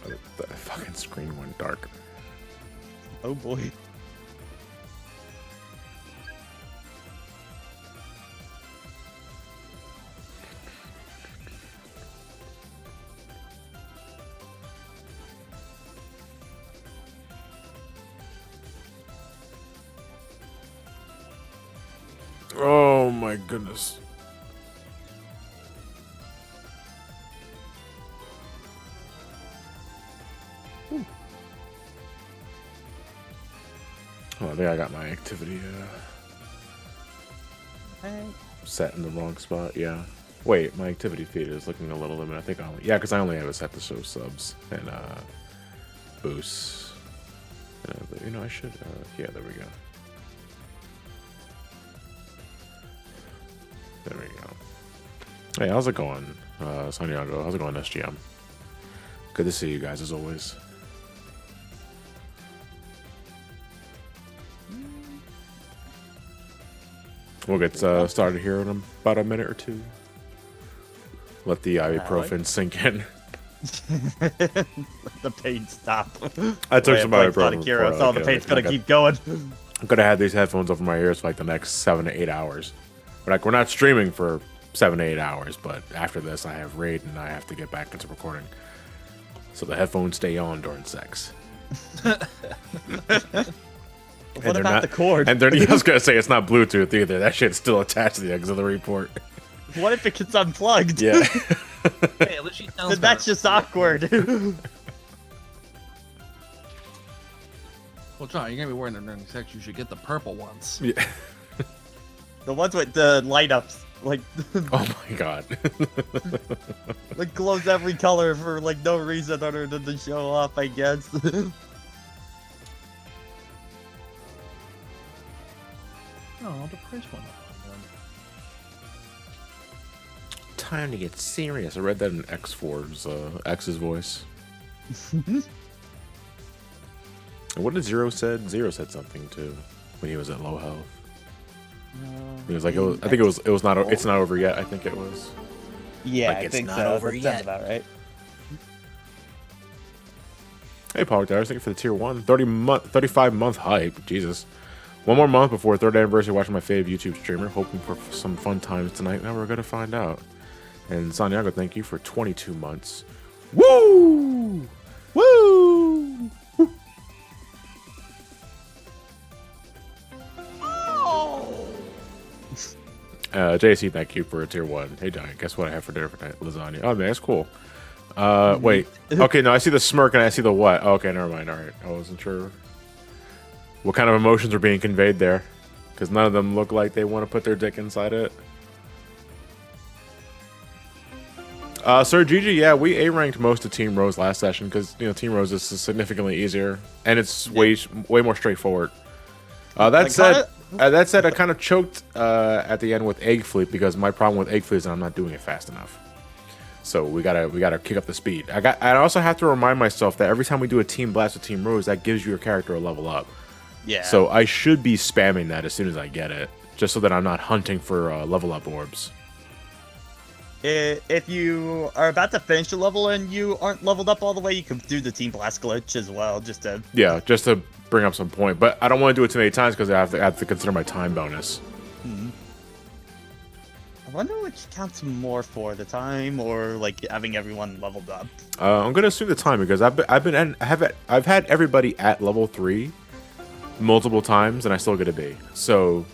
The fucking screen went dark. Oh boy. Oh my goodness. Oh, I think I got my activity set in the wrong spot. Yeah. Wait, my activity feed is looking a little limited. I think because I only have it set to show subs and boosts. But, you know, I should. Yeah, there we go. There we go. Hey, how's it going, Santiago? How's it going, SGM? Good to see you guys as always. We'll get started here in about a minute or two. Let the ibuprofen sink in. Let the pain stop. I took some ibuprofen. So the pain's gonna keep going. I'm gonna have these headphones over my ears for like the next 7 to 8 hours. But like, we're not streaming for 7 to 8 hours, but after this, I have raid and I have to get back into recording. So the headphones stay on during sex. What about the cord? And I was gonna say it's not Bluetooth either. That shit's still attached to the auxiliary port. What if it gets unplugged? Yeah. Hey, at least she sounds That's just awkward. Well, John, you're gonna be wearing them during sex. You should get the purple ones. Yeah. The ones with the light ups, like. Oh my god. Like glows every color for like no reason other than to show off, I guess. Oh, the price went up on them. Time to get serious. I read that in X4's X's voice. And what did Zero said? Zero said something too when he was at low health. He was like, I think it was not. It's not over yet. I think it was. Yeah, like, I it's think not so. over That yet. sounds about right. Hey, Pollock, thank you for the tier 1. 35-month hype. Jesus. One more month before 3rd anniversary watching my fave YouTube streamer. Hoping for some fun times tonight. Now we're going to find out. And Santiago, thank you for 22 months. Woo! Woo! JC, thank you for a tier 1. Hey, Johnny, guess what I have for dinner tonight? Lasagna. Oh, man, that's cool. Wait. Okay, no, I see the smirk and I see the what. Oh, okay, never mind. All right. I wasn't sure what kind of emotions were being conveyed there. Because none of them look like they want to put their dick inside it. Sir Gigi, yeah, we A-ranked most of Team Rose last session because, you know, Team Rose is significantly easier. And it's way more straightforward. That said, I kind of choked at the end with Egg Fleet because my problem with Egg Fleet is that I'm not doing it fast enough. So we gotta kick up the speed. I also have to remind myself that every time we do a team blast with Team Rose, that gives your character a level up. Yeah. So I should be spamming that as soon as I get it, just so that I'm not hunting for level up orbs. If you are about to finish a level and you aren't leveled up all the way, you can do the Team Blast glitch as well, just to Bring up some point. But I don't want to do it too many times because I have to consider my time bonus. I wonder which counts more for, the time or like having everyone leveled up. I'm gonna assume the time because I've had everybody at level 3 multiple times and I still get a B. So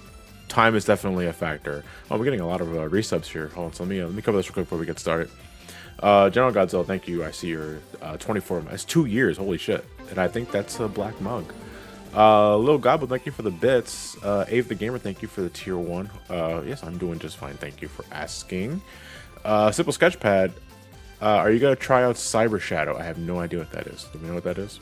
time is definitely a factor. Oh, we're getting a lot of resubs here. Hold on, so let me cover this real quick before we get started. General Godzilla, thank you. I see your 24. It's 2 years. Holy shit! And I think that's a black mug. Little Goblin, thank you for the bits. Ave the Gamer, thank you for the tier 1. Yes, I'm doing just fine. Thank you for asking. Simple Sketchpad, are you gonna try out Cyber Shadow? I have no idea what that is. Do you know what that is?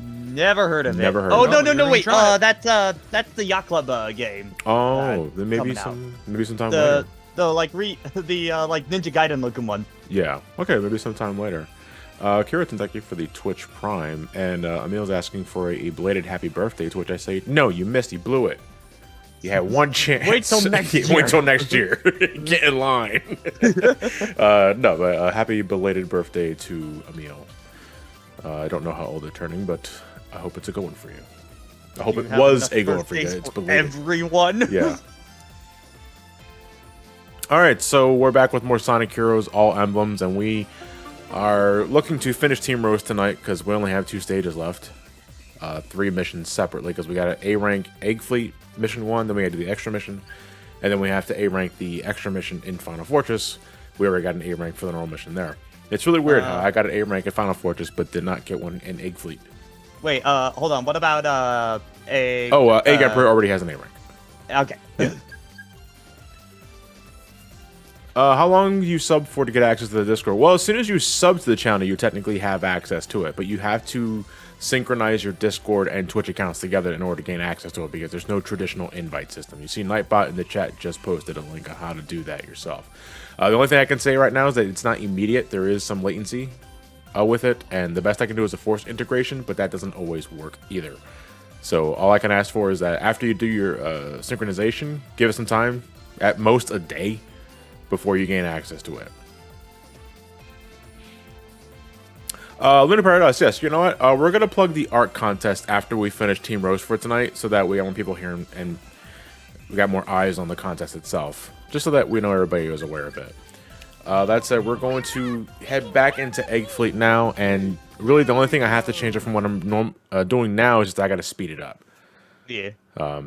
Never heard of it. Never heard Oh, of no, it. no, no, wait. Try it. That's the Yacht Club game. Oh, then maybe coming some time later. The like Ninja Gaiden looking one. Yeah. Okay, maybe sometime later. Kiratin, thank you for the Twitch Prime. And Emil's asking for a belated happy birthday, to which I say, no, you missed. You blew it. You had one chance. Wait till next year. Wait till next year. Get in line. No, but happy belated birthday to Emil. I don't know how old they're turning, but I hope it's a good one for you. I hope it have was enough a good one for you. birthdays It's for belated. everyone. Yeah. All right, so we're back with more Sonic Heroes, all emblems, and we are looking to finish Team Roast tonight because we only have 2 stages left. 3 missions separately because we got an A rank Egg Fleet mission 1, then we got to do the extra mission, and then we have to A rank the extra mission in Final Fortress. We already got an A rank for the normal mission there. It's really weird how I got an A rank in Final Fortress but did not get one in Egg Fleet. Wait, hold on. What about a? Egg Emperor already has an A rank. Okay. Yeah. How long do you sub for to get access to the Discord? Well, as soon as you sub to the channel, you technically have access to it, but you have to synchronize your Discord and Twitch accounts together in order to gain access to it because there's no traditional invite system. You see Nightbot in the chat just posted a link on how to do that yourself. The only thing I can say right now is that it's not immediate. There is some latency with it, and the best I can do is a forced integration, but that doesn't always work either. So all I can ask for is that after you do your synchronization, give it some time, at most a day, before you gain access to it. Lunar Paradise, yes, you know what? We're going to plug the art contest after we finish Team Roast for tonight, so that way I want people here and we got more eyes on the contest itself, just so that we know everybody is aware of it. That said, we're going to head back into Egg Fleet now, and really the only thing I have to change it from what I'm doing now is just I got to speed it up. Yeah.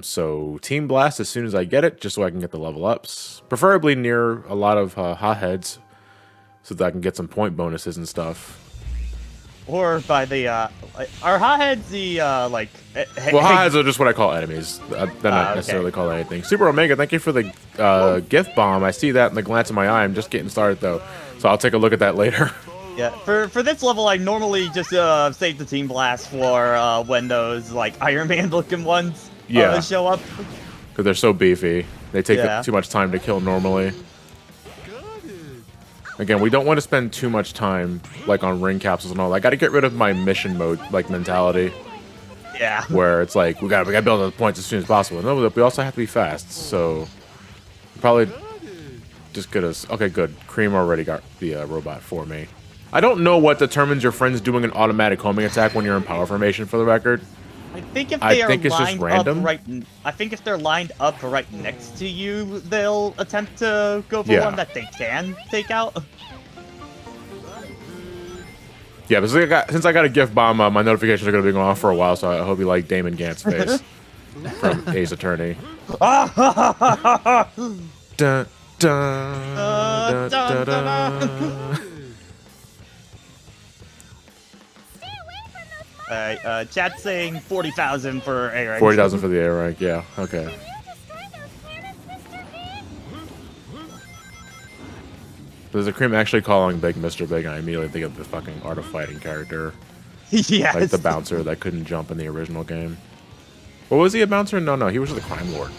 So Team Blast as soon as I get it, just so I can get the level ups, preferably near a lot of hotheads, so that I can get some point bonuses and stuff. Or by the are hotheads the like? Well, hotheads are just what I call enemies. They're not necessarily called anything. Super Omega, thank you for the gift bomb. I see that in the glance of my eye. I'm just getting started though, so I'll take a look at that later. Yeah, for this level, I normally just save the Team Blast for when those like Iron Man looking ones show up. Because they're so beefy. They take too much time to kill normally. Again, we don't want to spend too much time like on ring capsules and all. I got to get rid of my mission mode like mentality. Yeah. Where it's like we got to build the points as soon as possible. No, but we also have to be fast. So probably just get us. Okay, good. Cream already got the robot for me. I don't know what determines your friends doing an automatic homing attack when you're in power formation, for the record. I think if they I think if they're lined up right next to you, they'll attempt to go for one that they can take out. Yeah, but since I got a gift bomb, my notifications are going to be going off for a while, so I hope you like Damon Gant's face from Ace Attorney. Dun, dun, dun, dun, dun. Chat saying 40,000 for A rank. 40,000 for the A rank, yeah, okay. There's a Cream actually calling Big Mr. Big, and I immediately think of the fucking Art of Fighting character. Yes. Like the bouncer that couldn't jump in the original game. What was he, a bouncer? No, he was the crime lord.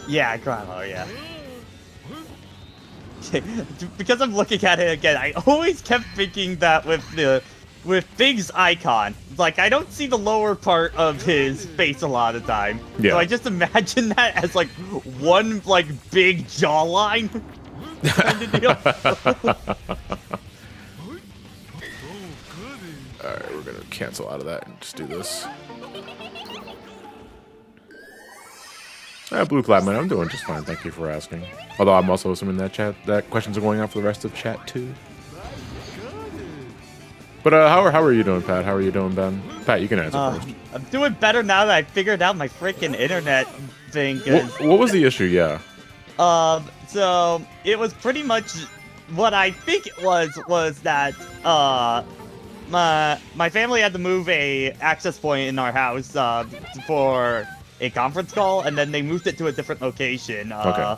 Yeah, crime lord, yeah. Because I'm looking at it again, I always kept thinking that with Big's icon, like I don't see the lower part of his face a lot of the time. Yeah. So I just imagine that as like one like big jawline kind of deal. Alright, we're gonna cancel out of that and just do this. Blue Platinum, I'm doing just fine, thank you for asking. Although I'm also assuming that questions are going out for the rest of chat too. But how are you doing, Pat? How are you doing, Ben? Pat, you can answer first. I'm doing better now that I figured out my freaking internet thing. What was the issue? Yeah. So it was pretty much what I think it was that my family had to move a access point in our house for a conference call, and then they moved it to a different location. Okay.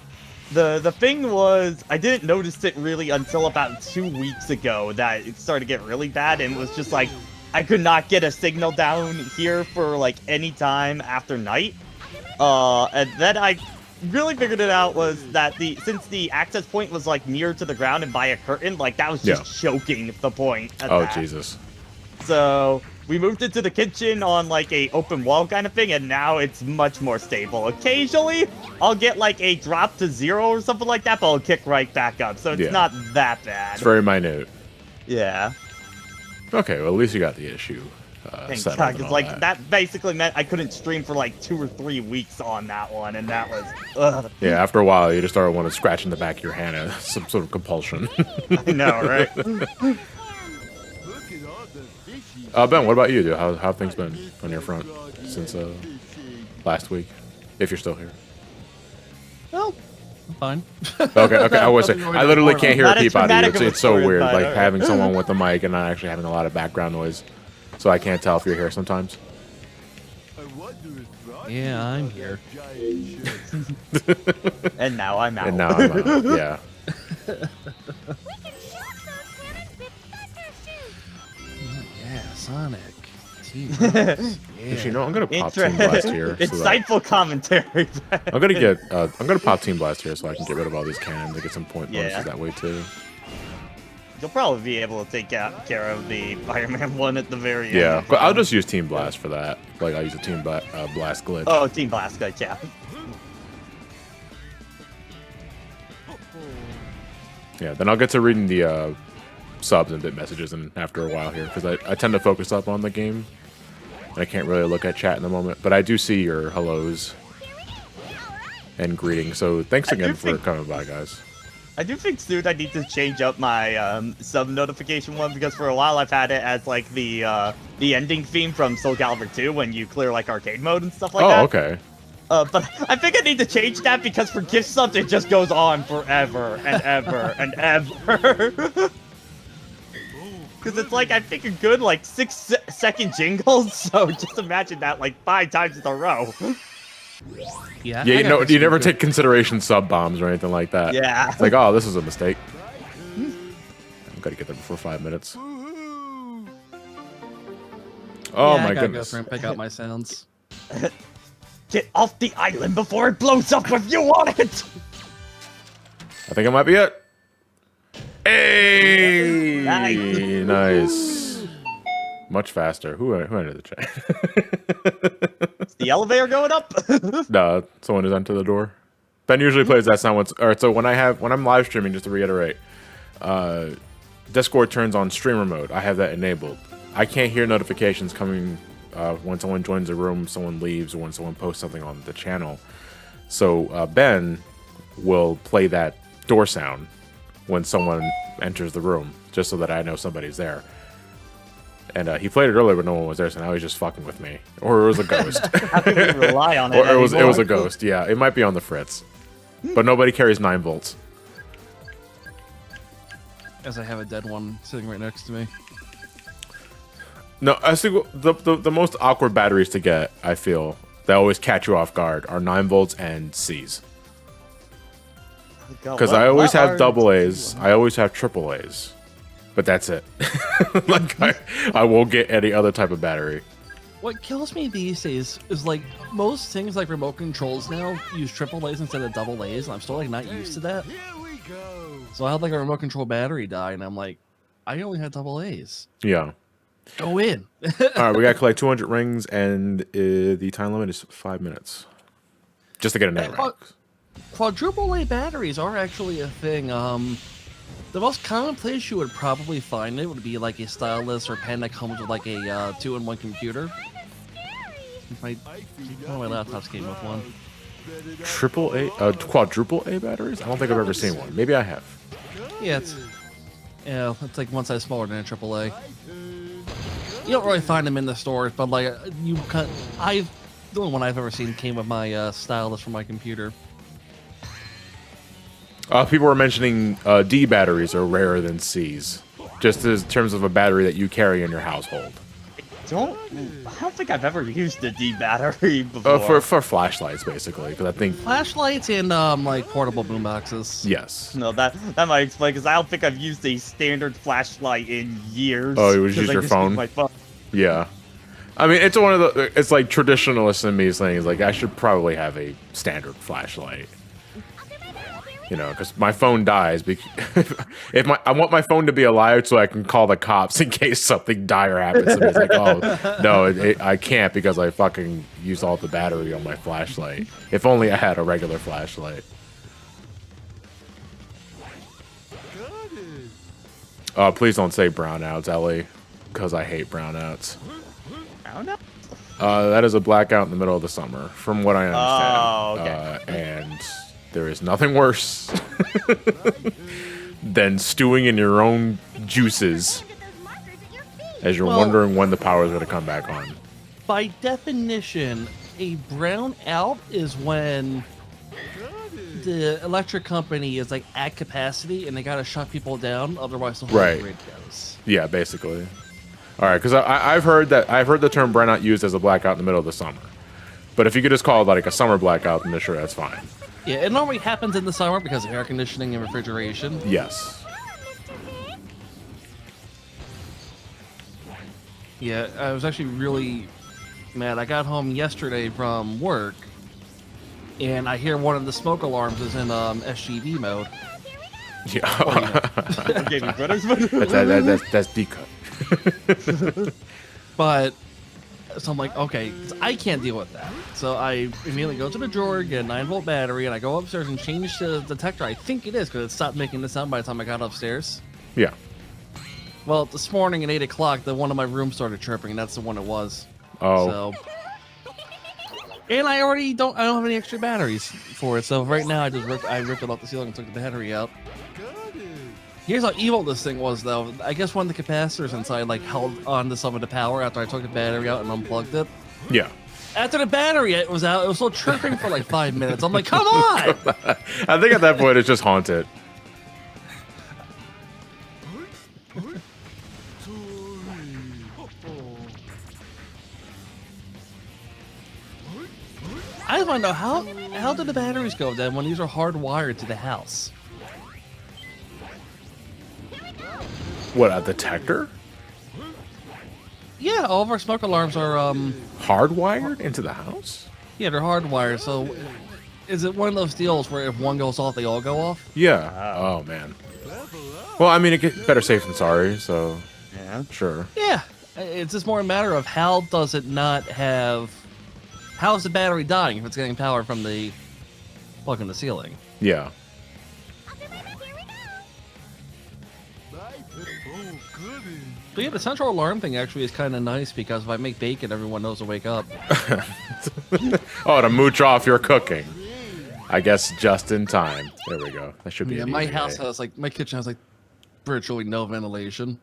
The thing was, I didn't notice it really until about 2 weeks ago that it started to get really bad, and it was just like, I could not get a signal down here for like any time after night. And then I really figured it out was that since the access point was like near to the ground and by a curtain, like that was just choking the point. Oh, Jesus. So we moved it to the kitchen on like a open wall kind of thing, and now it's much more stable. Occasionally, I'll get like a drop to 0 or something like that, but I'll kick right back up. So it's not that bad. It's very minute. Yeah. Okay, well, at least you got the issue Thank settled. God, and because all like that basically meant I couldn't stream for like 2 or 3 weeks on that one, and that was ugh. Yeah, after a while, you just started wanting to scratch in the back of your hand, some sort of compulsion. I know, right? Ben, what about you, dude? How have things been on your front since last week? If you're still here. Well, fine. Okay. I was. Nothing really I literally to can't hear report a on. peep Not as out of you. dramatic of a It's so story, weird, but like alright. having someone with the mic and not actually having a lot of background noise. So I can't tell if you're here sometimes. Yeah, I'm here. And now I'm out. And now I'm out. Yeah. Yeah, Sonic. T-Rex. Yeah. Actually, no, I'm gonna pop Team Blast here. So that Insightful commentary. I'm gonna get. I'm gonna pop Team Blast here so I can get rid of all these cannons and get some point bonuses Yeah. that way too. You'll probably be able to take care of the Fireman one at the very end. Yeah, but I'll just use Team Blast for that. Like I use a Team Blast glitch. Oh, Team Blast, good, yeah. Yeah, then I'll get to reading the subs and bit messages and after a while here because I tend to focus up on the game. And I can't really look at chat in the moment, but I do see your hellos and greetings. So thanks again for coming by, guys. I do think soon I need to change up my sub notification one because for a while I've had it as like the ending theme from Soul Calibur 2 when you clear like arcade mode and stuff like that. Oh, okay. But I think I need to change that because for gift subs it just goes on forever and ever and ever. Because it's like I think a good like 6-second jingles, so just imagine that like 5 times in a row. Yeah, Yeah, you never take consideration sub bombs or anything like that. Yeah. It's like, oh, this is a mistake. I've got to get there before 5 minutes. Oh Yeah, my I gotta goodness. go through and pick out my sounds. Get off the island before it blows up with you on it! I think it might be it. Hey! Nice. Nice. Much faster. Who entered the chat? Is the elevator going up? No, someone has entered the door. Ben usually plays that sound once. Alright, so when I'm live streaming, just to reiterate, Discord turns on streamer mode. I have that enabled. I can't hear notifications coming when someone joins a room, someone leaves, or when someone posts something on the channel. So Ben will play that door sound when someone enters the room, just so that I know somebody's there. And he played it earlier, but no one was there, so now he's just fucking with me. Or it was a ghost. How can we rely on it Or it was anymore? a ghost. Yeah, it might be on the fritz, but nobody carries 9 volts. As I have a dead one sitting right next to me. No, I think the most awkward batteries to get, I feel, that always catch you off guard, are 9 volts and C's. Because I always have double A's, I always have triple A's, but that's it. Like I won't get any other type of battery. What kills me these days is like most things like remote controls now use triple A's instead of double A's, and I'm still like not used to that. So I had like a remote control battery die, and I'm like, I only had double A's. Yeah. Go in. All right, we gotta collect 200 rings, and the time limit is 5 minutes, just to get a net rank. Quadruple A batteries are actually a thing. The most common place you would probably find it would be like a stylus or pen that comes with like a 2-in-1 computer. One of my laptops came with one. Triple A, quadruple A batteries? I don't think I've ever seen one. Maybe I have. Yeah, it's like one size smaller than a triple A. You don't really find them in the stores, but like the only one I've ever seen came with my stylus for my computer. People were mentioning D batteries are rarer than C's, just in terms of a battery that you carry in your household. I don't think I've ever used a D battery before. For flashlights, basically, because I think Flashlights and like portable boomboxes. yes. No, that might explain because I don't think I've used a standard flashlight in years. Oh, you would 'cause use I your just phone? my phone. Yeah. I mean, it's one of the. It's like traditionalist in me saying, is like, I should probably have a standard flashlight. You know, because my phone dies. I want my phone to be alive so I can call the cops in case something dire happens to me. It's like, oh no, I can't because I fucking used all the battery on my flashlight. If only I had a regular flashlight. Please don't say brownouts, Ellie. because I hate brownouts. I don't know. That is a blackout in the middle of the summer, from what I Oh, understand. okay. And there is nothing worse than stewing in your own juices as you're wondering when the power is going to come back on. By definition, a brownout is when the electric company is like at capacity and they gotta shut people down, otherwise the whole grid goes. Yeah, basically. All right, because I've heard the term brownout used as a blackout in the middle of the summer. But if you could just call it like a summer blackout, then sure, that's fine. Yeah, it normally happens in the summer because of air conditioning and refrigeration. Yes. Yeah, I was actually really mad. I got home yesterday from work, and I hear one of the smoke alarms is in SGV mode. Yeah. Gaming brothers. That's decut. But so I'm like, okay, I can't deal with that. So I immediately go to the drawer, get a 9-volt battery, and I go upstairs and change the detector. I think it is because it stopped making the sound by the time I got upstairs. Yeah. Well, this morning at 8 o'clock, the one in my room started chirping, and that's the one it was. Oh. So, and I don't have any extra batteries for it. So right now, I ripped it off the ceiling and took the battery out. Here's how evil this thing was, though. I guess one of the capacitors inside like held on to some of the power after I took the battery out and unplugged it. Yeah. After the battery was out, it was still chirping for like 5 minutes. I'm like, come on! I think at that point it's just haunted. I just want to know how did the batteries go then when these are hardwired to the house? What, a detector? Yeah, all of our smoke alarms are Hardwired into the house? yeah, they're hardwired. So is it one of those deals where if one goes off, they all go off? Yeah. Oh, man. Well, I mean, it gets better safe than sorry, so Yeah. sure. Yeah, it's just more a matter of how is the battery dying if it's getting power from the plug in the ceiling? Yeah. But yeah, the central alarm thing actually is kind of nice because if I make bacon, everyone knows to wake up. Oh, to mooch off your cooking. I guess just in time. There we go. That should be Yeah, an my easy house day. has my kitchen has virtually no ventilation.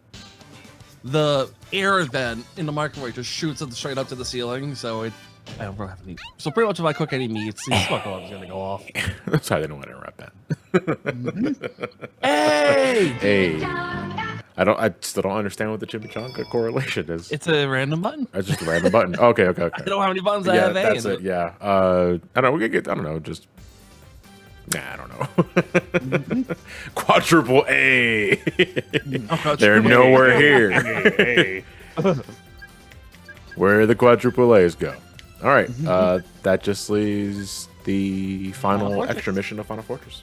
The air vent in the microwave just shoots it straight up to the ceiling, so I don't really have any. So pretty much if I cook any meats, the smoke alarm is gonna go off. That's why they don't want to interrupt that. Hey! Hey. I still don't understand what the chimichanga correlation is. It's a random button. It's just a random button. Okay. I don't know how many buttons I Yeah, have. that's it. Yeah. I don't know. We could get. I don't know. Just. Nah, I don't know. Quadruple A. They're nowhere here. Where the quadruple A's go? All right. That just leaves the final extra mission of Final Fortress.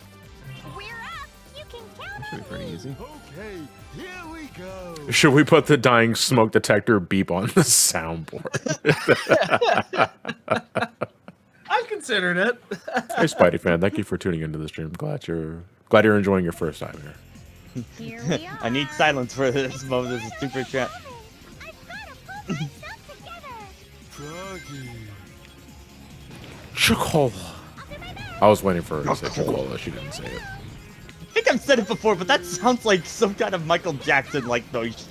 Should be pretty easy. Okay, here we go. Should we put the dying smoke detector beep on the soundboard? I've considered it. Hey, Spidey fan, thank you for tuning into the stream. Glad you're enjoying your first time here. Here we are. I need silence for this moment. This is super chat. Froggy. Chocola. I was waiting for her to say Chocola. She didn't say it. I think I've said it before, but that sounds like some kind of Michael Jackson like noise.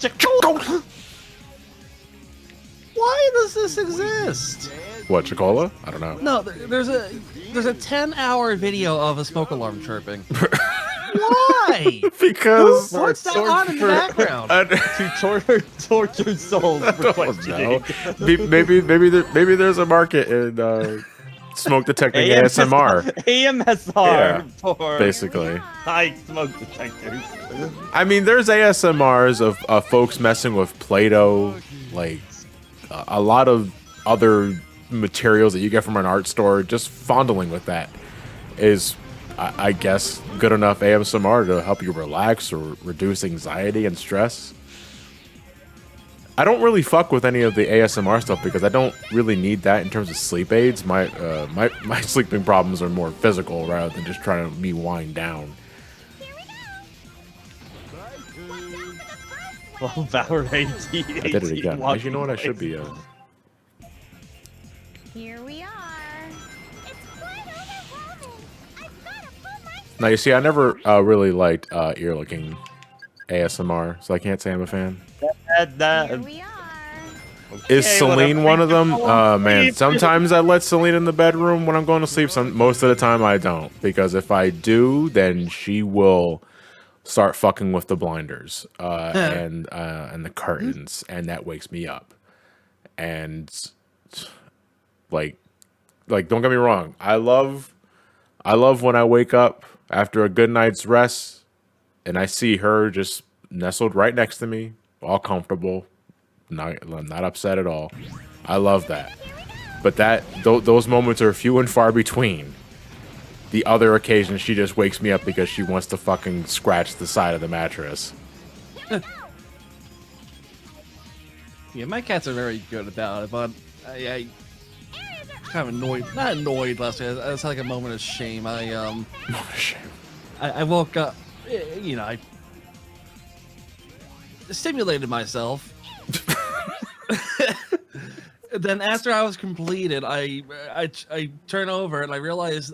Why does this exist? What, Chocola? I don't know. No, there's a 10-hour video of a smoke alarm chirping. Why? Because What's that on in the background? To torture souls for no. questioning. Maybe there's a market in smoke detecting ASMR. AMSR for Basically. high smoke detectors. I mean, there's ASMRs of folks messing with Play-Doh, like a lot of other materials that you get from an art store. Just fondling with that is, I guess, good enough ASMR to help you relax or reduce anxiety and stress. I don't really fuck with any of the ASMR stuff because I don't really need that in terms of sleep aids. My sleeping problems are more physical rather than just trying to me wind down. Well, Valor 18. I did it again. Actually, you know what? I should be. Here we are. It's quite overwhelming. I've got to pull my. Now you see, I never really liked ear licking ASMR, so I can't say I'm a fan. Here we are. Is Okay, Celine whatever one of makes them? you feel Man, safe. sometimes I let Celine in the bedroom when I'm going to sleep. Most of the time I don't, because if I do, then she will start fucking with the blinders and the curtains, and that wakes me up. And like don't get me wrong, I love when I wake up after a good night's rest and I see her just nestled right next to me, all comfortable. I'm not upset at all. I love that. But those moments are few and far between. The other occasions, she just wakes me up because she wants to fucking scratch the side of the mattress. Yeah, my cats are very good about it, but I kind of annoyed. Not annoyed last night. I just had like a moment of shame. I woke up, you know, I stimulated myself. Then after I was completed, I turn over and I realized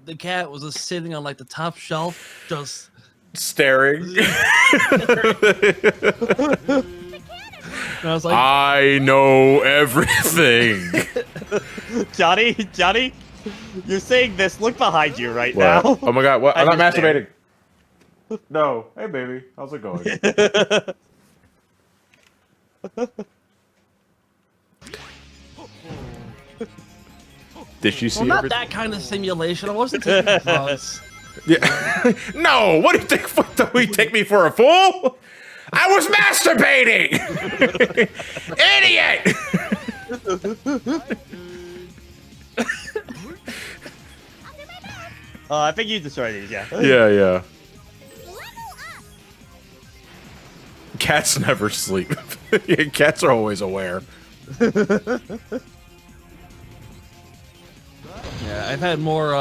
the cat was just sitting on like the top shelf, just staring. And I was like, I know everything. Johnny, you're saying this. Look behind you right What? now. Oh my god, what? I'm I not just masturbating. No. Hey, baby. How's it going? Did she see well, not everything? that kind of simulation. I wasn't taking drugs. Yeah. No. What do you think? What, do you take me for a fool? I was masturbating. Idiot. I think you destroyed these, yeah. Yeah. Cats never sleep. Cats are always aware. Yeah, I've had more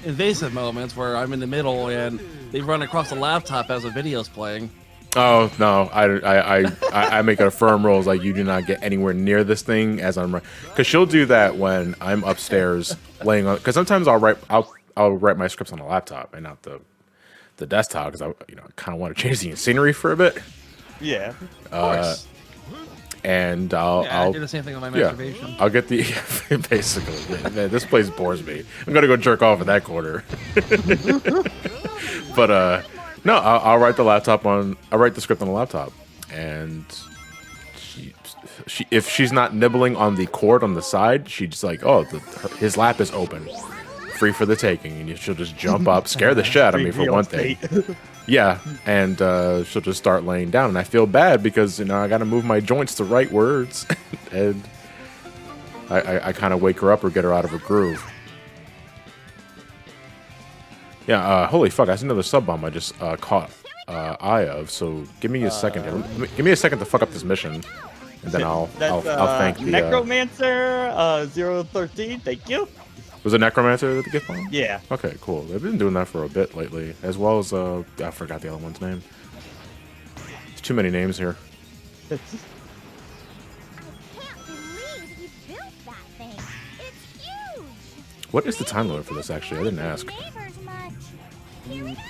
invasive moments where I'm in the middle and they run across the laptop as a video's playing. Oh no! I make it a firm rule. It's like you do not get anywhere near this thing as I'm, because she'll do that when I'm upstairs laying on. Because sometimes I'll write my scripts on the laptop and not the desktop, because I kind of want to change the scenery for a bit. Yeah. Of course. And I I'll do the same thing on my yeah, masturbation. I'll get the basically. Man, this place bores me. I'm gonna go jerk off in that corner. But no, I'll write the laptop on. I'll write the script on the laptop, and she if she's not nibbling on the cord on the side, she's like, oh, his lap is open, free for the taking, and she'll just jump up, scare the shit out of me for one thing. Yeah, and she'll just start laying down, and I feel bad because I got to move my joints to right words, and I kind of wake her up or get her out of her groove. Yeah, holy fuck! That's another sub bomb I just caught eye of. So give me a second here. Give me a second to fuck up this mission, and then I'll thank the Necromancer 013. Thank you. Was it Necromancer with the gift bomb? Yeah. Okay, cool. They've been doing that for a bit lately, as well as I forgot the other one's name. There's too many names here. I can't believe he built that thing. It's huge. What is the time limit for this? Actually, I didn't ask. Neighbors much. Here we go.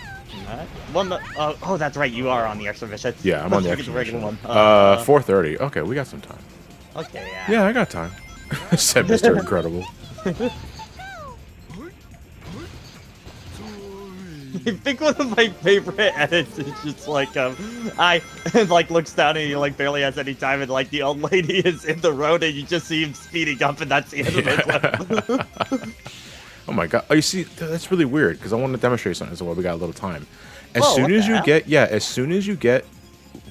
Oh, that's right. You are on the exhibition. Yeah, I'm on the Let's look at extra regular mission. one. 4:30. Okay, we got some time. Okay, yeah. Yeah, I got time. Said Mr. Incredible. I think one of my favorite edits is just like I like looks down and he like barely has any time, and like the old lady is in the road and you just see him speeding up, and that's the end of the clip. Oh my god! Oh, you see, that's really weird because I want to demonstrate something. So we got a little time. As Whoa, soon what as the you hell? get, as soon as you get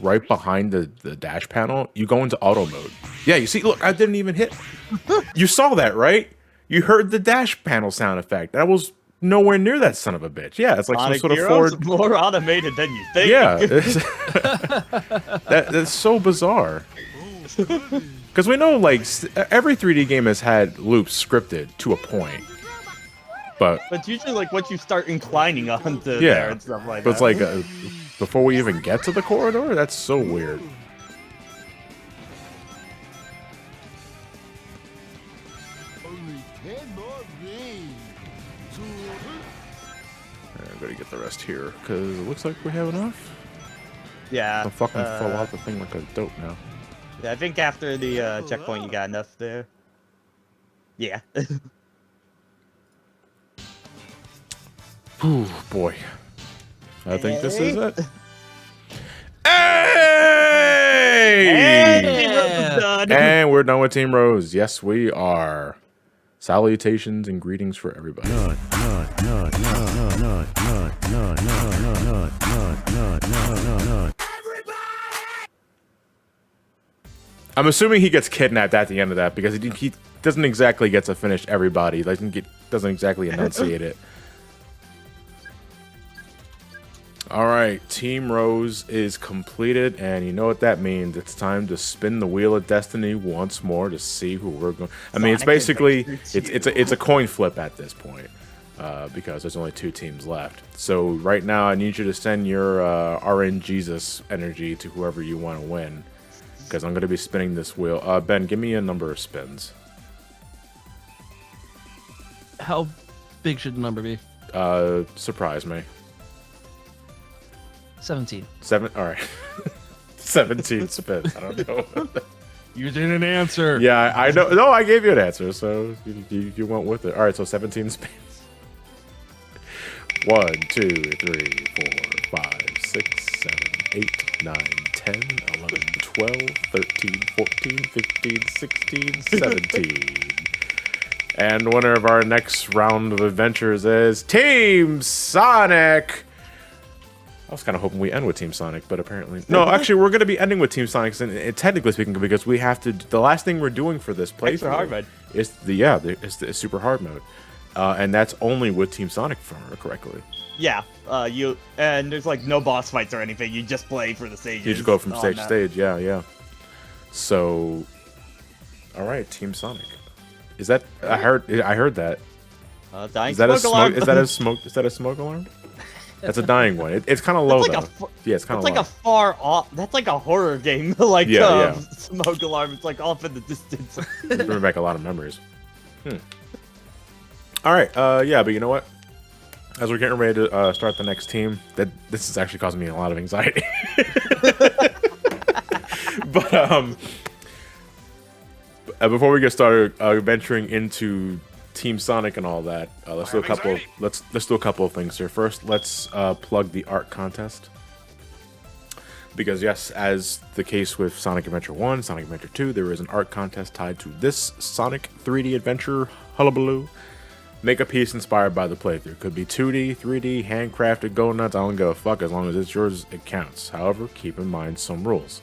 right behind the dash panel, you go into auto mode. Yeah, you see, look, I didn't even hit. You saw that, right? You heard the dash panel sound effect. That was nowhere near that son of a bitch. Yeah, it's like some Sonic sort of Heroes forward. more automated than you think. Yeah, that's so bizarre. Because we know, like, every 3D game has had loops scripted to a point, but But usually, like, once you start inclining onto yeah, there and stuff like but that. it's like before we even get to the corridor? That's so weird. Only 10 more rings. I'm gonna get the rest here because it looks like we have enough. Yeah. I'll fucking fall off the thing like a dope now. Yeah, I think after the checkpoint, you got enough there. Yeah. Ooh, boy. I think this is it. Hey, Hey! Rose done. And we're done with Team Rose. Yes, we are. Salutations and greetings for everybody. I'm assuming he gets kidnapped at the end of that because he doesn't exactly get to finish everybody. Doesn't exactly enunciate it. All right, Team Rose is completed, and you know what that means. It's time to spin the wheel of destiny once more to see who we're going. I mean, it's Sonic basically Adventure it's a coin flip at this point because there's only 2 teams left. So right now, I need you to send your RNGesus energy to whoever you want to win, because I'm going to be spinning this wheel. Ben, give me a number of spins. How big should the number be? Surprise me. 17. 7. All right. 17 spins. I don't know. You didn't answer. Yeah, I know. No, I gave you an answer, so you went with it. All right, so 17 spins. 1, 2, 3, 4, 5, 6, 7, 8, 9, 10, 11, 12, 13, 14, 15, 16, 17. And winner of our next round of adventures is Team Sonic. I was kind of hoping we end with Team Sonic, but apparently... No, actually, we're going to be ending with Team Sonic, and technically speaking, because we have to... The last thing we're doing for this Extra hard playthrough mode. is the super hard mode. And that's only with Team Sonic, if I remember correctly. Yeah. And there's like no boss fights or anything. You just play for the stages. You just go from on stage to that. stage, yeah. So... Alright, Team Sonic. Is that... I heard that. Dying Is that a smoke alarm. smoke? Is that a smoke alarm? That's a dying one. It's kind of low That's like though. Yeah, it's kind of That's low. like a far off. That's like a horror game. Like Yeah. smoke alarm. It's like off in the distance. Bring back a lot of memories. All right. Yeah, but you know what? As we're getting ready to start the next team, this is actually causing me a lot of anxiety. But before we get started, venturing into Team Sonic and all that, let's do a couple. Let's do a couple of things here. First, let's plug the art contest. Because yes, as the case with Sonic Adventure 1, Sonic Adventure 2, there is an art contest tied to this Sonic 3D adventure hullabaloo. Make a piece inspired by the playthrough. Could be 2D, 3D, handcrafted, go nuts, I don't give a fuck. As long as it's yours, it counts. However, keep in mind some rules.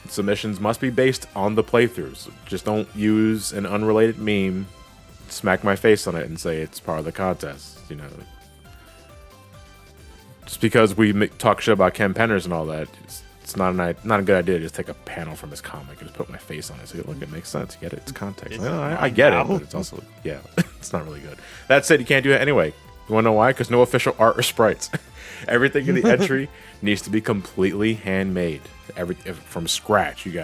Submissions must be based on the playthroughs. Just don't use an unrelated meme, smack my face on it, and say it's part of the contest. You know, just because we talk shit about Ken Penners and all that, it's not a good idea to just take a panel from his comic and just put my face on it. So look, it makes sense. You get it? It's context. I get it, but it's also it's not really good. That said, you can't do it anyway. You want to know why? Because no official art or sprites. Everything in the entry needs to be completely handmade. From scratch. You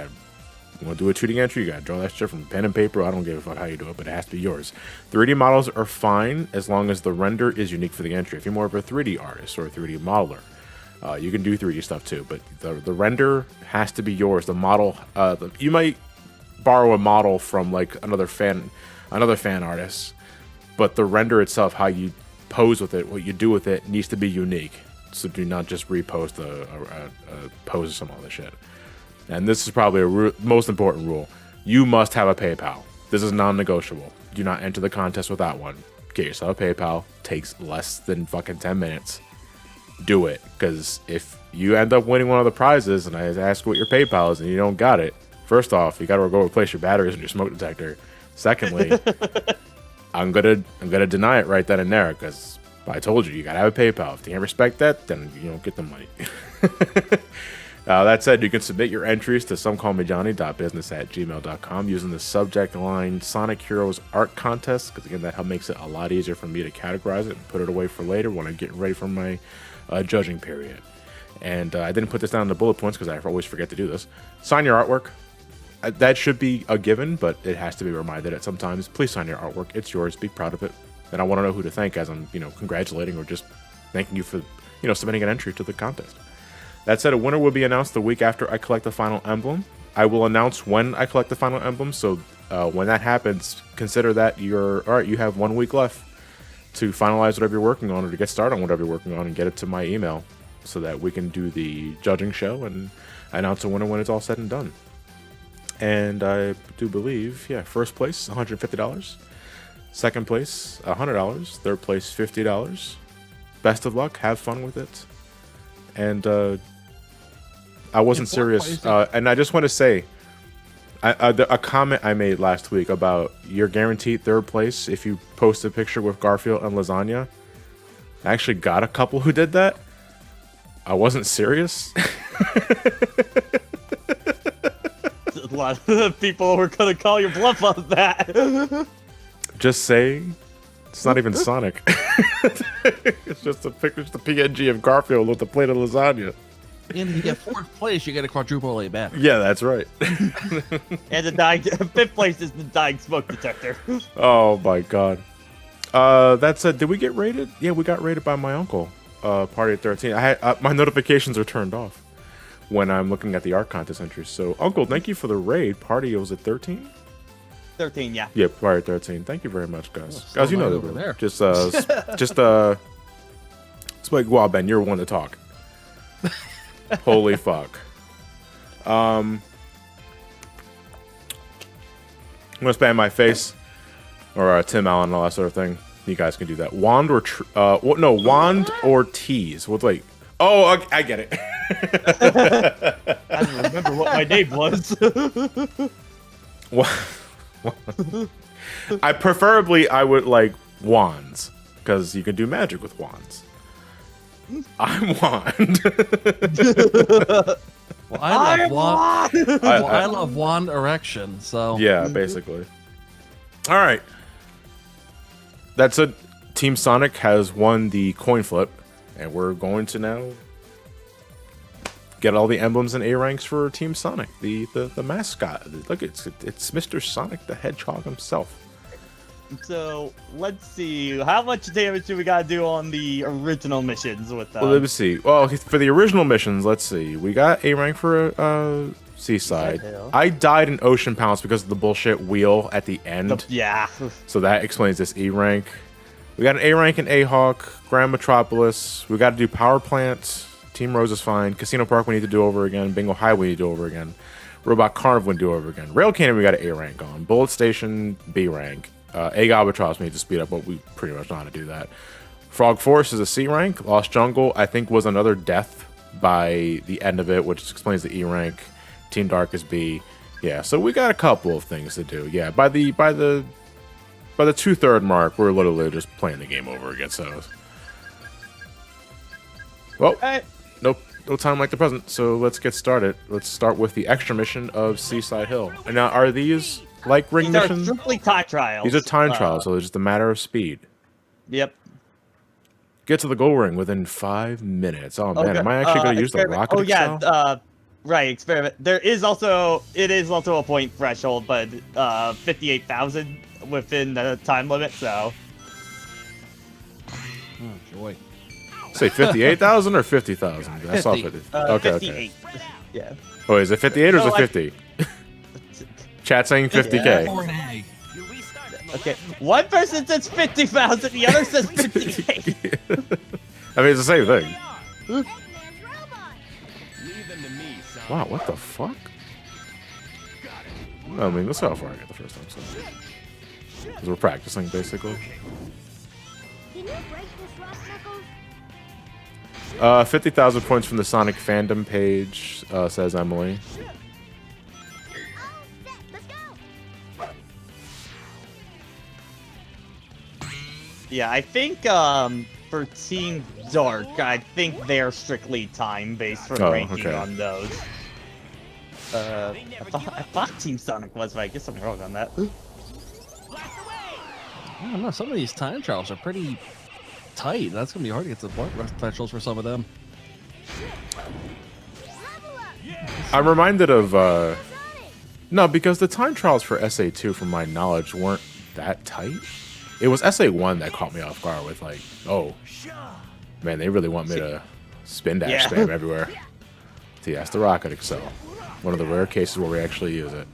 want to do a 2D entry? You got to draw that shit from pen and paper. I don't give a fuck how you do it, but it has to be yours. 3D models are fine as long as the render is unique for the entry. If you're more of a 3D artist or a 3D modeler, you can do 3D stuff too, but the render has to be yours. The model, you might borrow a model from like another fan artist, but the render itself, how you pose with it, what you do with it, needs to be unique. So do not just repost a pose of some other shit. And this is probably a most important rule. You must have a PayPal. This is non-negotiable. Do not enter the contest without one. Get yourself a PayPal. Takes less than fucking 10 minutes. Do it. Because if you end up winning one of the prizes and I ask what your PayPal is and you don't got it, first off, you got to go replace your batteries in your smoke detector. Secondly, I'm gonna deny it right then and there because I told you gotta have a PayPal. If you can't respect that, then you don't get the money. That said, you can submit your entries to somecallmejohnny.business@gmail.com using the subject line Sonic Heroes Art Contest, because again, that makes it a lot easier for me to categorize it and put it away for later when I'm getting ready for my judging period. And I didn't put this down in the bullet points because I always forget to do this. Sign your artwork. That should be a given, but it has to be reminded at sometimes. Please sign your artwork. It's yours. Be proud of it. And I want to know who to thank as I'm, congratulating or just thanking you for, submitting an entry to the contest. That said, a winner will be announced the week after I collect the final emblem. I will announce when I collect the final emblem, so when that happens, consider that all right, you have 1 week left to finalize whatever you're working on or to get started on whatever you're working on and get it to my email so that we can do the judging show and announce a winner when it's all said and done. And I do believe, first place, $150. Second place, $100. Third place, $50. Best of luck. Have fun with it. And I wasn't serious. And I just want to say, a comment I made last week about you're guaranteed third place if you post a picture with Garfield and lasagna. I actually got a couple who did that. I wasn't serious. A lot of people were gonna call your bluff on that. Just saying, it's not even Sonic. It's just a picture, just a PNG of Garfield with a plate of lasagna. And if you get fourth place, you get a quadruple A battery. Yeah, that's right. And the dying, fifth place is the dying smoke detector. Oh my god. That said, did we get rated? Yeah, we got rated by my uncle. Party at 13. I had my notifications are turned off when I'm looking at the art contest entries. So, Uncle, thank you for the raid. Party, was it 13? 13, yeah. Yeah, Party 13. Thank you very much, guys. Oh, Guys, you know right that over there. Just it's like, wow, Ben, you're one to talk. Holy fuck. I'm gonna spam my face or Tim Allen and all that sort of thing. You guys can do that. Wand or wand or tease. Well, wait. Oh, I get it. I don't remember what my name was. I would like wands because you can do magic with wands. I'm wand. Well, I love wand. I love wand erection. So Yeah, basically. All right. That's it. Team Sonic has won the coin flip, and we're going to now get all the emblems and A ranks for Team Sonic, the mascot. Look, it's Mr. Sonic the Hedgehog himself. So let's see, how much damage do we gotta do on the original missions with them? Well, let's see. Well, for the original missions, let's see. We got A rank for Seaside. Hill. I died in Ocean Palace because of the bullshit wheel at the end. Yeah. So that explains this E rank. We got an A rank in A-Hawk, Grand Metropolis. We got to do Power Plant. Team Rose is fine. Casino Park we need to do over again. Bingo High we need to do over again. Robot Carnival we need to do over again. Rail Cannon we got an A rank on. Bullet Station B rank. Egg Albatross we need to speed up, but we pretty much know how to do that. Frog Force is a C rank. Lost Jungle I think was another death by the end of it, which explains the E rank. Team Dark is B. Yeah, so we got a couple of things to do. Yeah, by the 2/3 mark, we're literally just playing the game over again. So, well, no time like the present. So let's get started. Let's start with the extra mission of Seaside Hill. And now, are these like ring These are missions? strictly time trials. These are time trials, so it's just a matter of speed. Yep. Get to the goal ring within 5 minutes. Oh man, am I actually going to use the rocket? Oh yeah, Excel? right. Experiment. It is also a point threshold, but 58,000 within the time limit. So. oh, joy. Say 58,000 or 50,000? I saw 50. 50. Okay, 58. Yeah. Oh, is it 58 or is No, it 50? Chat saying 50K. Yeah, or an A. Okay. One person says 50,000, the other says 58. I mean, it's the same thing. And there's robots. Wow, what the fuck? I mean, let's see how far I get the first time. So. Because we're practicing, basically. Can you break this rock, Knuckles? 50,000 points from the Sonic fandom page, says Emily. All set. Let's go. Yeah, I think for Team Dark, I think they're strictly time-based for Oh, ranking okay. on those. I thought Team Sonic was, but I guess I'm wrong on that. I don't know. Some of these time trials are pretty tight. That's gonna be hard to get to the blood specials for some of them. I'm reminded of no, because the time trials for SA2, from my knowledge, weren't that tight. It was SA1 that caught me off guard with like, oh, man, they really want me to spin dash spam everywhere. See, that's the Rocket Excel. One of the rare cases where we actually use it.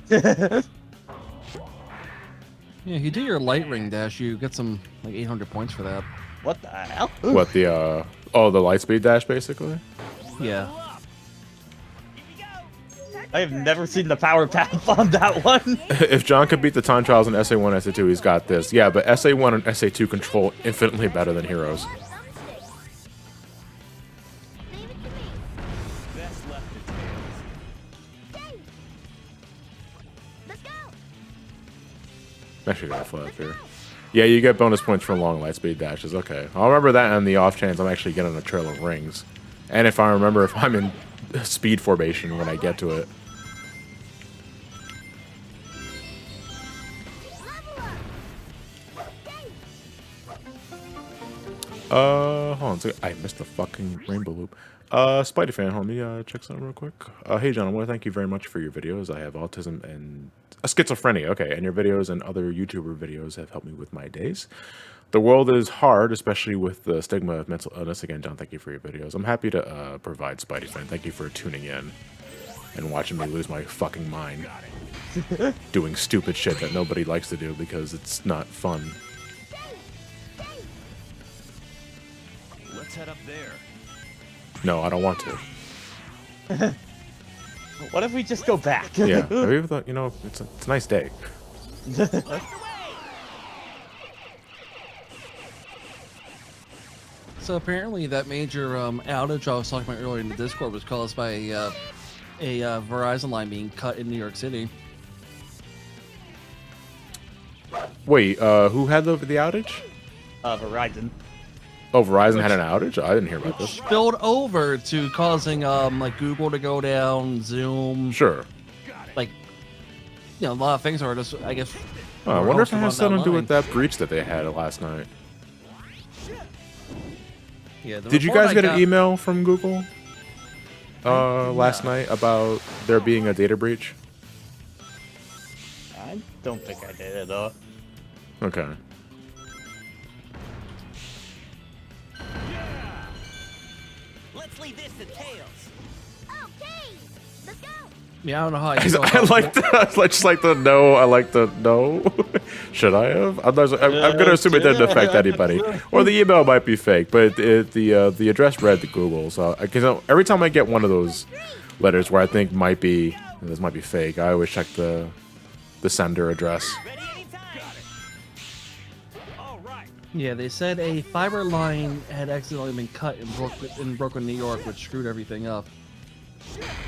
Yeah, if you do your light ring dash, you get some like 800 points for that. What the hell? What the the light speed dash basically? Yeah. I have never seen the power path on that one. If John could beat the time trials in SA1 and SA2, he's got this. Yeah, but SA1 and SA2 control infinitely better than Heroes. Actually, got a fly up here. Yeah, you get bonus points for long light speed dashes. Okay, I'll remember that on the off chance I'm actually getting a trail of rings, and if I remember if I'm in speed formation when I get to it. Hold on. So I missed the fucking rainbow loop. Spidey fan, hold me check something real quick. Hey John, I want to thank you very much for your videos. I have autism and schizophrenia. Okay, and your videos and other YouTuber videos have helped me with my days. The world is hard, especially with the stigma of mental illness. Again, John, thank you for your videos. I'm happy to provide Spidey fan. Thank you for tuning in and watching me lose my fucking mind, doing stupid shit that nobody likes to do because it's not fun. Let's head up there. No, I don't want to. What if we just go back? Yeah, have you ever thought, you know, it's a nice day. So apparently that major outage I was talking about earlier in the Discord was caused by a Verizon line being cut in New York City. Wait, who had the outage? Verizon. Oh, Verizon had an outage? I didn't hear about this. Spilled over to causing like Google to go down, Zoom, Sure. like a lot of things are just, I guess. Oh, I were wonder if it hosted has on something that to do line. with that breach that they had last night. Yeah, the Did you report guys I get got- an email from Google last night about there being a data breach? I don't think I did it though. Okay. Let's leave this to Tails. Okay, let's go. Yeah, I don't know how I. I feel about like the no. I like the no. Should I have? I'm gonna assume it didn't affect anybody, or the email might be fake. But the address read to Google, so because every time I get one of those letters where I think this might be fake, I always check the sender address. Ready anytime. Got it. All right. Yeah, they said a fiber line had accidentally been cut in Brooklyn, New York, which screwed everything up.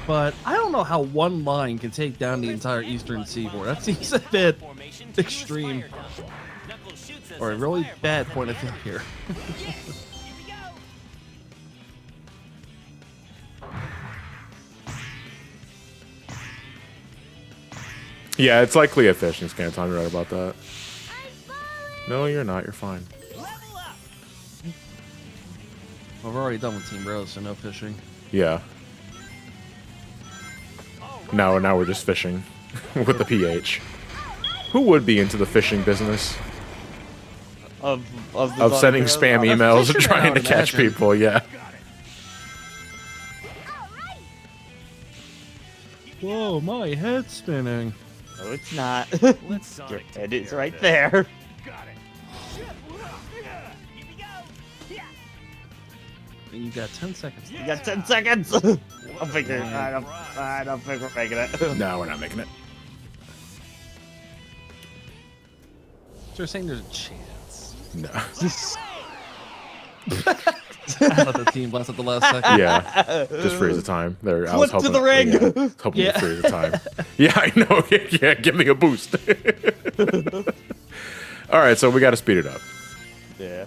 But I don't know how one line can take down the entire eastern seaboard. That seems a bit Formation to extreme, fire down. Knuckles shoots us or a as really fireball. bad point of view here. Here we go. Yeah, it's likely a phishing scam. Tom, you're right about that. No, you're not. You're fine. Level up. Well, we're already done with Team Rose, so no fishing. Yeah. Now we're just fishing with the PH. Who would be into the fishing business Of sending spam emails and fisherman, I trying to would catch imagine. people? Yeah. Whoa, my head's spinning. No, it's not. Let's Your Sonic head take is care of right this. there. Got it. Here we go. Yeah. And you got 10 seconds. You got 10 seconds. I'll figure it. I don't think we're making it. No, we're not making it. So you're saying there's a chance. No. I let the team blast at the last second. Yeah. Just freeze the time. There. I was Flip to hoping, the ring. Yeah, hoping Yeah. to freeze the time. Yeah, I know. Yeah, give me a boost. All right, so we got to speed it up Yeah.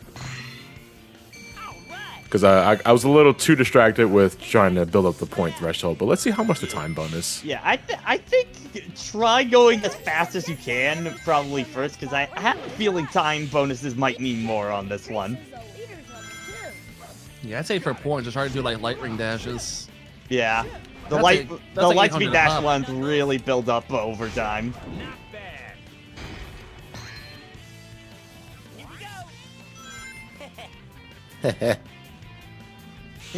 because I was a little too distracted with trying to build up the point threshold. But let's see how much the time bonus. Yeah, I think try going as fast as you can probably first, because I have a feeling time bonuses might mean more on this one. Yeah, I'd say for points, just try to do like light ring dashes. Yeah. The That's light, like- the that's like light speed 800 dash pop. ones really build up over time. Not bad. Here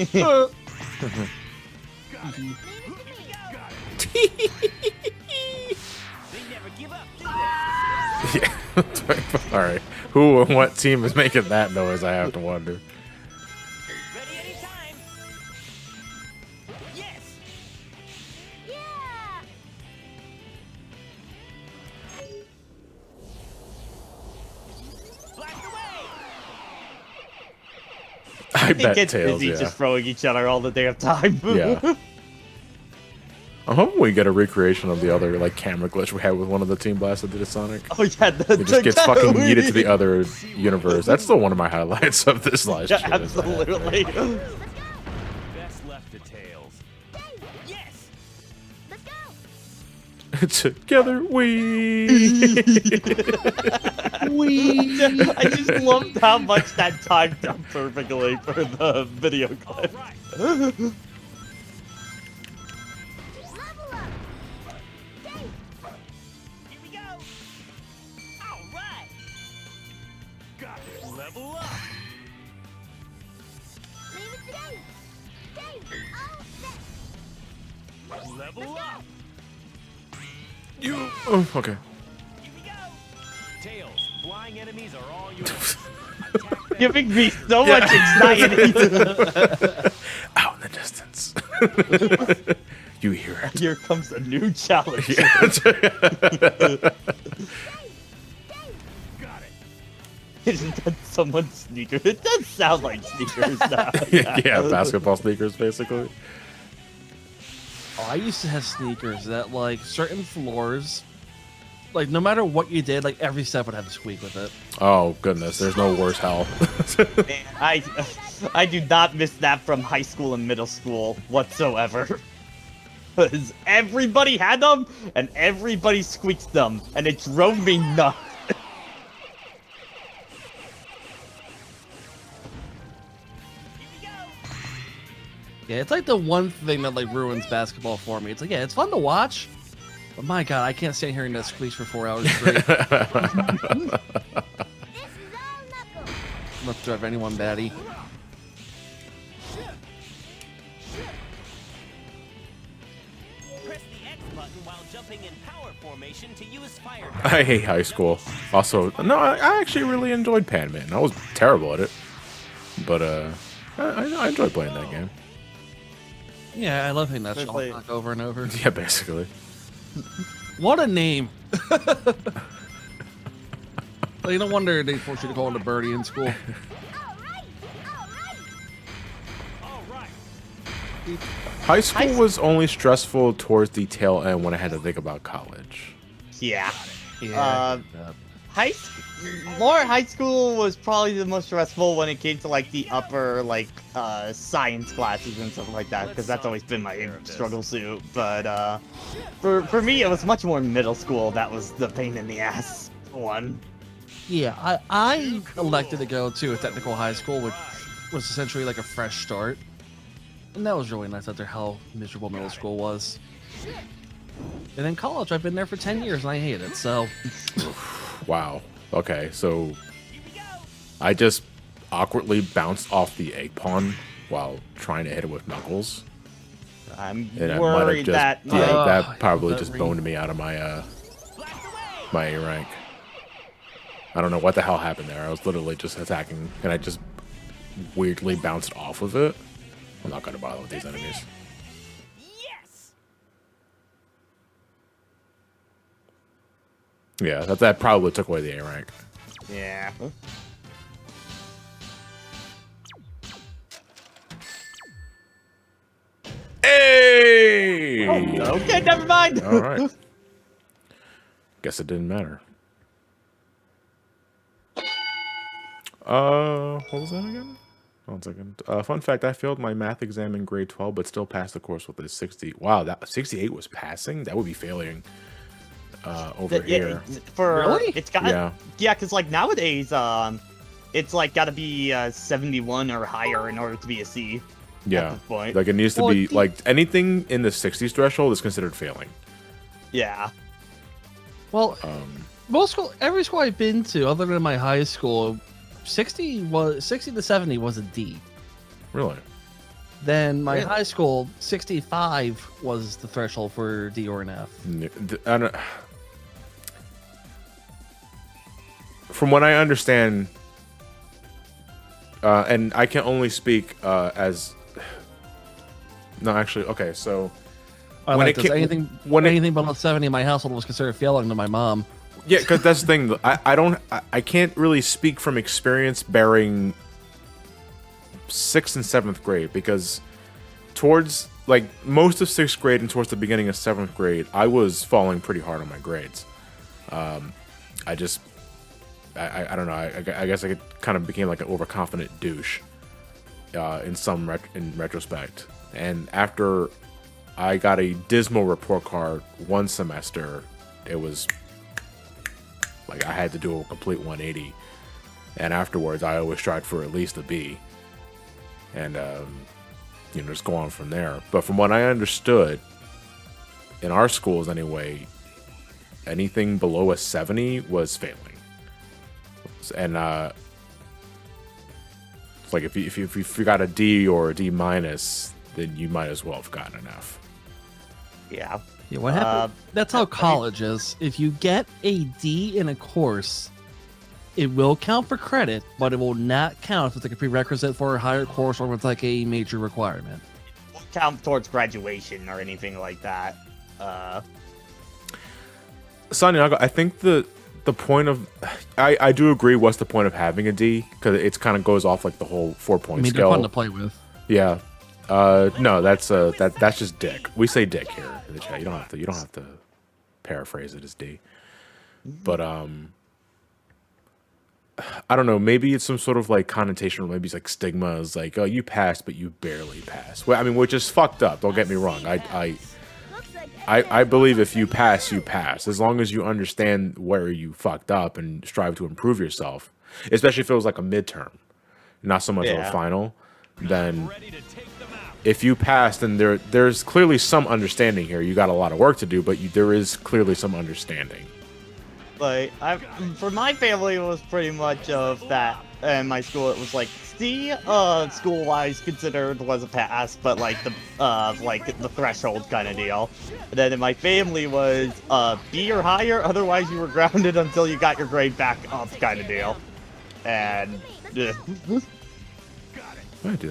we go. Got it. They never give up, do they? Yeah. All right. Who and what team is making that noise? I have to wonder. Ready anytime. Yes. Yeah! Blast away. I It bet gets Tails. busy Yeah. just throwing each other all the damn time. Yeah. I'm hoping we get a recreation of the other like camera glitch we had with one of the Team Blasts that did a Sonic. Oh yeah, It just gets fucking yeeted to the other universe. That's still one of my highlights of this live Yeah, stream. is that. absolutely. Best left to Tails. Yes. Let's go! Together we. I just loved how much that timed out perfectly for the video All clip. right. Level up! Dave! Here we go. All right. Got it. Level up. Leave it to Dave! Dave! All set! Level up. You. Oh, okay. Here we go. Tails, flying enemies are all yours. Attack them. Giving me so much anxiety. Out in the distance. You hear it. Here comes a new challenge. Got it. Isn't that someone's sneaker? It does sound like sneakers now. Yeah, basketball sneakers, basically. Oh, I used to have sneakers that like certain floors, like no matter what you did, like every step would have a squeak with it. Oh goodness, there's no worse hell. Man, I do not miss that from high school and middle school whatsoever. Because everybody had them, and everybody squeaked them, and it drove me nuts. Here we go. Yeah, it's like the one thing that like ruins basketball for me. It's like, yeah, it's fun to watch, but my god, I can't stand hearing that squeaks for 4 hours straight. This is all knuckles! Enough to drive anyone batty. Press the X button while jumping in power formation to use fire. I hate high school. Also, no, I actually really enjoyed Pan-Man. I was terrible at it, but I enjoyed playing that game. Yeah, I love hitting that I shot play- clock over and over. Yeah, basically. What a name! Like, no wonder they forced you to call it a birdie in school. All right. High school was only stressful towards the tail end when I had to think about college. Yeah. Yeah. More high school was probably the most stressful when it came to like the upper like science classes and stuff like that, because that's always been my struggle suit. But for me, it was much more middle school that was the pain in the ass one. Yeah, I elected to go to a technical high school, which was essentially like a fresh start. And that was really nice after how miserable middle school was. And then college, I've been there for 10 years and I hate it, so... Wow. Okay, so I just awkwardly bounced off the egg pawn while trying to hit it with knuckles. I'm And I might have worried just that that probably that just ring. boned me out of my my A rank. I don't know what the hell happened there. I was literally just attacking and I just weirdly bounced off of it. I'm not gonna bother with these enemies. Yes. Yeah, that probably took away the A rank. yeah. Hey! Okay, never mind. All right. Guess it didn't matter. What was that again? 1 second. Fun fact: I failed my math exam in grade 12, but still passed the course with a 60. Wow, that 68 was passing. That would be failing. Over here. For Really? it's got Yeah. yeah, because like nowadays it's like gotta be 71 or higher in order to be a C. Yeah, At this point. like it needs to Well, be like anything in the 60s threshold is considered failing. Yeah. Well, every school I've been to, other than my high school, 60 to 70 was a D. Really? Then my Really? high school, 65 was the threshold for D or an F. I don't, from what I understand, and I can only speak as. No, actually, okay. So I When like it this. ca- Anything when it- anything below 70 in my household was considered failing to my mom. yeah, because that's the thing. I can't really speak from experience bearing 6th and 7th grade because towards like most of 6th grade and towards the beginning of 7th grade, I was falling pretty hard on my grades. I don't know. I guess I kind of became like an overconfident douche in retrospect. And after I got a dismal report card one semester, it was like I had to do a complete 180. And afterwards, I always tried for at least a B. And, just go on from there. But from what I understood, in our schools anyway, anything below a 70 was failing. And it's like if you got a D or a D minus, then you might as well have gotten an F. Yeah. Yeah, what happened? That's how college is. If you get a D in a course, it will count for credit, but it will not count if it's like a prerequisite for a higher course or if it's like a major requirement. Won't count towards graduation or anything like that. Sanyago, I think the point of I do agree. What's the point of having a D? Because it kind of goes off like the whole 4-point I mean, scale. they're fun to play with. Yeah. No, that's just dick. We say dick here in the chat. You don't have to paraphrase it as D. But I don't know. Maybe it's some sort of like connotation, or maybe it's like stigma. Is like, oh, you passed, but you barely passed. Well, I mean, which is fucked up. Don't get me wrong. I believe if you pass, you pass. As long as you understand where you fucked up and strive to improve yourself, especially if it was like a midterm, not so much of a final, then if you passed, then there's clearly some understanding here. You got a lot of work to do, but there is clearly some understanding. Like, for my family, it was pretty much of that. And my school, it was like C, school-wise considered was a pass, but like the threshold kind of deal. And then in my family was B or higher, otherwise you were grounded until you got your grade back up kind of deal. And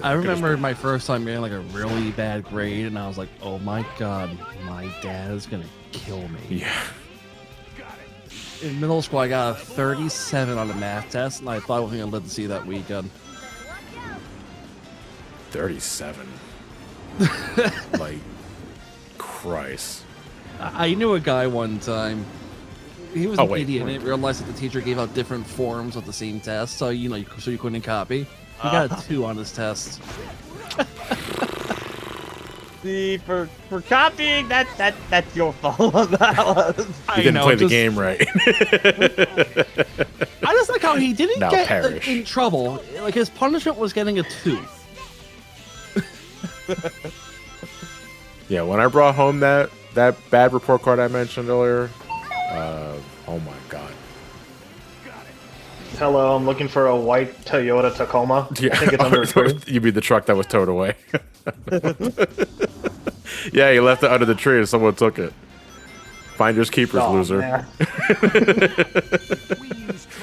I remember my first time getting like a really bad grade, and I was like, "Oh my god, my dad is gonna kill me." Yeah. In middle school, I got a 37 on a math test, and I thought I wasn't gonna live to see that weekend. 37. Like, Christ. I knew a guy one time. He was Oh, an wait, idiot and wait. didn't realize that the teacher gave out different forms of the same test, so so you couldn't copy. He got a 2 on his test. see, for copying, that's your fault. That was. You didn't play the game right. I just like how he didn't Now get perish. in trouble. Like his punishment was getting a 2. Yeah, when I brought home that bad report card I mentioned earlier, oh my god. Hello, I'm looking for a white Toyota Tacoma. Yeah, I think it's under a tree. you mean the truck that was towed away? Yeah, you left it under the tree and someone took it. Finders keepers, Oh, loser. man.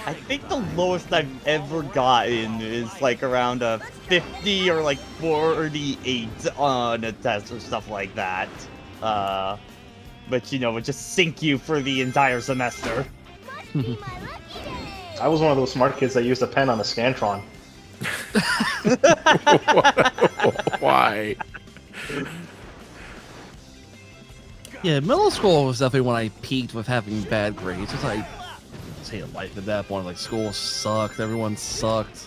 I think the lowest I've ever gotten is like around a 50 or like 48 on a test or stuff like that. But it just sink you for the entire semester. I was one of those smart kids that used a pen on a Scantron. Why? Yeah, middle school was definitely when I peaked with having bad grades. Just like, say life at that point. Like school sucked, everyone sucked.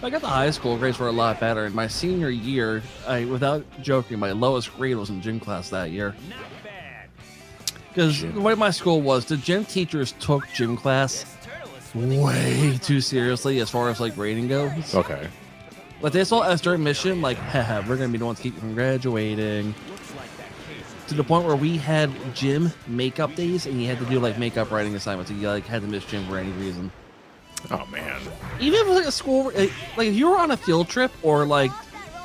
I got to high school, grades were a lot better. In my senior year, without joking, my lowest grade was in gym class that year. Because the way my school was, the gym teachers took gym class way too seriously as far as like grading goes. Okay. But they saw us during mission, like, haha, we're gonna be the ones to keep you from graduating. To the point where we had gym makeup days, and you had to do like makeup writing assignments. And you like had to miss gym for any reason. Oh man. Even if it was like a school, like if you were on a field trip or like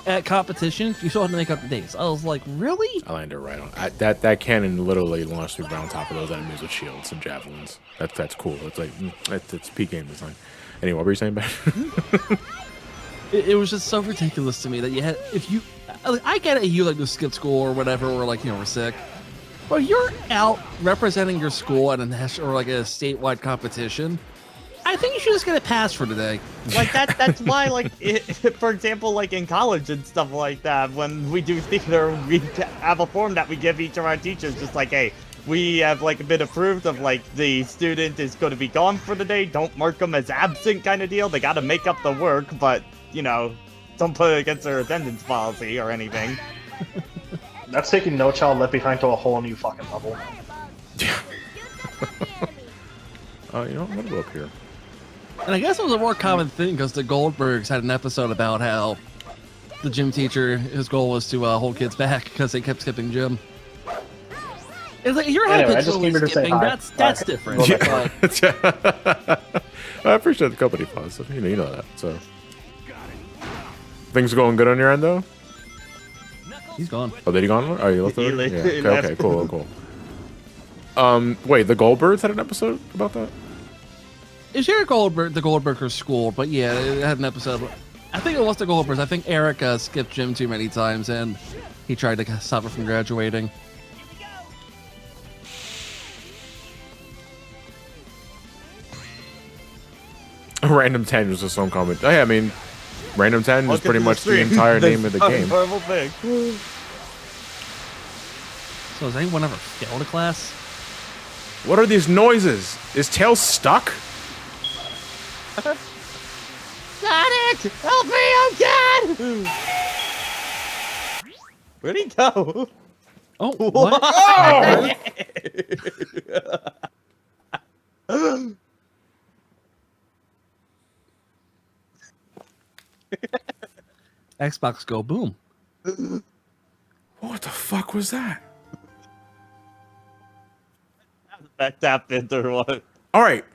at competitions, you still had to make up the days. I was like, really? I landed right on that cannon. Literally launched me right on top of those enemies with shields and javelins. That's cool. It's like it's peak game design. Anyway, what were you saying, Ben? It was just so ridiculous to me that you had, if you, I get it, you like to skip school or whatever, or like, you know, we're sick. But you're out representing your school at a national or like a statewide competition. I think you should just get a pass for today. Like that's why, like, for example, like in college and stuff like that, when we do theater, we have a form that we give each of our teachers, just like, hey, we have like been approved of like the student is going to be gone for the day. Don't mark them as absent, kind of deal. They got to make up the work, but you know, don't put it against their attendance policy or anything. That's taking No Child Left Behind to a whole new fucking level. You know, I'm gonna go up here. And I guess it was a more common thing because the Goldbergs had an episode about how the gym teacher, his goal was to hold kids back because they kept skipping gym. It's like you're Anyway, I habitually just came here to say skipping. hi. That's Hi. different. Yeah. But I appreciate the company pause. You know that. So things going good on your end though. he's gone. Oh, did he gone? Oh, you left He it? left- Yeah. he Okay, left. okay, cool, cool. Wait, the Goldbergs had an episode about that? It's your the Goldberger school, but yeah, it had an episode. I think it was the Goldbergs. I think Eric skipped gym too many times, and he tried to stop her from graduating. Random 10 was just some comment. Oh, yeah, I mean, Random 10 is Welcome pretty to much the stream. entire name of That's the not a game. horrible thing. So has anyone ever failed a class? What are these noises? Is Tails stuck? Sonic! Help me! I'm dead! Where'd he go? Oh, what? Xbox go boom. What the fuck was that? That happened or what? All right.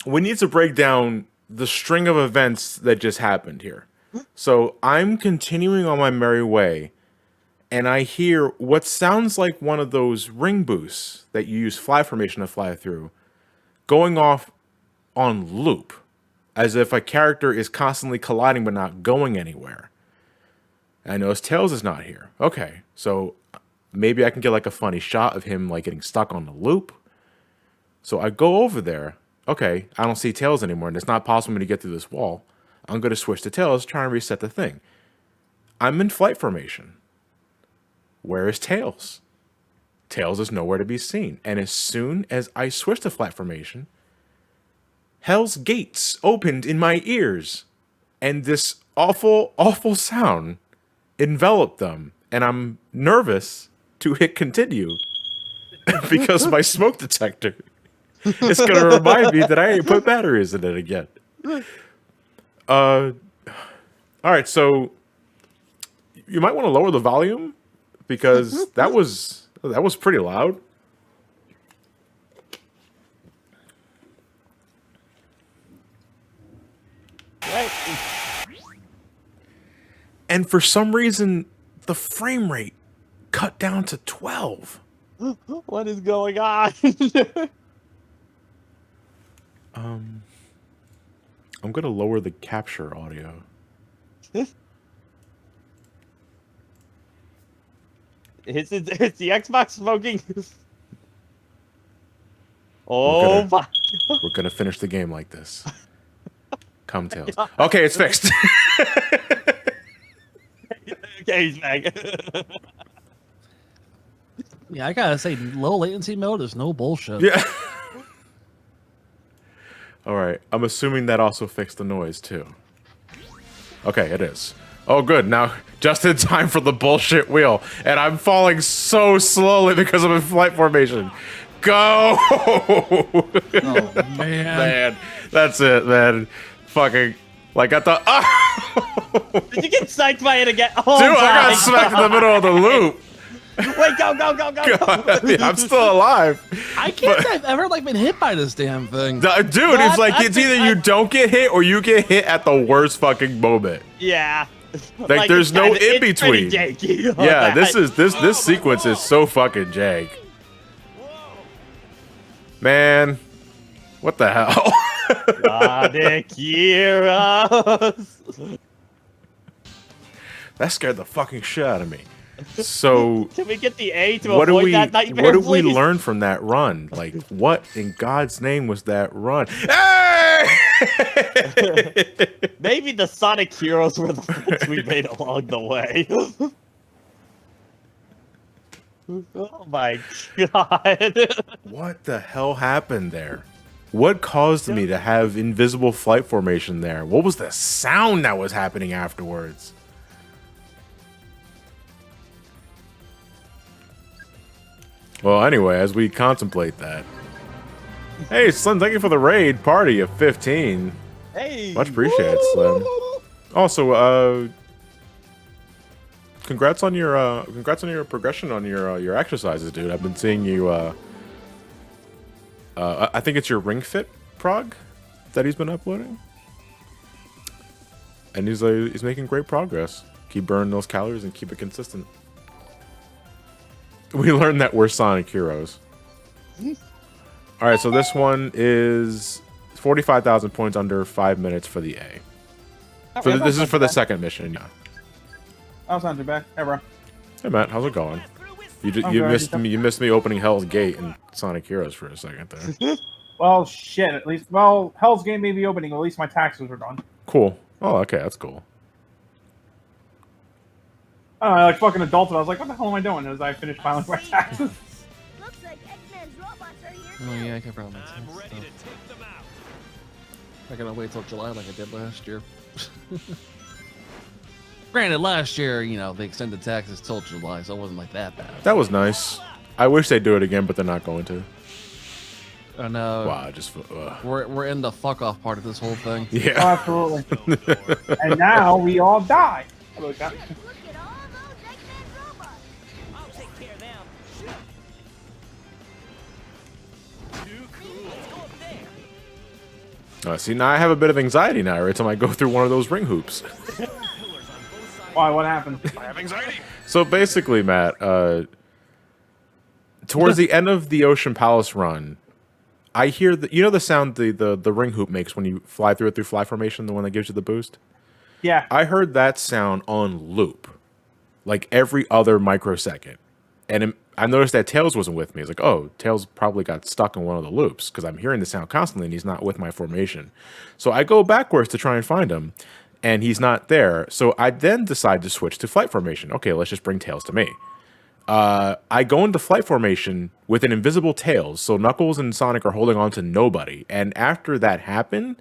We need to break down the string of events that just happened here. So I'm continuing on my merry way, and I hear what sounds like one of those ring boosts that you use fly formation to fly through, going off on loop, as if a character is constantly colliding but not going anywhere. And I notice Tails is not here. Okay, so maybe I can get like a funny shot of him like getting stuck on the loop. So I go over there. Okay, I don't see Tails anymore, and it's not possible for me to get through this wall. I'm going to switch to Tails, try and reset the thing. I'm in flight formation. Where is Tails? Tails is nowhere to be seen. And as soon as I switch to flight formation, Hell's gates opened in my ears. And this awful, awful sound enveloped them. And I'm nervous to hit continue because my smoke detector is going to remind me that I ain't put batteries in it again. All right, so you might want to lower the volume because that was pretty loud. Right. And for some reason, the frame rate cut down to 12. What is going on? I'm gonna lower the capture audio. Is the Xbox smoking? Oh my! We're gonna finish the game like this. Come Tails. Okay, it's fixed. Okay, he's back. Yeah, I gotta say, low latency mode is no bullshit. Yeah. All right. I'm assuming that also fixed the noise too. Okay, it is. Oh, good. Now, just in time for the bullshit wheel, and I'm falling so slowly because I'm in flight formation. Go! Oh man. Man, that's it, man. Fucking, like I thought. Oh! Did you get sniped by it again? Oh Dude, I my got smacked in the middle of the loop. Wait, go, go, go, go, God, go. I'm still alive. I can't say I've ever like been hit by this damn thing. Dude, it's like it's either you don't get hit or you get hit at the worst fucking moment. Yeah. Like there's no in between. Yeah, Yeah, this sequence is so fucking jank. Man, what the hell? Sonic Heroes. That scared the fucking shit out of me. So Can we get the A to what do avoid we that nightmare, what do we please? learn from that run? Like what in God's name was that run? Hey! Maybe the Sonic Heroes were the friends we made along the way. Oh my god. What the hell happened there? What caused me to have invisible flight formation there? What was the sound that was happening afterwards? Well, anyway, as we contemplate that. Hey, Slim, thank you for the raid party of 15. Hey. Much appreciated, Slim. Also, congrats on your progression on your exercises, dude. I've been seeing you. I think it's your Ring Fit prog that he's been uploading, and he's making great progress. Keep burning those calories and keep it consistent. We learned that we're Sonic Heroes. All right, so this one is 45,000 points under 5 minutes for the A. This is for the second mission. Yeah. I'll send you back. Hey, bro. Hey Matt, how's it going? You good. missed me opening Hell's Gate in Sonic Heroes for a second there. Well, shit. At least, well, Hell's Gate may be opening. At least my taxes are done. Cool. Oh, okay, that's cool. I like fucking adulted. I was like, what the hell am I doing? As I finished filing my taxes. Looks like X-Men's robots are here. Oh yeah, I can probably make I'm sense. ready to take them out. I gotta wait till July like I did last year. Granted, last year, you know, they extended taxes till July, so it wasn't like that bad. That was nice. I wish they'd do it again, but they're not going to. And Wow, just we're in the fuck off part of this whole thing. Oh, yeah. absolutely. And now we all die. Look at that. Look at all those X-Men robots. I'll take care of them. Too cool. Let's go up there. See, now I have a bit of anxiety now every time I go through one of those ring hoops. Why? What happened? I have anxiety. So basically, Matt, towards the end of the Ocean Palace run, I hear the sound the ring hoop makes when you fly through it through fly formation, the one that gives you the boost. Yeah. I heard that sound on loop, like every other microsecond, and I noticed that Tails wasn't with me. It's like, oh, Tails probably got stuck in one of the loops because I'm hearing the sound constantly, and he's not with my formation. So I go backwards to try and find him, and he's not there. So I then decide to switch to flight formation. Okay, let's just bring Tails to me. I go into flight formation with an invisible Tails, so Knuckles and Sonic are holding on to nobody. And after that happened,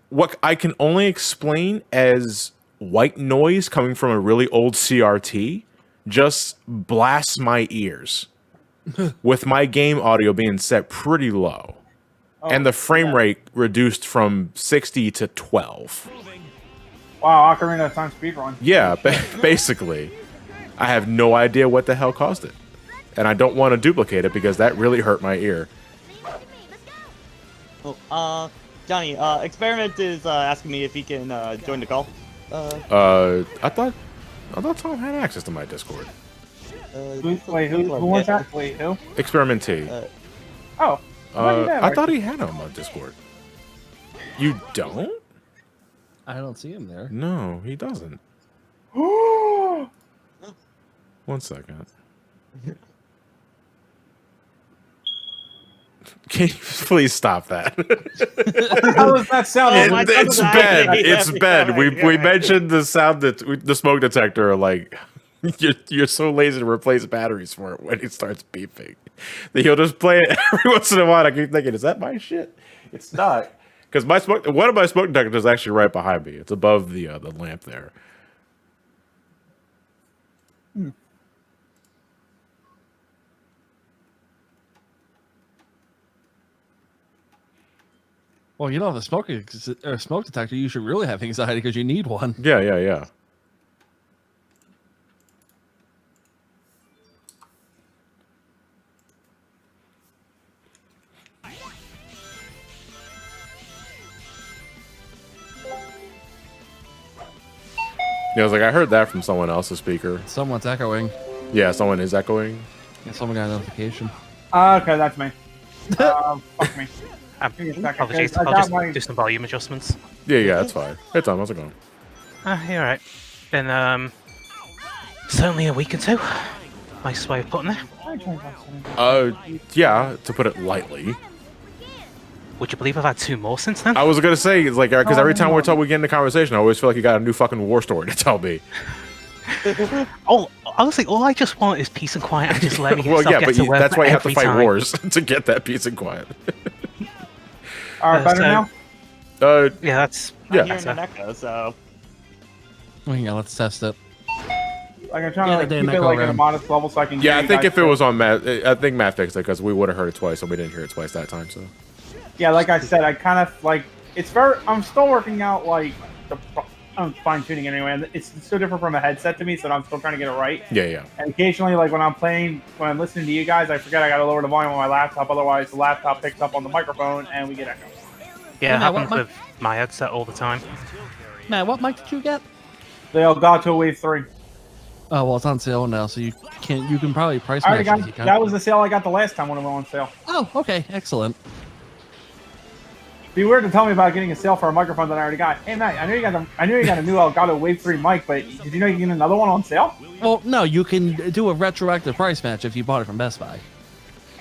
what I can only explain as white noise coming from a really old CRT just blasts my ears with my game audio being set pretty low. And the frame rate reduced from 60 to 12. Wow, Ocarina of Time speedrun. Yeah, basically. I have no idea what the hell caused it. And I don't want to duplicate it because that really hurt my ear. Oh, Johnny, Experiment is asking me if he can join the call. I thought Tom had access to my Discord. Wait, who wants that? Wait, who? Experiment T. Oh. I thought he had him on Discord. You don't? I don't see him there. No, he doesn't. One second. Can you please stop that? How does that sound? It's Ben. It's Ben. We mentioned the sound the smoke detector. Like you're so lazy to replace batteries for it when it starts beeping. That he'll just play it every once in a while. I keep thinking, is that my shit? It's not, because one of my smoke detectors is actually right behind me. It's above the lamp there. Well, you know, the smoke detector, you should really have anxiety because you need one. Yeah, yeah, yeah. Yeah, I was like, I heard that from someone else's speaker. Someone's echoing. Yeah, someone is echoing. And someone got a notification. Okay, that's me. Fuck me. Give me a second, Apologies, 'cause I I'll got just my- do some volume adjustments. Yeah, yeah, that's fine. Hey Tom, how's it going? You're alright. Been, certainly a week or two. Nice way of putting it. Yeah, to put it lightly. Would you believe I've had 2 more since then? I was gonna say, it's like, because every time we get into conversation, I always feel like you got a new fucking war story to tell me. Oh, honestly, all I just want is peace and quiet and just let me Well, yeah, get but to work that's why you have to every fight time. wars, to get that peace and quiet. Alright, better now? Yeah, that's... Yeah. I'm hearing an echo, so... Oh, yeah, let's test it. Like, I'm trying Yeah, to like, they keep it echo like at a around. modest level so I can Yeah, hear I you think guys if it say- was on Matt, I think Matt fixed it because we would have heard it twice, and we didn't hear it twice that time. So Yeah, like I said, I kind of like it's very. I'm still working out like I'm fine tuning it anyway. And it's so different from a headset to me, so I'm still trying to get it right. yeah, yeah. And occasionally, like when I'm listening to you guys, I forget I got to lower the volume on my laptop. Otherwise, the laptop picks up on the microphone and we get echo. Yeah, it Matt, what happens mic- with my headset all the time. Matt, what mic did you get? The Elgato Wave 3. Oh, well, it's on sale now, so you can probably price I already match got. as you can. That was the sale I got the last time when it went on sale. Oh, okay, excellent. Be weird to tell me about getting a sale for a microphone that I already got. Hey Matt, I know you got a new Elgato Wave 3 mic, but did you know you can get another one on sale? Well, no, you can do a retroactive price match if you bought it from Best Buy.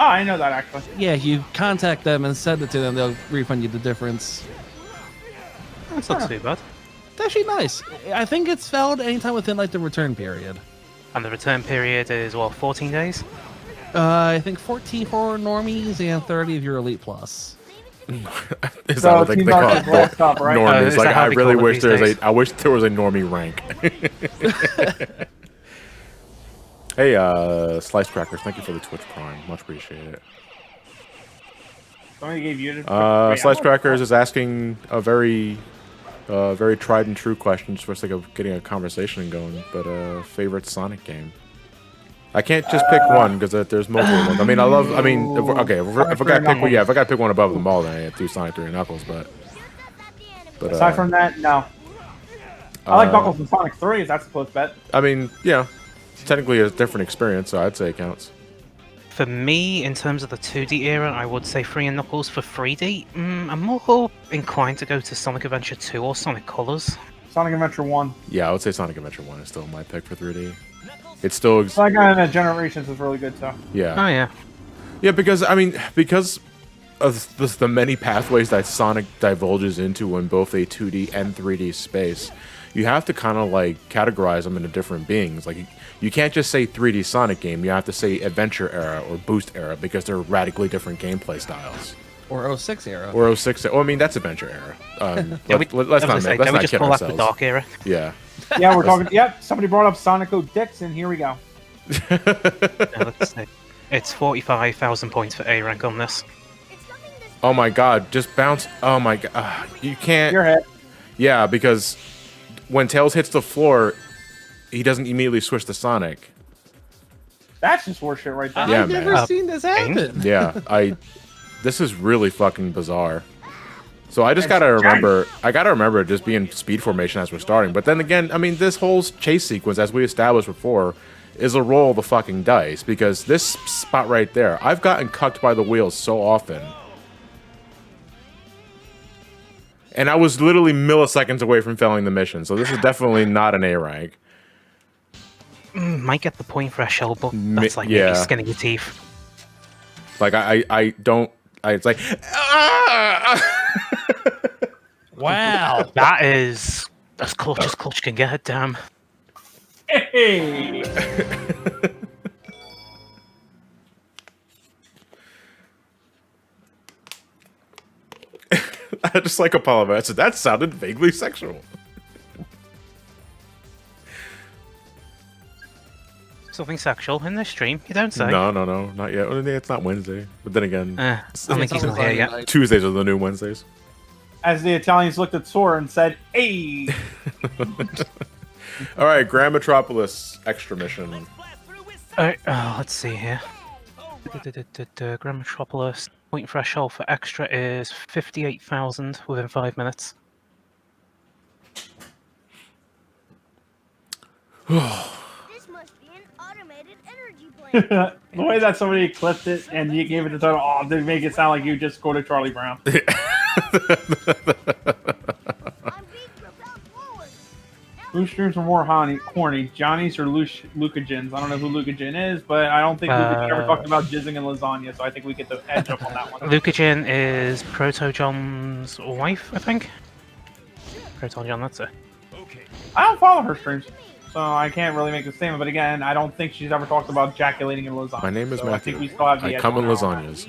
Oh, I know that actually. Yeah, you contact them and send it to them, they'll refund you the difference. That's not too bad. It's actually nice. I think it's valid anytime within like the return period. And the return period is, what, 14 days? I think 14 for normies and 30 if you're Elite Plus. Is So that what they Team call Dark is it? last up, right? Normies. Is Like that how I they really call it wish these there's days? I wish there was a normie rank. Hey, Slice Crackers, thank you for the Twitch Prime. Much appreciated. Somebody gave you the. Wait, Slice I'm- Crackers is asking a very tried and true question just for the sake of getting a conversation going. But favorite Sonic game? I can't just pick one because there's multiple ones. I mean, if I gotta pick one, if I gotta pick one above them all, then I have to Sonic 3 and Knuckles. But Aside from that, no. I like Knuckles and Sonic 3. That's a close bet. I mean, yeah, technically a different experience, so I'd say it counts. For me, in terms of the 2D era, I would say 3 and Knuckles for 3D. I'm more inclined to go to Sonic Adventure 2 or Sonic Colors. Sonic Adventure 1. Yeah, I would say Sonic Adventure 1 is still my pick for 3D. It's still Sonic Adventure Generations is really good too. yeah. Oh, yeah. Yeah, because I mean, because of the many pathways that Sonic divulges into in both a 2D and 3D space, you have to kind of like categorize them into different beings. Like you can't just say 3D Sonic game. You have to say Adventure era or Boost era because they're radically different gameplay styles. Or 06 era. Or 06. Oh, I mean that's Adventure era. Yeah, let's I was not gonna say, let's don't we not just kid call that the ourselves. Dark Era? Yeah. Yeah, we're talking. Yep, somebody brought up Sonico Dix, and here we go. No, let's see. It's 45,000 points for A rank on this. Oh my God! Just bounce. Oh my God! You can't. Your head. Yeah, because when Tails hits the floor, he doesn't immediately switch to Sonic. That's just horseshit right there. Yeah, I've never man. seen this happen. Yeah, this is really fucking bizarre. So I just gotta remember, just being speed formation as we're starting. But then again, I mean, this whole chase sequence, as we established before, is a roll of the fucking dice. Because this spot right there, I've gotten cucked by the wheels so often. And I was literally milliseconds away from failing the mission. So this is definitely not an A rank. Might get the point for a shell, but Mi- that's like yeah. maybe skinning your teeth. Like, it's like... Wow. That is as clutch as clutch can get, damn. Hey. I just like Apollo. I said, that sounded vaguely sexual. Something sexual in this stream, you don't say? No, not yet. Well, it's not Wednesday. But then again, I don't think he's not here yet. Tuesdays are the new Wednesdays. as the Italians looked at Sora and said, "Hey." All right, Grand Metropolis extra mission. Alright, let's see here. Grand Metropolis point threshold for extra is 58,000 within 5 minutes. This must be an automated energy plant. The way that somebody clipped it and you gave it the title, oh, they make it sound like you just quoted Charlie Brown. I'm being propelled forward. Whose streams are more corny, Johnny's or Lucagen's? I don't know who Lucagen is, but I don't think Lucagen ever talked about jizzing and lasagna, so I think we get the edge up on that one. Lucagen is Proto John's wife, I think. Proton John, that's it. I don't follow her streams, so I can't really make a statement. But again, I don't think she's ever talked about ejaculating in lasagna. My name is so I Matthew. think we still have the I edge come on in that one. lasagnas.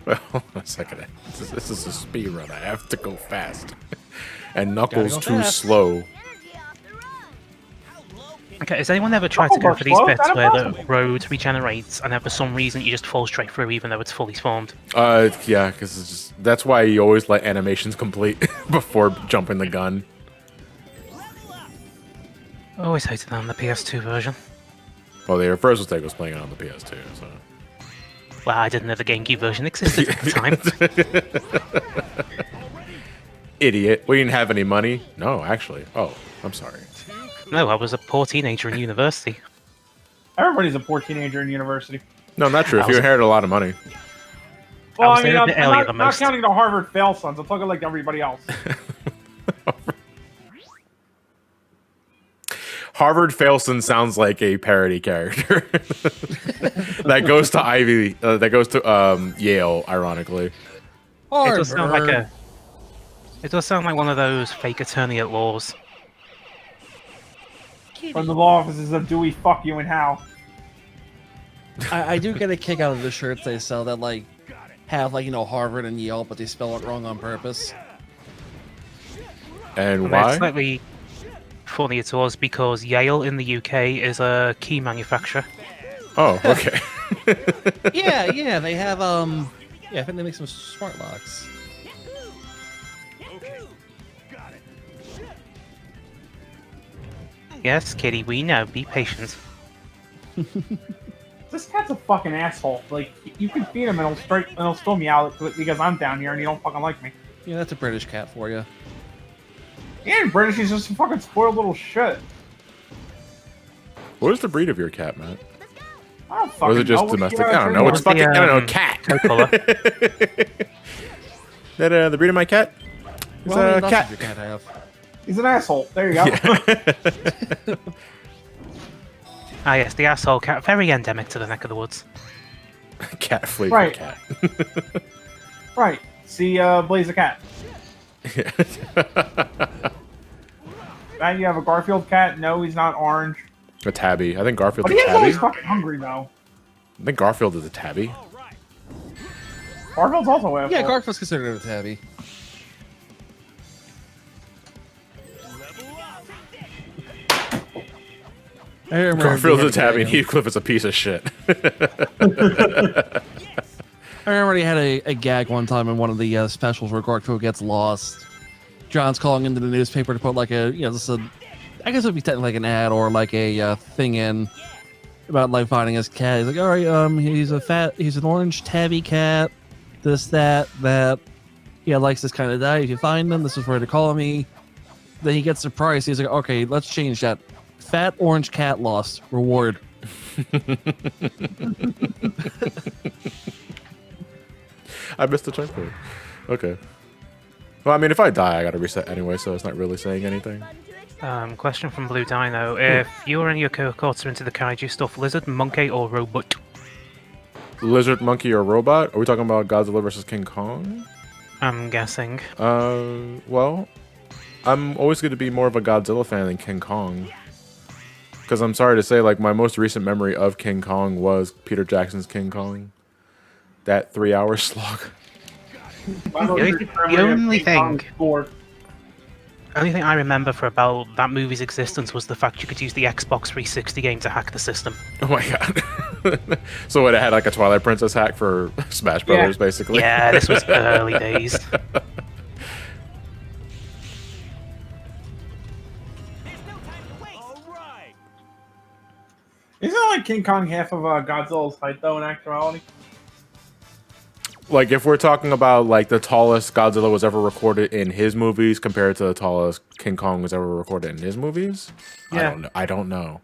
Well, hold on a second. This is a speed run. I have to go fast. And Knuckles go too fast. slow. Energy off the road. Okay, has anyone ever tried to go Oh, for these slow? bits Is that where the impossible? road regenerates and then for some reason you just fall straight through even though it's fully formed? Yeah, because it's just that's why you always let animations complete before jumping the gun. I always hated that on the PS2 version. Well, the first mistake was playing it on the PS2, so. Well, I didn't know the GameCube version existed at the time. Idiot. We didn't have any money. No, actually. Oh, I'm sorry. No, I was a poor teenager in university. Everybody's a poor teenager in university. No, not true. If you inherit a lot of money. Well, was I mean, there a I'm, bit I'm earlier not, than not most. counting the Harvard fail sons. I'm talking like everybody else. Harvard Failson sounds like a parody character that goes to Ivy. That goes to Yale, ironically. It does sound like Harvard. It does sound like one of those fake attorney at laws. From the law offices of Dewey, fuck you and how. I do get a kick out of the shirts they sell that like have like Harvard and Yale, but they spell it wrong on purpose. And It's why? slightly funny to us because Yale in the UK is a key manufacturer. Oh, okay. Yeah, they have I think they make some smart locks. Yes, Kitty, we know. Be patient. This cat's a fucking asshole. Like, you can feed him and it'll still meow because I'm down here and you don't fucking like me. Yeah, that's a British cat for you. He ain't British, he's just a fucking spoiled little shit. What is the breed of your cat, Matt? I don't Or fucking is it just know. domestic? What I don't know. It's What's the, fucking. I don't know. Cat. co-color? That the breed of my cat? It's Well, I mean, a lots cat. of your cat have. He's an asshole. There you go. Ah, yes, the asshole cat. Very endemic to the neck of the woods. Cat flavor Right. cat. Right. See, Blaze a cat. Now you have a Garfield cat. No, he's not orange. A tabby. I think Garfield's But a he is tabby. always fucking hungry, though. I think Garfield is a tabby. Garfield's also a Yeah, Garfield's considered a tabby. I remember Garfield's they a had tabby, and gag on- Heathcliff is a piece of shit. I remember he had a gag one time in one of the specials where Garfield gets lost. John's calling into the newspaper to put like a, just a, I guess it would be technically like an ad or like a thing in about like finding his cat. He's like, all right, he's an orange tabby cat, this, that. He likes this kind of diet. If you find him, this is where to call me. Then he gets surprised. He's like, okay, let's change that. Fat orange cat lost. Reward. I missed the checkpoint. Okay. Well, I mean, if I die, I gotta reset anyway, so it's not really saying anything. Question from Blue Dino. If you or any of your cohorts are into the kaiju stuff, lizard, monkey, or robot? Lizard, monkey, or robot? Are we talking about Godzilla versus King Kong? I'm guessing. Well, I'm always going to be more of a Godzilla fan than King Kong. Because I'm sorry to say, like, my most recent memory of King Kong was Peter Jackson's King Kong. That 3-hour slog. The only thing I remember for about that movie's existence was the fact you could use the Xbox 360 game to hack the system. Oh my god. So it had like a Twilight Princess hack for Smash Brothers, basically. Yeah, this was early days. There's no time to waste. All right. Isn't like King Kong half of Godzilla's height though in actuality? Like if we're talking about like the tallest Godzilla was ever recorded in his movies compared to the tallest King Kong was ever recorded in his movies, Yeah. I don't know.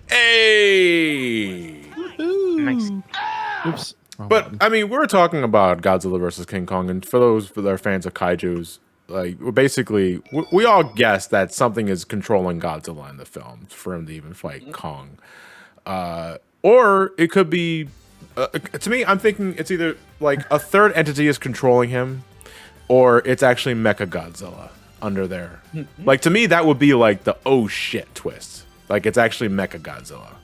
Hey. Nice. Oops. Wrong But button. I mean, we're talking about Godzilla versus King Kong, and for those that are fans of kaiju's, like basically, we all guess that something is controlling Godzilla in the film for him to even fight Kong, or it could be. To me, I'm thinking it's either like a third entity is controlling him, or it's actually Mecha Godzilla under there. Like to me, that would be like the oh shit twist. Like it's actually Mecha Godzilla.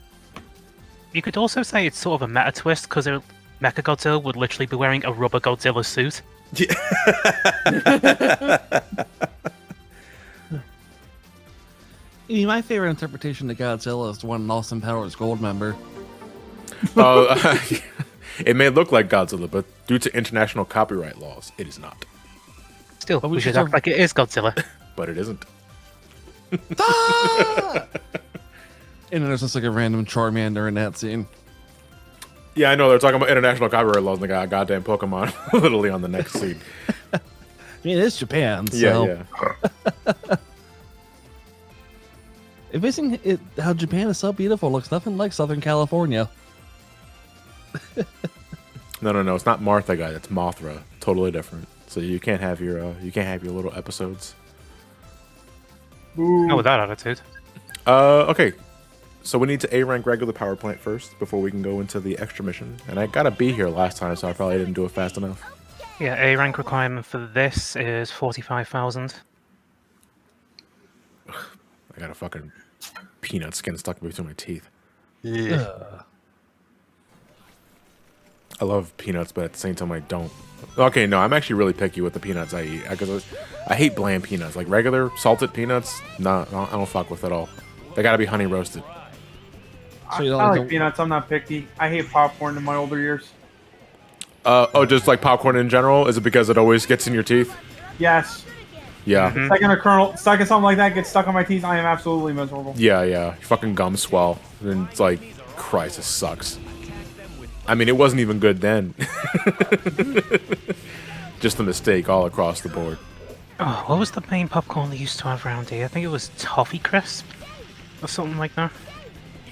You could also say it's sort of a meta twist because Mechagodzilla would literally be wearing a rubber Godzilla suit. My favorite interpretation of Godzilla is the one in Austin Powers Goldmember. It may look like Godzilla, but due to international copyright laws, it is not. Still, But we we should should act like it is Godzilla. But it isn't. Ah! And then there's just like a random Charmander in that scene. Yeah, I know they're talking about international copyright laws, and they got a goddamn Pokemon literally on the next scene. I mean, it is Japan, so. Yeah. It's amazing how Japan is so beautiful. It looks nothing like Southern California. No, it's not Martha, guy. It's Mothra. Totally different. So you can't have your little episodes. Not with that attitude. Okay. So we need to A rank regular power plant first before we can go into the extra mission. And I got a B here last time, so I probably didn't do it fast enough. Yeah, A rank requirement for this is 45,000. I got a fucking peanut skin stuck between my teeth. Ugh. I love peanuts, but at the same time, I don't. Okay, no, I'm actually really picky with the peanuts I eat because I hate bland peanuts. Like regular salted peanuts, nah, I don't fuck with at all. They gotta be honey roasted. So you I don't like like peanuts. I'm not picky. I hate popcorn in my older years. Just like popcorn in general? Is it because it always gets in your teeth? Yes. Yeah. Second something like that gets stuck on my teeth, I am absolutely miserable. Yeah. Your fucking gums swell. And it's like, Christ, this sucks. I mean, it wasn't even good then. Just a mistake all across the board. Oh, what was the main popcorn they used to have around here? I think it was Toffee Crisp or something like that.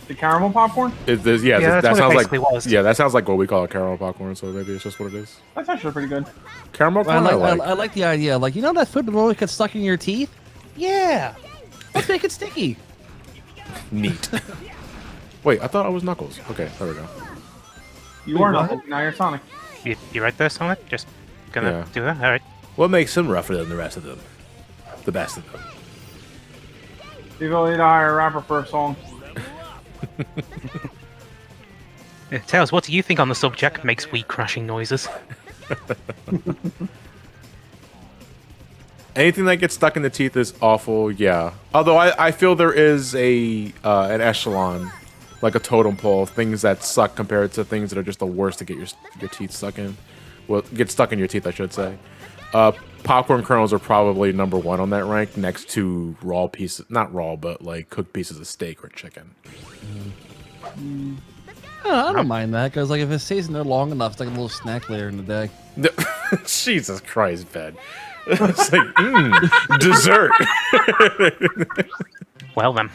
The caramel popcorn? That that's sounds what it like basically was. Yeah, that sounds like what we call a caramel popcorn. So maybe it's just what it is. That's actually pretty good. Caramel I popcorn. I like the idea. Like, you know that food that always gets stuck in your teeth? Yeah. Let's make it sticky. Neat. Wait, I thought I was Knuckles. Okay, there we go. You are not. Now you're Sonic. You right there, Sonic? Just gonna Yeah. do that? Alright. What makes him rougher than the rest of them? The best of them. People need to hire a rapper for a song. Tails, what do you think on the subject makes weak crashing noises? Anything that gets stuck in the teeth is awful, yeah. Although I feel there is an echelon, like a totem pole, of things that suck compared to things that are just the worst to get your teeth stuck in. Well, get stuck in your teeth, I should say. Popcorn kernels are probably number 1 on that rank, next to raw pieces, not raw, but like cooked pieces of steak or chicken. I don't mind that, because like if it stays in there long enough, it's like a little snack later in the day. Jesus Christ, Ben. It's like, dessert. Well then.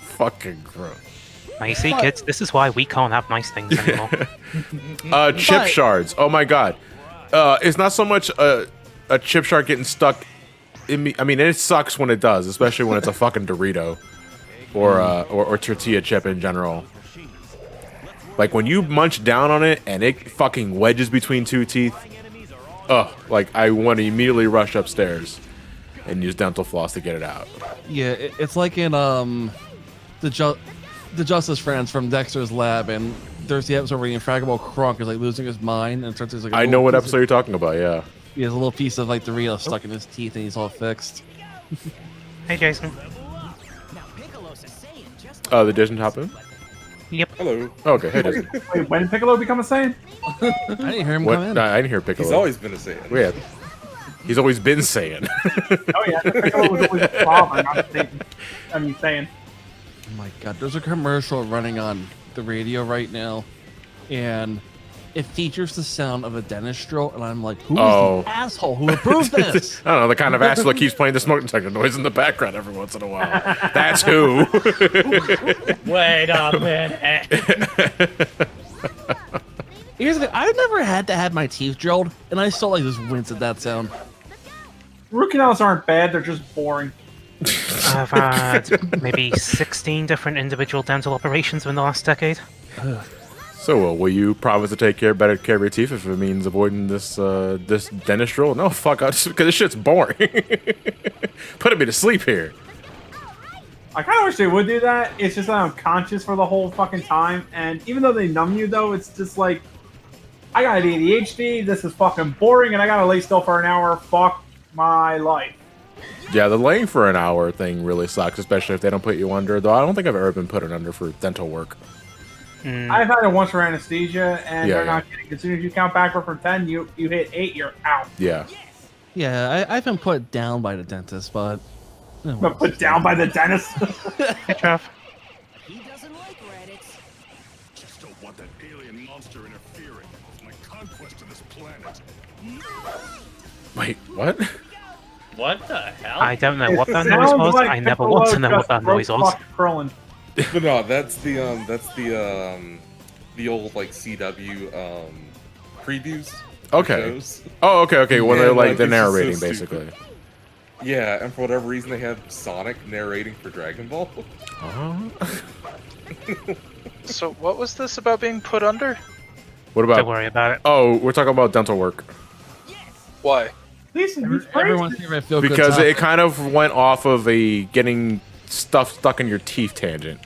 Fucking gross. Now you see, kids, this is why we can't have nice things anymore. Chip shards. Oh my god. It's not so much a chip shard getting stuck in me. I mean, it sucks when it does, especially when it's a fucking Dorito or tortilla chip in general. Like when you munch down on it and it fucking wedges between two teeth. Ugh, like I want to immediately rush upstairs and use dental floss to get it out. Yeah, it's like in the Justice Friends from Dexter's Lab, and there's the episode where the Infraggable Crunk is like losing his mind, and starts like I know what episode you're talking about. Yeah. He has a little piece of like Dorito stuck in his teeth, and he's all fixed. Hey, Jason. Oh, the Disney top in? Yep. Hello. Oh, okay, hey Disney. Wait, when did Piccolo become a Saiyan? I didn't hear him What? come in. Nah, I didn't hear Piccolo. He's always been a Saiyan. Yeah. He's always been saying. Oh yeah, Piccolo was always a father, not Saiyan. I mean, Saiyan. Oh my god, there's a commercial running on the radio right now, and it features the sound of a dentist drill, and I'm like, who is Oh. the asshole who approved this? I don't know, the kind of asshole that keeps playing the smoke detector noise in the background every once in a while. That's who. Wait a minute. Here's the thing, I've never had to have my teeth drilled, and I still like just wince at that sound. Root canals aren't bad; they're just boring. I've had maybe 16 different individual dental operations in the last decade. So, will you promise to take better care of your teeth if it means avoiding this this dentist roll? No, fuck, because this shit's boring. Putting me to sleep here. I kind of wish they would do that. It's just that I'm conscious for the whole fucking time, and even though they numb you, though, it's just like I got ADHD. This is fucking boring, and I gotta lay still for an hour. Fuck my life. Yeah, the laying for an hour thing really sucks, especially if they don't put you under. Though I don't think I've ever been put under for dental work. I've had it once for anesthesia, and Yeah, they're not kidding. As soon as you count backward from 10, you hit 8, you're out. Yeah. Yeah, I've been put down by the dentist, but... But put down by the dentist. Hey, Trav. He doesn't like Reddits. Just don't want that alien monster interfering with my conquest of this planet. Wait, what? What the hell? I don't know what It that noise sounds was. like I never Piccolo want to know what just that noise broke was. fuck Krillin. But no, that's the old like CW previews. for Okay. shows. Oh, okay. When they're And, like the it's just so narrating, stupid. basically. Yeah, and for whatever reason they have Sonic narrating for Dragon Ball. So what was this about being put under? What Don't about? worry about it. Oh, we're talking about dental work Why? Everyone's favorite feel-good because topic. it kind of went off of a getting stuff stuck in your teeth tangent.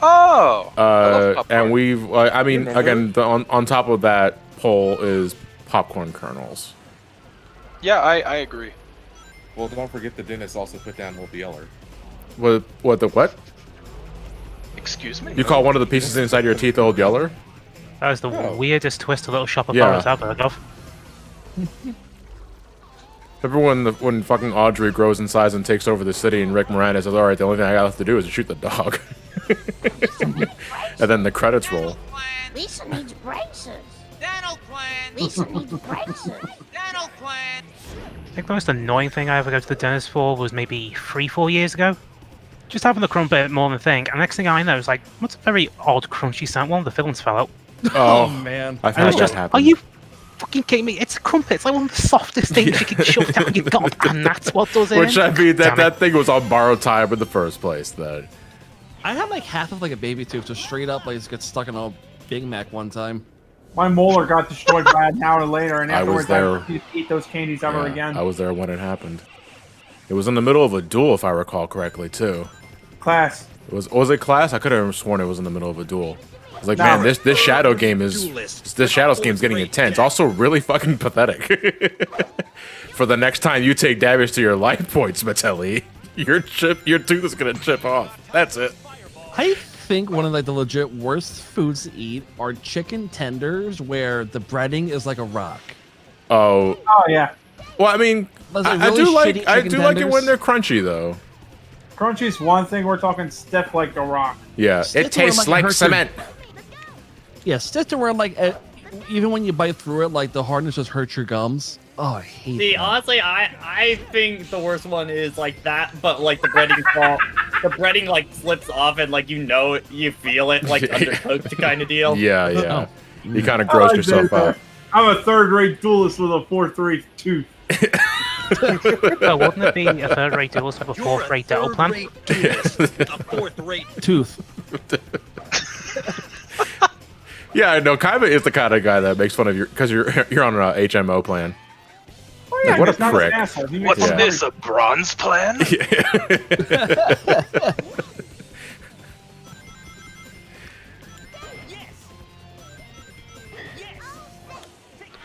Oh! I love popcorn. And we've, I mean, Remember? again, on top of that poll is popcorn kernels. Yeah, I agree. Well, don't forget the dentist also put down Wolf Yeller. What the what? Excuse me? You call one of the pieces inside your teeth Old Yeller? That was the weirdest twist a little shop of Yeah. horrors I've heard of. Remember when fucking Audrey grows in size and takes over the city and Rick Moranis says, alright, the only thing I have to do is shoot the dog. And then the credits roll. Lisa needs braces. Dental plan. Lisa needs braces. Dental plan. I think the most annoying thing I ever go to the dentist for was maybe 3-4 years ago. Just having the crumb bit more than a thing, and next thing I know is like, what's a very odd crunchy sound? One of the fillings fell out. Oh, man. I've And had it's that just, happen. are you fucking kidding me? It's a crumpet. It's like one of the softest things you can shove down your gob, and that's what does it. Which I mean, Damn it. that thing was on borrowed time in the first place, though. I had like half of like a baby tooth just straight up like just get stuck in a Big Mac one time. My molar got destroyed by an hour later, and I was afterwards I there. refused to eat those candies ever Yeah, again. I was there when it happened. It was in the middle of a duel, if I recall correctly, too. Class. Was it class? I could have sworn it was in the middle of a duel. I was like, Nah. man, this Shadow game is this Shadows game's getting intense. Also, really fucking pathetic. For the next time you take damage to your life points, Mattelli, your tooth is gonna chip off. That's it. I think one of like the legit worst foods to eat are chicken tenders where the breading is like a rock. Oh, Oh yeah. well, I mean, Those are I really do like shitty I chicken do like it tenders. when they're crunchy though. Crunchy's one thing. We're talking stiff like the rock. Yeah, Stick it to where, tastes like, it like hurts your- cement. Yeah, stick to where like even when you bite through it, like the hardness just hurts your gums. Oh, I hate See, that. honestly, I think the worst one is like that, but like the breading fall, the breading like slips off and like you feel it like undercooked kind of deal. Yeah, yeah. Oh. You kind of gross I yourself did that. out. I'm a third-rate duelist with a fourth-rate tooth. Well, wouldn't it be a third-rate duelist with a fourth-rate dental plan? A fourth-rate. Tooth. Yeah, no, Kaiba is the kind of guy that makes fun of you because you're on an HMO plan. Oh, yeah, Like, what a he's not an prick. asshole. He makes What's fun of this, a bronze plan?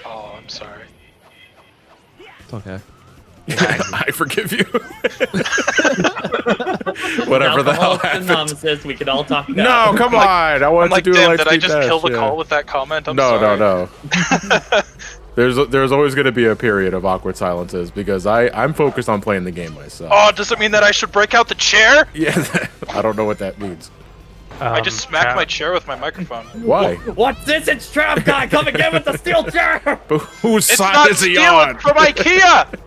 Oh, I'm sorry. It's okay. I forgive you. Whatever the hell Alcoholics happened. Anonymous, we can all talk about. No, come on! I wanted I'm like, to do a damn, light did I speed just dash, kill the yeah. call with that comment? I'm No, sorry. no. There's always going to be a period of awkward silences because I'm focused on playing the game myself. Oh, does it mean that I should break out the chair? Yeah, I don't know what that means. I just smacked my chair with my microphone. Why? What's this? It's Trav Guy! Come again with the steel chair! But whose It's side not is he steel, on? it's from IKEA!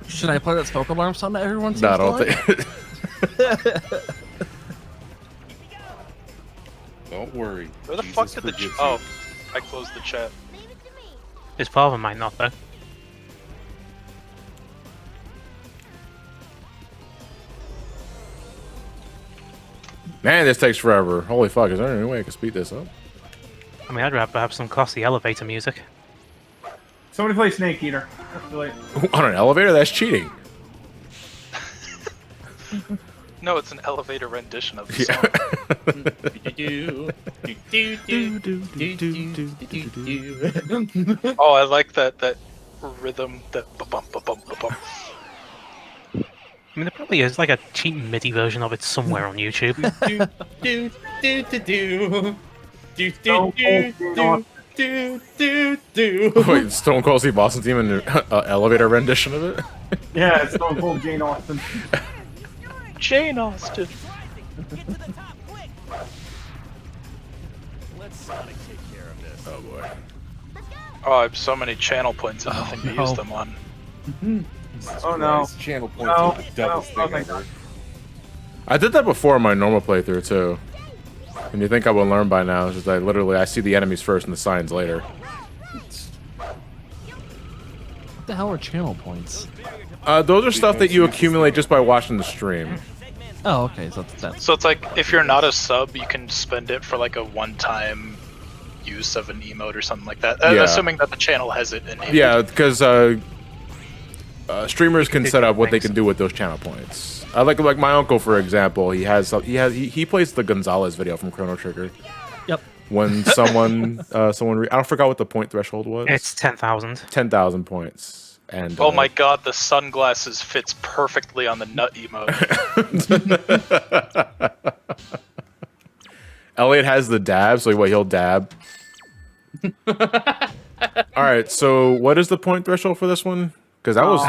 Should I play that smoke alarm song that everyone seems No, I to don't like? think. Don't worry. Where the Jesus fuck did the forgives Oh, you. I closed the chat. His father might not, though. Man, this takes forever. Holy fuck, is there any way I can speed this up? I mean, I'd rather have some classy elevator music. Somebody play Snake Eater. That's too late. On an elevator? That's cheating. No, it's an elevator rendition of the Yeah. song. Oh, I like that rhythm, that ba-bum, ba-bum, ba-bum. I mean, there probably is like a cheap MIDI version of it somewhere on YouTube. Wait, Stone Cold Steve Austin team in an elevator rendition of it? Yeah, it's Stone Cold Jane Austen. Jane Austen. Oh boy. Oh, I have so many channel points and nothing to use them on. Oh no. Christ, channel points No, are the dumbest no, thing no, ever. I did that before in my normal playthrough too. And you think I would learn by now, it's just I see the enemies first and the signs later. What the hell are channel points? Those are stuff that you accumulate just by watching the stream. Oh, okay, so that's So it's like, if you're not a sub, you can spend it for like a one-time use of an emote or something like that. Yeah. Assuming that the channel has it enabled. Yeah, because streamers can set up what they can do with those channel points. Like my uncle, for example, he plays the Gonzalez video from Chrono Trigger. Yep. When someone I don't forgot what the point threshold was. It's 10,000. 10,000 points. And Oh my god, the sunglasses fits perfectly on the nut emote. Elliot has the dab, so he'll dab. All right, so what is the point threshold for this one? Because that was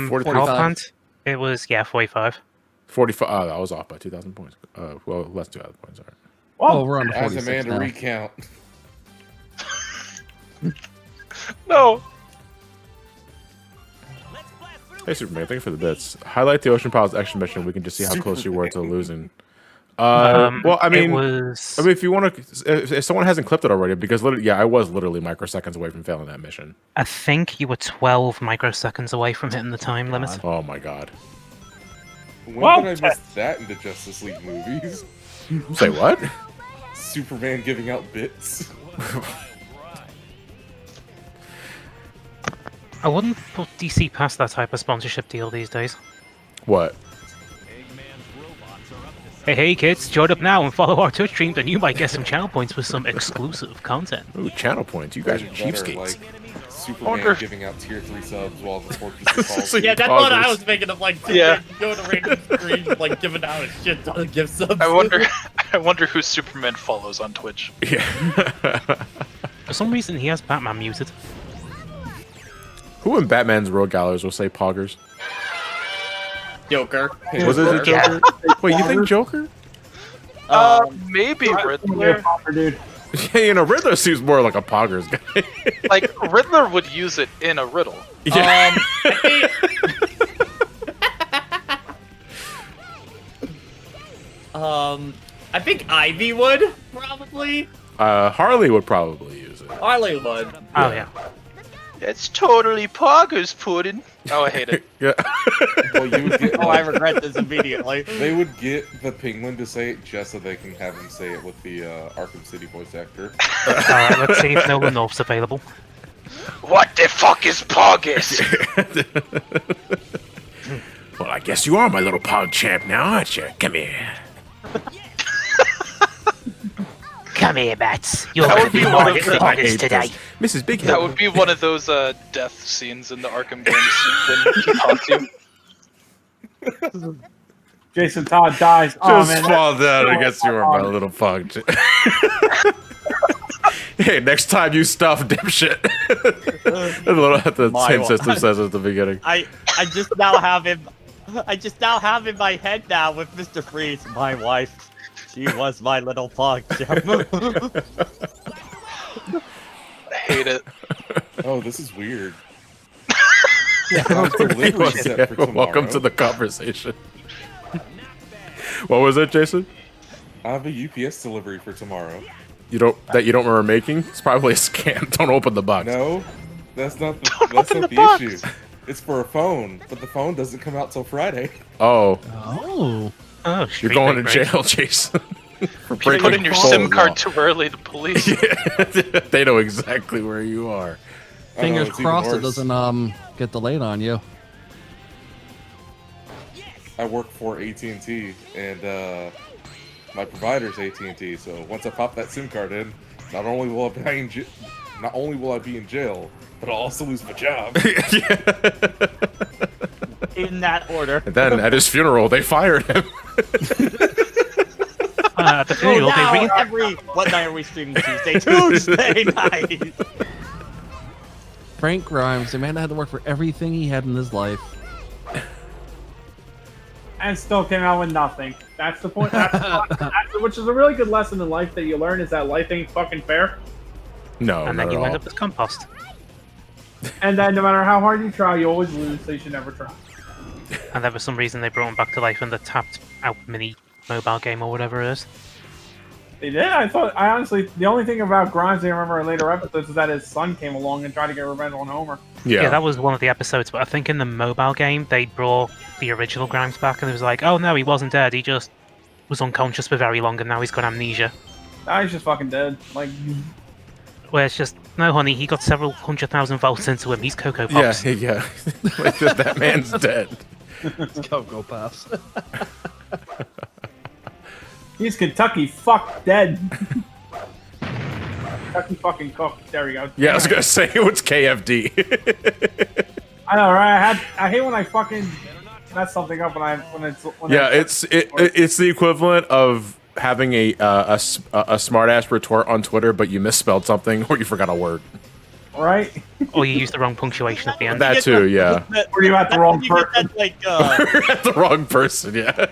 45. Power plant. It was 45. 45. Oh, that was off by 2,000 points. Well, less 2,000 points. All right. Oh, we're on to As 46 Amanda now. recount. No. Hey, Superman, thank you for the bits. Highlight the Ocean Piles extra mission. We can just see how close you were to losing. Well, I mean, if you want to, if someone hasn't clipped it already, because literally, I was literally microseconds away from failing that mission. I think you were 12 microseconds away from hitting the time limit. Oh my god. When did I miss that in the Justice League movies? Say what? Superman giving out bits. I wouldn't put DC past that type of sponsorship deal these days. What? Hey kids, join up now and follow our Twitch streams and you might get some channel points with some exclusive content. Ooh, channel points. You guys are cheapskates. Like Superman giving out tier 3 subs while the Fortress falls. Yeah, that's what I was thinking of, like, going to random streams, like, giving out a shit ton of gift subs. I wonder who Superman follows on Twitch. Yeah. For some reason, he has Batman muted. Who in Batman's Road Gallows will say poggers? Joker. Was it the Joker? Wait, you think Joker? Maybe Riddler. Dude. Yeah, you know, Riddler seems more like a poggers guy. Like, Riddler would use it in a riddle. Yeah. I think Ivy would, probably. Harley would probably use it. Harley would. Oh, yeah. It's totally poggers pudding. Oh, I hate it. Yeah. Well, you would get, Oh, I regret this immediately. They would get the Penguin to say it just so they can have him say it with the Arkham City voice actor. Alright, let's see if Nolan North's available. What the fuck is poggers? Well, I guess you are my little pog champ now, aren't you? Come here. Come here, Bats. You're That going would to be be one my of the- poggers today. Mrs. Big That would be one of those death scenes in the Arkham games when he haunts you. Jason Todd dies. Oh, Just man, fall that's down so against you, my hard. little punk. Hey, next time you stuff, dipshit. The My same wa- system says at the beginning. I just now have him. I just now have in my head now with Mr. Freeze, my wife. She was my little pug. I hate it. Oh, this is weird. Delivery set for tomorrow. Welcome to the conversation. What was it, Jason? I have a UPS delivery for tomorrow. You don't remember making? It's probably a scam. Don't open the box. No, that's not the issue. It's for a phone, but the phone doesn't come out till Friday. Oh. Oh. Oh, You're going to jail, Jason. For You put in your phone SIM card law. too early, the police. They know exactly where you are. Fingers it's even crossed it worse. doesn't get delayed on you. I work for AT&T, and my provider's AT&T. So once I pop that SIM card in, not only will I be in jail, but I'll also lose my job. In that order. And then at his funeral, they fired him. At the Oh, funeral, now they what night are we streaming Tuesday? Tuesday night! Frank Grimes, the man that had to work for everything he had in his life. And still came out with nothing. That's the point. Which is a really good lesson in life that you learn is that life ain't fucking fair. No, and not then you at end all. up as compost. And then no matter how hard you try, you always lose, so you should never try. And then for some reason they brought him back to life in the tapped out mini mobile game or whatever it is. They did? I honestly, the only thing about Grimes I remember in later episodes is that his son came along and tried to get revenge on Homer. Yeah, that was one of the episodes, but I think in the mobile game they brought the original Grimes back and it was like, oh no, he wasn't dead, he just was unconscious for very long and now he's got amnesia. Now he's just fucking dead. Like, Where it's just, no honey, he got several 100,000 volts into him, he's Cocoa Pops. Yeah. Like, that man's dead. Cocoa Puffs. he's Kentucky fuck dead. Kentucky fucking cook. There we go. Yeah, I was gonna say what's KFD. I know, right? I hate when I fucking mess something up It's the equivalent of having a smart ass retort on Twitter, but you misspelled something or you forgot a word. Right? Or you used the wrong punctuation at the end. That too, yeah. Or you at the wrong person. At the wrong person, yeah.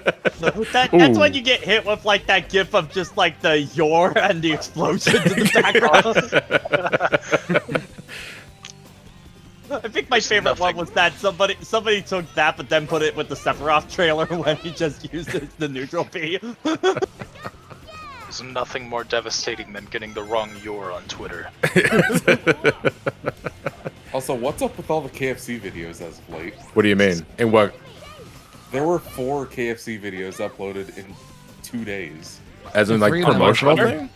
That's when you get hit with like that gif of just like the your and the explosions in the background. I think my favorite one was that somebody took that but then put it with the Sephiroth trailer when he just used the neutral B. There's nothing more devastating than getting the wrong "your" on Twitter. Also, what's up with all the KFC videos as of late? What do you mean? In what? There were 4 KFC videos uploaded in 2 days. As in, like, promotional thing?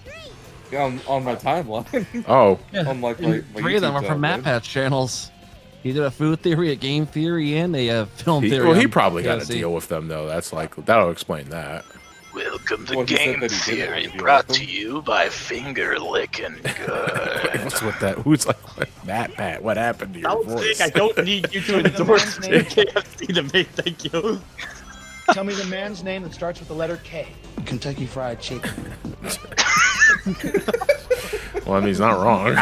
Yeah, on my timeline. Oh. Yeah. On, like, my Three of them YouTube are from timeline. Map Patch channels. He did a food theory, a game theory, and a film theory. Well, he on probably had a KFC. deal with them, though. That's like, that'll explain that. Welcome to Well, he said Game that he did have a Theory, deal brought with to you by Finger Licking Good. What's with that? Who's like, Pat, what happened to your voice? I don't need you to endorse KFC to me, thank you. Tell me the man's name that starts with the letter K. Kentucky Fried Chicken. Well, I mean, he's not wrong.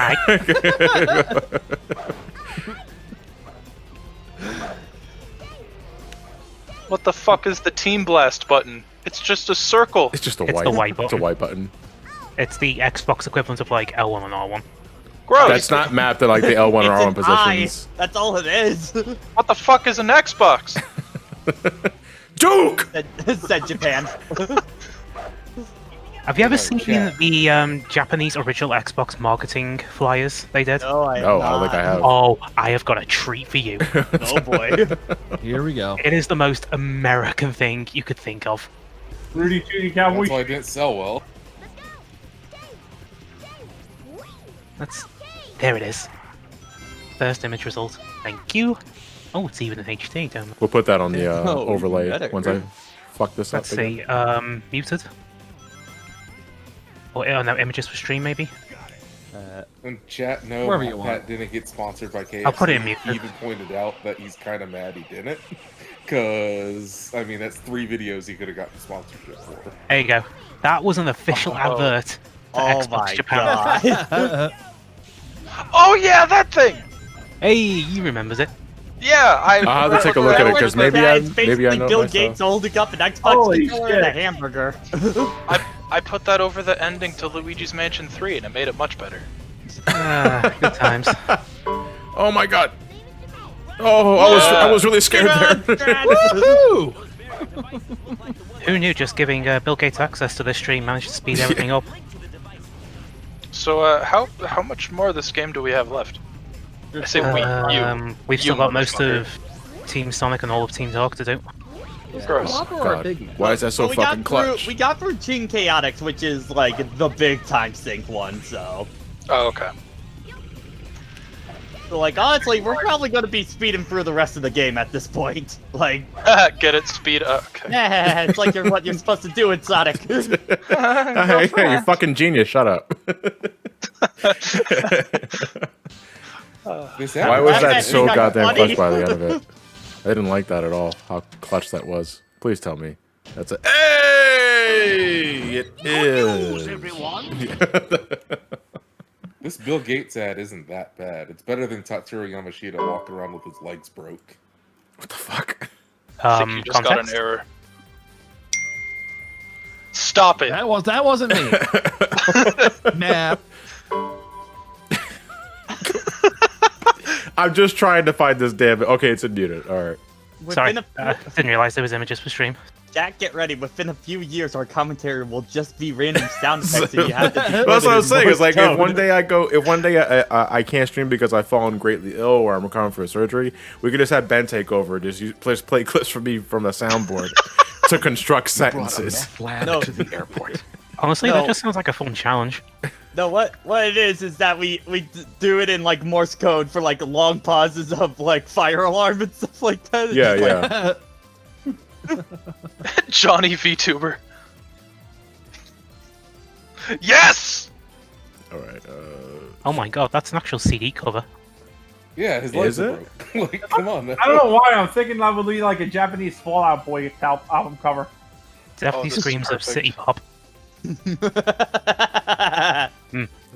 What the fuck is the Team Blast button? It's just a circle. It's just a It's white. the white It's a button. white button. It's the Xbox equivalent of like L1 and R1. Gross. That's not mapped to like the L1 or R1 It's an eye. positions. That's all it is. What the fuck is an Xbox? Duke! Said Japan. Have you ever seen chat. the Japanese original Xbox marketing flyers they did? No, I Oh, I think I have. Oh, I have got a treat for you. Oh boy. Here we go. It is the most American thing you could think of. Rudy Tooty Cowboy. That's why it didn't sell well. There it is. First image result. Thank you. Oh, it's even in HD, damn it. We'll put that on the Oh, overlay better. once I fuck this Let's up. Again. see, muted? Or, oh no, images for stream maybe? And chat, no, Wherever you Pat want. didn't get sponsored by KFC. I'll put it in mute. He even pointed out that he's kind of mad he didn't. Because, I mean, that's 3 videos he could have gotten sponsorship for. There you go. That was an official advert to Oh Xbox my Japan. god. Oh yeah, that thing. Hey, you remembers it? Yeah, I. I'll have to take a look at it because maybe I It's basically know it Bill myself. Gates holding up an Xbox Holy controller and a shit. hamburger. I put that over the ending to Luigi's Mansion 3, and it made it much better. Good times. Oh my god. Oh, I was really scared there. Woo! Who knew just giving Bill Gates access to this stream managed to speed everything up? So, how much more of this game do we have left? I say We've you still got most motherfucker. of Team Sonic and all of Team Dark to do. Gross. God, why is that so we fucking got clutch? we got through Team Chaotix, which is like the big time sync one, so. Oh, okay. So like honestly, we're probably gonna be speeding through the rest of the game at this point. Like Get it, speed up. Okay. yeah, it's like what you're supposed to do in Sonic. Hey, you fucking genius! Shut up. Why was that so goddamn clutch by the end of it? I didn't like that at all. How clutch that was. Please tell me. That's a hey! It is. This Bill Gates ad isn't that bad. It's better than Tatsuro Yamashita walking around with his legs broke. What the fuck? I think you just got an error. Stop it. That wasn't me. Nah. I'm just trying to find this damn. Okay, it's unmuted. All right. Sorry, didn't realize there was images for stream. Jack, get ready. Within a few years, our commentary will just be random sound effects, and you have to. That's what I was saying. It's like if one day I can't stream because I've fallen greatly ill or I'm recovering from surgery, we could just have Ben take over. Just play clips for me from a soundboard to construct sentences. No. to the airport. Honestly, No. that just sounds like a fun challenge. No, what it is that we do it in like Morse code for like long pauses of like fire alarm and stuff like that. It's Yeah, just yeah. Johnny VTuber. Yes! Alright, Oh my god, that's an actual CD cover. Yeah, his Is legs are it? broke. Like, come on. I don't know why I'm thinking that would be like a Japanese Fallout Boy album cover. Definitely this is screams of perfect. city pop.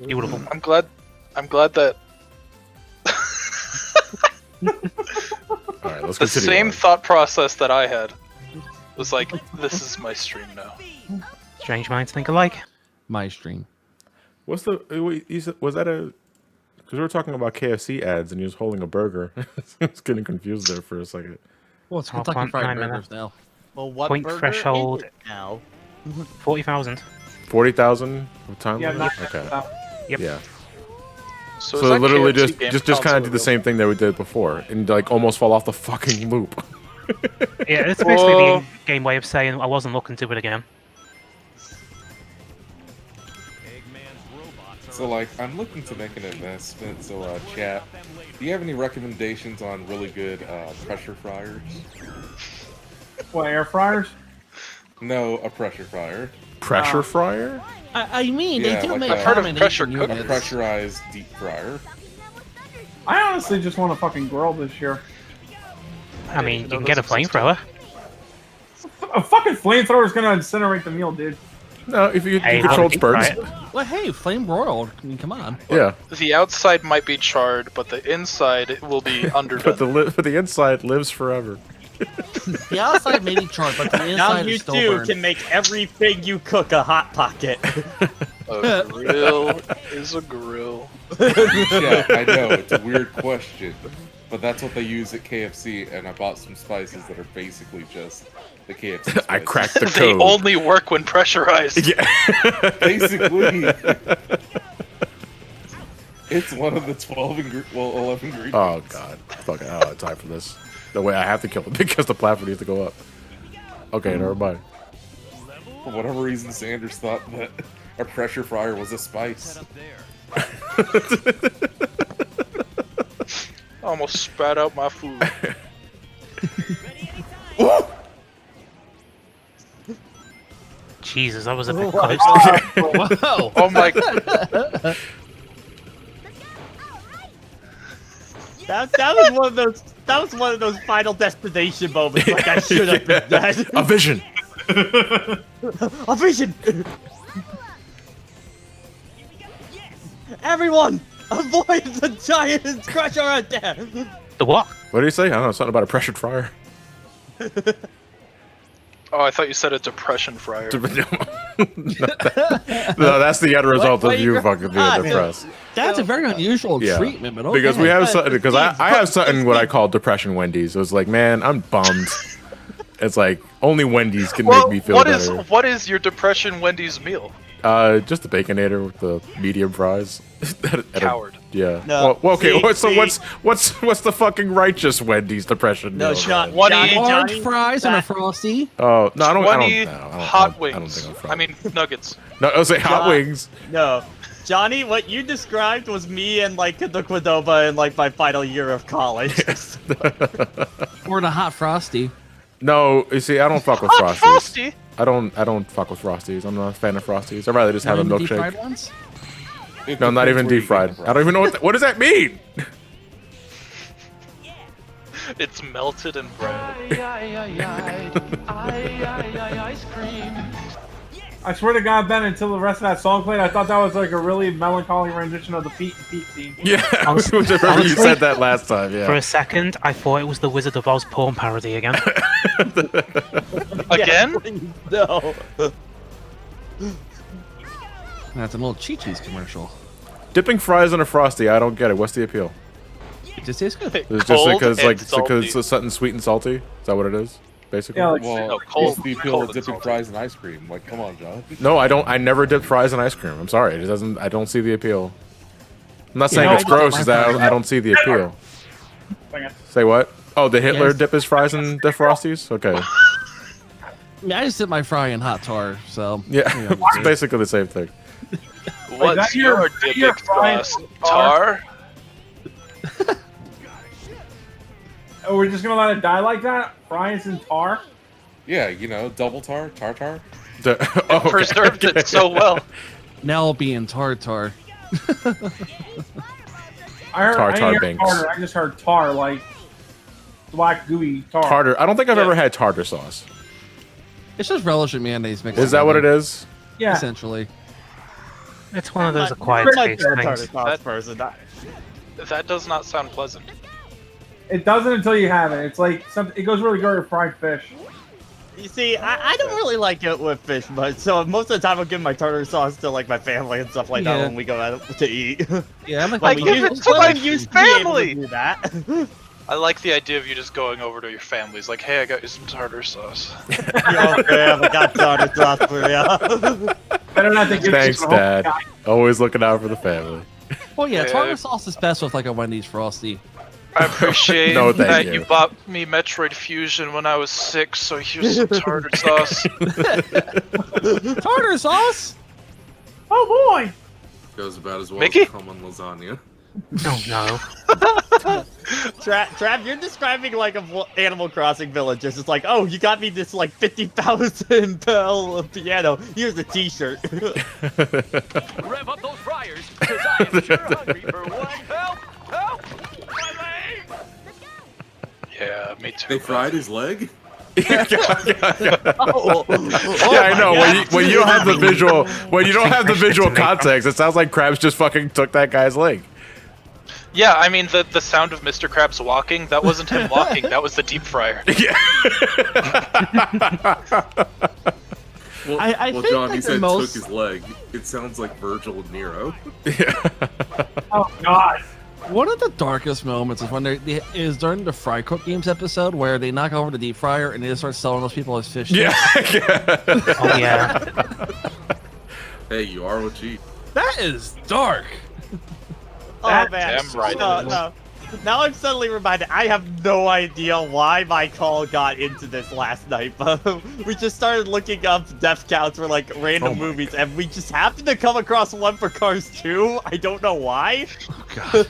Beautiful. I'm glad that Alright, let's the continue. same on. thought process that I had was like, this is my stream now. Strange minds think alike. My stream. What's the? Wait, was that a? Because we were talking about KFC ads and he was holding a burger. I was getting confused there for a second. Well, it's Oh, Kentucky fine, Fried fine, Burgers now. well, what Point burger threshold. is it now? 40,000. 40,000 time Yeah, limit? not Okay. Yep. Yeah. So, So is that literally KFC game just kind console of do the same thing that we did before and like almost fall off the fucking loop. Yeah, it's basically the Whoa. in-game way of saying I wasn't looking to it again. So, like, I'm looking to make an investment, so, chat, do you have any recommendations on really good, pressure fryers? What, air fryers? No, a pressure fryer. Pressure fryer? I mean, Yeah, they do like make a- I've heard of pressure combination cooker. A units. pressurized deep fryer. I honestly just want to fucking grill this year. I mean, you know can get a those exist. flamethrower. A fucking flamethrower is gonna incinerate the meal, dude. No, if you Hey, control deep spurts. fry it. Well, hey, flame broiled. I mean, come on. Yeah. The outside might be charred, but the inside will be But underdone. but the inside lives forever. The outside may be charred, but the Now inside you is still too burned. can make everything you cook a hot pocket. A grill is a grill. Yeah, I know, it's a weird question. But that's what they use at KFC, and I bought some spices that are basically just the KFC spices. I cracked the They code. only work when pressurized. Yeah. Basically. It's one of the 11 ingredients. Oh god. Fucking I don't have time for this. No way, I have to kill it because the platform needs to go up. Okay, never mind. For whatever reason, Sanders thought that a pressure fryer was a spice. Almost spat out my food. Jesus, that was a bit close. Whoa! Oh my god. That was one of those. That was one of those Final Destination moments. Like I should have been dead. A vision. A vision. Everyone, avoid the giant crusher right there. The what? What did he say? I don't know. Something about a pressured fryer. Oh, I thought you said a depression fryer. No, that's the end result of you fucking being depressed. That's a very unusual treatment, but okay. Because we have something. Because I have something what I call depression Wendy's. It was like, man, I'm bummed. It's like only Wendy's can make me feel better. What is your depression Wendy's meal? Just the Baconator with the medium fries. Coward. Yeah. No, well, okay. see- What's the fucking righteous Wendy's depression? No, meal, Sean. man? Large fries and a frosty. Oh no, I don't. 20 I don't hot wings. I don't think I'm fried. I mean nuggets. No, I was like hot wings. No, Johnny, what you described was me and like the Qdoba in like my final year of college. Or the hot frosty. No, you see, I don't fuck with Hot Frosties. frosty. I don't fuck with Frosties. I'm not a fan of Frosties. I'd rather just have a Not even deep-fried milkshake. ones? No, not even deep fried. I don't even know what does that mean. It's melted in bread. Ice cream. I swear to God, Ben, until the rest of that song played, I thought that was like a really melancholy rendition of the Pete and Pete theme. Yeah, I remember you said that last time. Yeah. For a second, I thought it was the Wizard of Oz porn parody again. Again? No. That's a little Chi-Chi's commercial. Dipping fries in a Frosty, I don't get it. What's the appeal? It just tastes good. It's just Cold because and like salty. because it's something sweet and salty. Is that what it is? Basically. Yeah, like, Well, No, cold- what's the appeal cold of and dipping salty. fries in ice cream? Like, come on, John. No, I don't. I never dip fries in ice cream. I'm sorry. It doesn't. I don't see the appeal. I'm not saying know, it's I dip gross. my Is that fries. I don't see the appeal. Say what? Oh, the Hitler Yes. dip his fries in the Frosties? Okay. Yeah, I just dip my fry in hot tar, so. Yeah, it's basically the same thing. What's that your your dipping fries sauce? with Tar? Oh, we're just gonna let it die like that? Fries and tar? Yeah, you know, double tartar. Oh, okay. Preserved it so well. Now I'll be in tartar. I heard Tar, I tar didn't hear binks. tartar, I just heard tar, like black gooey tar. Tartar. I don't think I've Yeah. ever had tartar sauce. It's just relish and mayonnaise mixed Is that what it is? Yeah. Essentially. It's one of those I'm acquired not taste a tartar things. sauce person. That does not sound pleasant. It doesn't until you have it. It's like something. It goes really good with fried fish. You see, I don't really like it with fish much, so most of the time I'll give my tartar sauce to like my family and stuff like that Yeah. when we go out to eat. Yeah, I'm like, I we give used- it to when my we used to be able to family! do that. I like the idea of you just going over to your family's like, hey, I got you some tartar sauce. Yo, fam, I got tartar sauce for ya. Better not think Thanks, Dad. Always looking out for the family. well, yeah, Yeah. tartar sauce is best with like a Wendy's frosty. I appreciate No, thank that you. you bought me Metroid Fusion when I was 6, so here's some tartar sauce. Tartar sauce? Oh boy! Goes about as well Mickey? as common lasagna. Oh no. Trav, you're describing like a Animal Crossing villagers. It's like, oh, you got me this like 50,000 bell piano. Here's a T-shirt. Rev up those fryers, because I am sure hungry for one. Help! Help! My leg! Yeah, me too. They fried his leg? Yeah, I know. When you don't have the visual, when you don't have the visual context, it sounds like Krabs just fucking took that guy's leg. Yeah, I mean, the sound of Mr. Krabs walking, that wasn't him walking, that was the deep fryer. Yeah. Well, I well think John, like he the said most- took his leg. It sounds like Virgil and Nero. Oh god! One of the darkest moments is when is during the Fry Cook Games episode where they knock over the deep fryer and they just start selling those people as fish. Yeah. Oh yeah. Hey, you are what you eat. That is dark. Oh man, Damn right no, it is. no. Now I'm suddenly reminded. I have no idea why my call got into this last night, but we just started looking up death counts for like random movies, and we just happened to come across one for Cars 2. I don't know why. Oh god.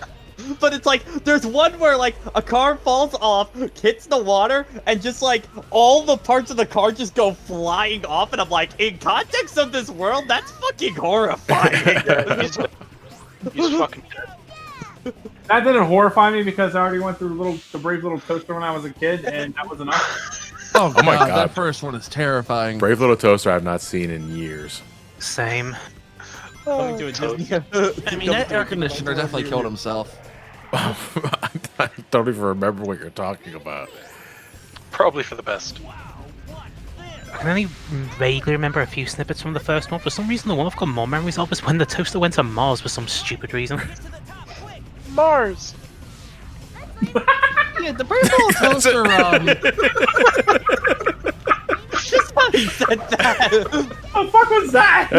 But it's like, there's one where like a car falls off, hits the water, and just like all the parts of the car just go flying off, and I'm like, in context of this world, that's fucking horrifying. He's fucking dead. That didn't horrify me because I already went through the Brave Little Toaster when I was a kid, and that was enough. Oh, my God. that first one is terrifying. Brave Little Toaster I've not seen in years. Same. Coming to a Disney. I mean, that air conditioner definitely killed himself. I don't even remember what you're talking about. Probably for the best. I can only vaguely remember a few snippets from the first one. For some reason, the one I've got more memories of is when the toaster went to Mars for some stupid reason. Mars! Yeah, the Brave Little Toaster, Just how he said that! What the fuck was that?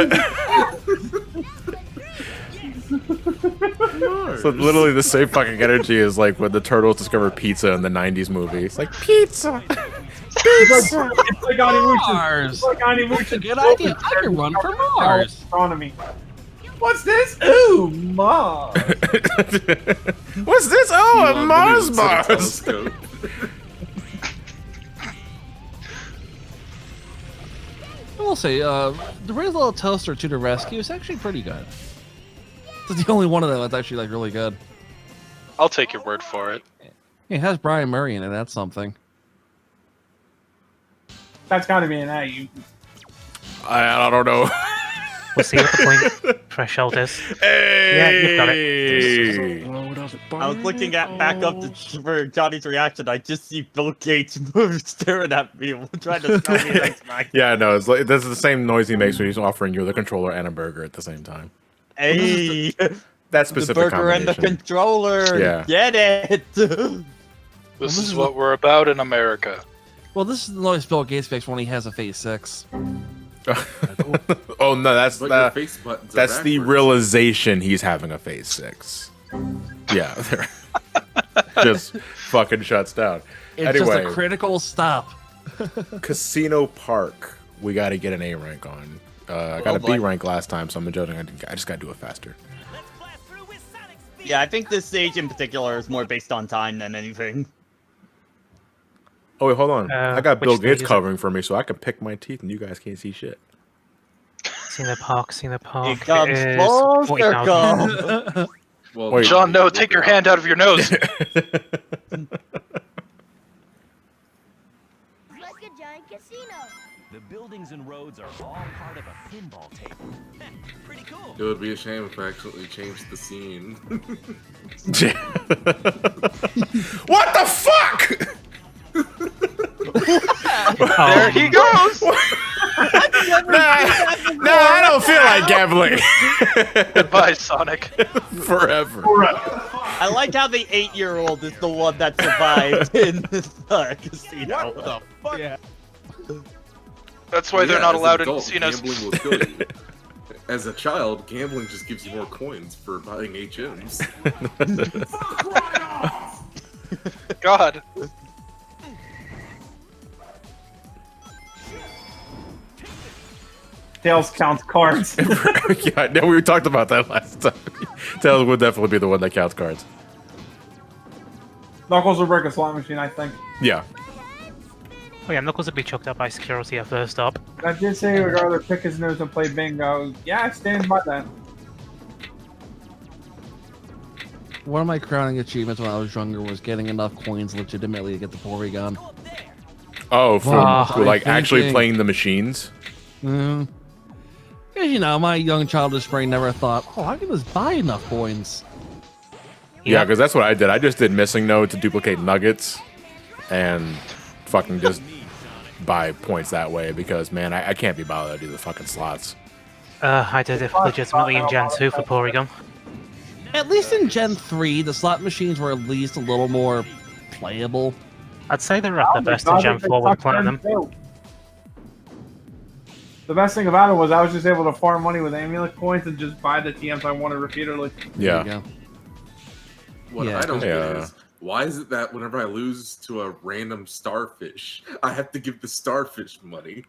So literally the same fucking energy as like when the turtles discovered pizza in the 90s movie. It's like, pizza! Pizza! It's like Onimusha. Mars. It's like Onimusha. That's a good idea. I can run for Mars. Astronomy. What's this? Ooh, Mars. What's this? Oh, a Mars bar! I will say, the Brave Little Toaster to the Rescue is actually pretty good. It's the only one of them that's actually like really good. I'll take your word for it. It has Brian Murray in it. That's something. That's gotta be an A. I don't know. We'll see what the point threshold is. Hey! Yeah, you've got it. I was looking back up for Johnny's reaction. I just see Bill Gates staring at me, trying to tell me next night. Yeah, no, it's like this is the same noise he makes when he's offering you the controller and a burger at the same time. Hey, that specific the burger and the controller. Yeah. Get it. This is what we're about in America. Well, this is the noise Bill Gates makes when he has a Phase 6. Oh no, that's But your face buttons are that's the backwards. realization he's having a Phase 6. Yeah, just fucking shuts down. It's Anyway, just a critical stop. Casino Park, we got to get an A rank on. I got a B rank last time, so I'm judging. I just got to do it faster. Yeah, I think this stage in particular is more based on time than anything. Oh wait, hold on. I got which Bill stage Gates is it? covering for me, so I can pick my teeth, and you guys can't see shit. Cena Park. It comes is full 40,000. circle. Well, Wait. John, no, take your hand out of your nose. Like a giant casino. The buildings and roads are all part of a pinball table. Pretty cool. It would be a shame if I actually changed the scene. What the fuck? There he goes. No, I don't feel like gambling. Goodbye, Sonic. Forever. I like how the 8-year-old is the one that survived in the casino. What the fuck? Yeah. That's why they're not as an allowed in adult, casinos. Gambling will kill you. As a child, gambling just gives you more coins for buying HMs. God. Tails counts cards. Yeah, no, we talked about that last time. Tails would definitely be the one that counts cards. Knuckles will break a slot machine, I think. Yeah. Oh yeah, Knuckles would be chucked up by security at first up. I did say he would rather pick his nose and play bingo. Yeah, I stand by that. One of my crowning achievements when I was younger was getting enough coins legitimately to get the Porygon. Oh, for like actually thinking. playing the machines? Because, you know, my young childish brain never thought, oh, I can just buy enough coins. Yeah, because that's what I did. I just did missing node to duplicate nuggets and fucking just buy points that way because, man, I can't be bothered to do the fucking slots. I did it legitimately in Gen 2 for Porygon. At least in Gen 3, the slot machines were at least a little more playable. I'd say they're at the best in Gen 4 when playing them. The best thing about it was I was just able to farm money with amulet coins and just buy the TMs I wanted repeatedly. Yeah. What Yeah, I don't get yeah. is, why is it that whenever I lose to a random starfish, I have to give the starfish money?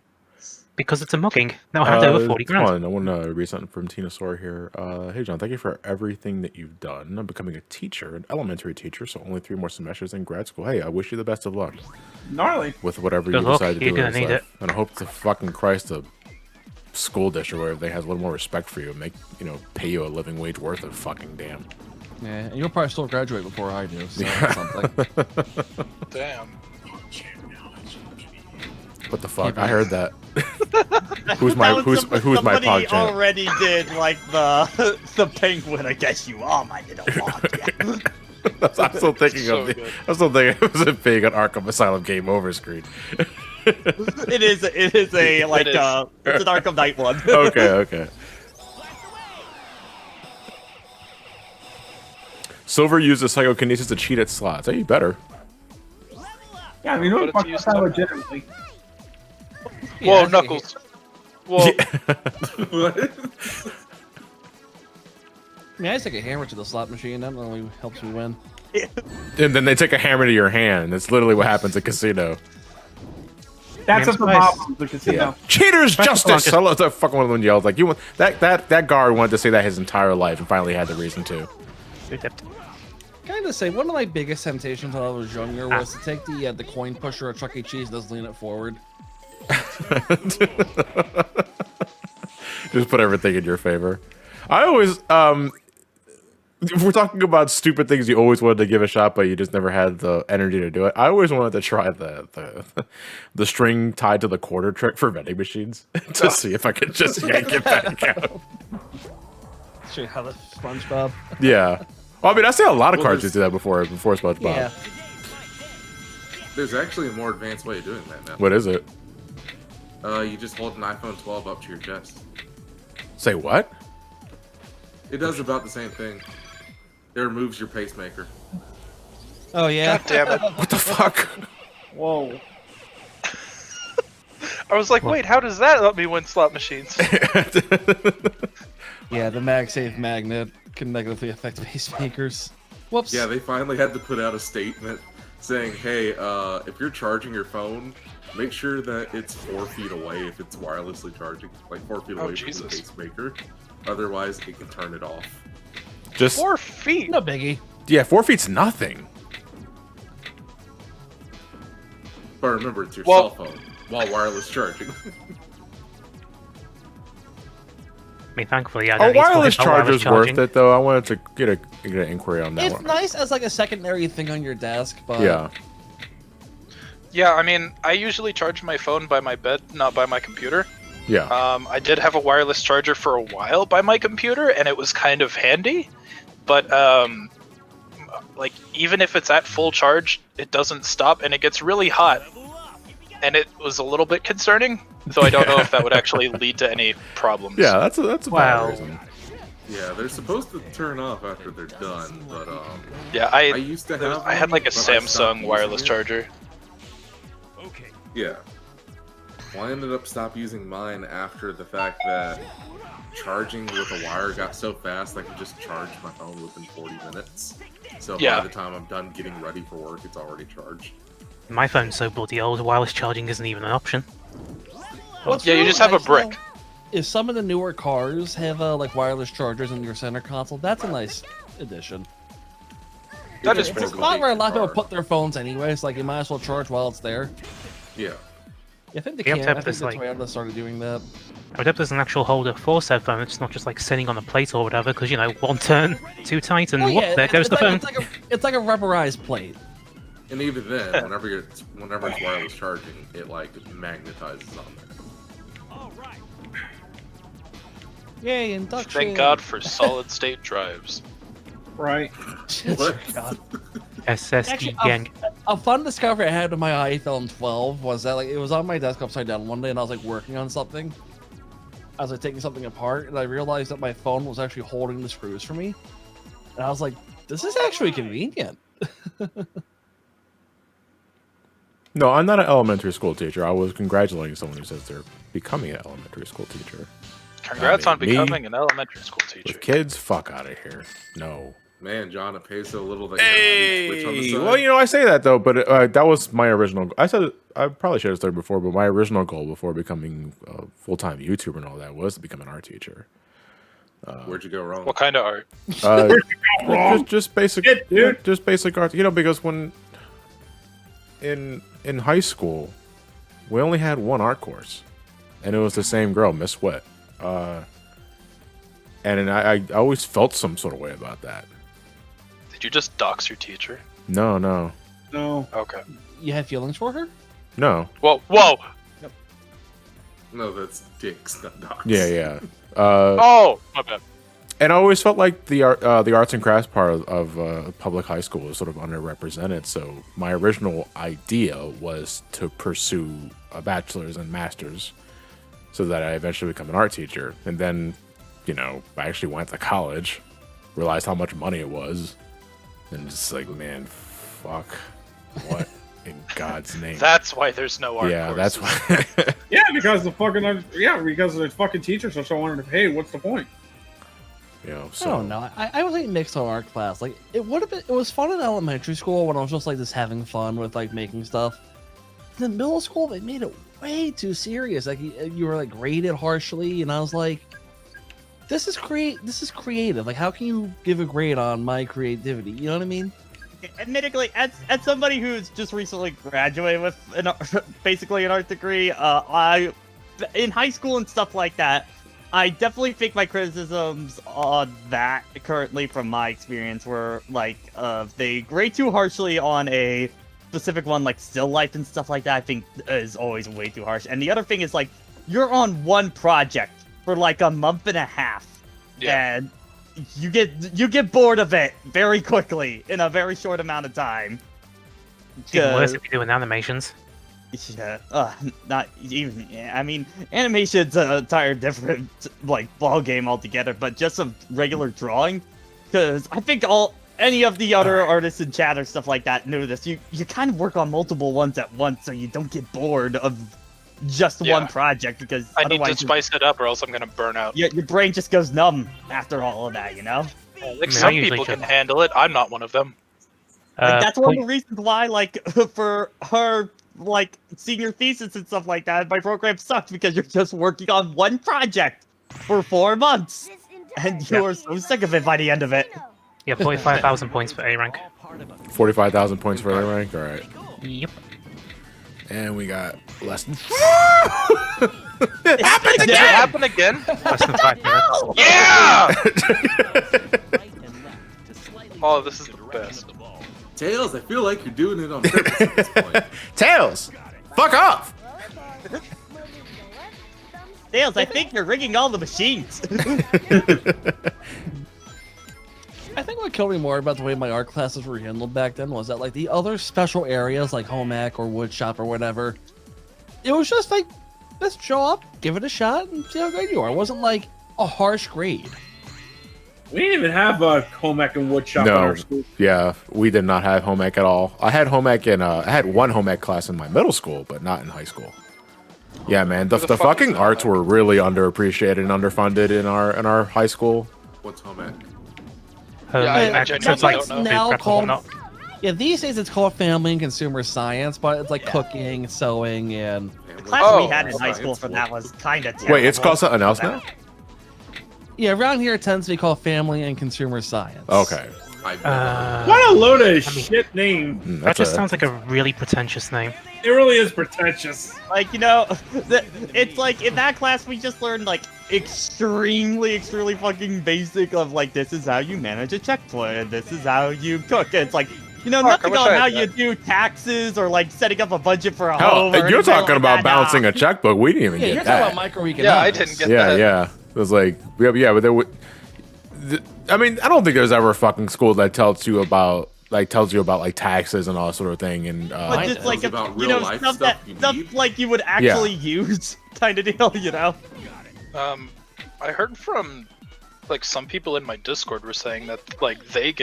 Because it's a mugging. Now hand over 40 grand. Hold on, I want to read something from Tina Sore here. Hey, John, thank you for everything that you've done. I'm becoming a teacher, an elementary teacher, so only 3 more semesters in grad school. Hey, I wish you the best of luck Gnarly. with whatever Good you luck, decide to you're do. gonna with need life. it. And I hope to fucking Christ the school district or everything has a little more respect for you and make, you know, pay you a living wage worth of fucking damn. Yeah, and you'll probably still graduate before I do, so that's something. Damn. What the fuck? I heard that. who's my That was somebody pog champ? already did like the penguin. I guess you are my little pog. I'm still thinking So of good. I'm still thinking it was a big on Arkham Asylum game over screen. It is a like is. it's an Arkham Knight one. Okay. Silver uses psychokinesis to cheat at slots. Hey, you better. Yeah, I mean, who the But fuck it's does that used legitimately? Whoa, Yeah, Knuckles. Whoa. What? I mean, I just take a hammer to the slot machine. That only helps me win. And then they take a hammer to your hand. That's literally what happens at casino. That's Game's just the nice. problem. The casino. Cheaters That's justice! the I love that fucking one of them yelled like you want that guard wanted to say that his entire life and finally had the reason to. Kind of say one of my biggest temptations when I was younger was to take the coin pusher at Chuck E. Cheese and just lean it forward. Just put everything in your favor. I always if we're talking about stupid things you always wanted to give a shot, but you just never had the energy to do it. I always wanted to try the string tied to the quarter trick for vending machines to see if I could just yank it back out. Show you how the SpongeBob. Yeah. Well, I mean, I see a lot of Well, cartoons do that before SpongeBob. Yeah. There's actually a more advanced way of doing that now. What is it? You just hold an iPhone 12 up to your chest. Say what? It does about the same thing. It removes your pacemaker. Oh yeah. God damn it. What the fuck? Whoa. I was like, wait, how does that let me win slot machines? Yeah, the MagSafe magnet can negatively affect pacemakers. Whoops. Yeah, they finally had to put out a statement saying, hey, if you're charging your phone, make sure that it's 4 feet away if it's wirelessly charging. Like 4 feet Oh, away from the Jesus. pacemaker. Otherwise, it can turn it off. Just 4 feet. No biggie. yeah, 4 feet's nothing. But remember, it's your Well- cell phone while wireless charging. I mean, thankfully, I A don't need to worry wireless about wireless charger's worth charging. it though. I wanted to get an inquiry on that It's one. nice as like a secondary thing on your desk, but Yeah. Yeah, I mean, I usually charge my phone by my bed, not by my computer. Yeah. I did have a wireless charger for a while by my computer, and it was kind of handy. But like even if it's at full charge, it doesn't stop, and it gets really hot. And it was a little bit concerning, so I don't know if that would actually lead to any problems. Yeah, that's a bad Wow. reason. Yeah, they're supposed to turn off after they're done, but Yeah, I used to have I had like a one, but I stopped Samsung using wireless it. charger. Yeah. Well, I ended up stop using mine after the fact that charging with a wire got so fast I could just charge my phone within 40 minutes. So Yeah. by the time I'm done getting ready for work, it's already charged. My phone's so bloody old, wireless charging isn't even an option. What's Yeah, you really just have a nice, brick. though, is some of the newer cars have like wireless chargers in your center console. That's a nice addition. That is It's a pretty spot cool. where a lot of people put their phones anyways. Like you might as well charge while it's there. Yeah. I think the You have to have I think this, the like- Toyota started doing that. I would hope there's an actual holder for said phone. It's not just like sitting on the plate or whatever, because you know, one turn too tight and Oh, whoop, yeah, there goes the phone. It's like a rubberized plate. And even then, whenever it's wireless charging, it like magnetizes on there. Yay, induction. Thank God for solid state drives. Right. What? God. SSD Actually, gang. A fun discovery I had with my iPhone 12 was that like it was on my desk upside down one day, and I was like working on something. I was like taking something apart, and I realized that my phone was actually holding the screws for me. And I was like, "This is actually convenient." No, I'm not an elementary school teacher. I was congratulating someone who says they're becoming an elementary school teacher. Congrats I on mean, me, becoming an elementary school teacher. With kids, fuck out of here. No. Man, John, it pays so little that you switch on the side. Well, you know, I say that though, but that was my original. I said I probably should have said it before, but my original goal before becoming a full-time YouTuber and all that was to become an art teacher. Where'd you go wrong? What kind of art? Just basic, Shit, dude. just basic art. You know, because when in high school, we only had one art course, and it was the same girl, Miss Wet. And I always felt some sort of way about that. Did you just dox your teacher? No, no, No. Okay. You have feelings for her? no. Whoa! No, that's dicks, not docs. Yeah, yeah. Oh, my bad. And I always felt like the arts and crafts part of public high school was sort of underrepresented. So my original idea was to pursue a bachelor's and master's, so that I eventually become an art teacher. And then, I actually went to college, realized how much money it was, and just like, man, fuck, what in God's name? That's why there's no art. Yeah, courses. that's why. Yeah, because because the fucking teachers are so wondering, hey, what's the point? So I don't know. I was like mixed on art class. Like it would have been. It was fun in elementary school when I was just like just having fun with like making stuff. In middle school, they made it way too serious. Like you were like graded harshly, and I was like, "This is creative. Like, how can you give a grade on my creativity? You know what I mean?" Admittedly, as somebody who's just recently graduated with basically an art degree, I in high school and stuff like that, I definitely think my criticisms on that currently from my experience were like they grade too harshly on a specific one, like still life and stuff like that. I think is always way too harsh. And the other thing is like you're on one project for like a month and a half, and you get bored of it very quickly in a very short amount of time. It's even worse if you're doing animations. Yeah, not even. I mean, animation's an entire different like ball game altogether. But just a regular drawing, because I think any of the other artists in chat or stuff like that knew this. You kind of work on multiple ones at once, so you don't get bored of just one project. Because I need to spice it up, or else I'm gonna burn out. Yeah, your brain just goes numb after all of that. Like some people can handle it. I'm not one of them. Like, that's one of the reasons why, like, for her, like, senior thesis and stuff like that, my program sucked because you're just working on one project for 4 months, and you are so sick of it by the end of it. Yeah, 45,000 points for A rank. 45,000 points for A rank. All right. Yep. And we got less than. It happened again. Did it happen again? Less than 5 minutes. Yeah! Oh, this is the best. Tails, I feel like you're doing it on purpose at this point. Tails, fuck off! Tails, I think you're rigging all the machines. I think what killed me more about the way my art classes were handled back then was that like the other special areas like home ec or wood shop or whatever, it was just like, let's show up, give it a shot, and see how good you are. It wasn't like a harsh grade. We didn't even have a home ec and wood shop in our school. Yeah, we did not have home ec at all. I had home ec I had one home ec class in my middle school, but not in high school. Yeah, man, the fucking arts were really underappreciated and underfunded in our high school. What's home ec? I genuinely don't know. Now called, these days it's called family and consumer science, but it's like cooking, sewing, and the class we had in high school for that was kind of terrible. Wait, it's called something else now? Yeah, around here it tends to be called family and consumer science. Okay. What a load of shit name. That just sounds like a really pretentious name. It really is pretentious. Like, it's like in that class we just learned like extremely fucking basic of like this is how you manage a checkpoint, this is how you cook. It's like, nothing on how you do taxes or like setting up a budget for a home. You're talking about balancing a checkbook. We didn't even get you're that. talking about microeconomics. Yeah, I didn't get that. Yeah. It was like, but there would. I mean, I don't think there's ever a fucking school that tells you about like taxes and all that sort of thing. And but just like about real life stuff stuff stuff like you would actually use, kind of deal. I heard from like some people in my Discord were saying that like they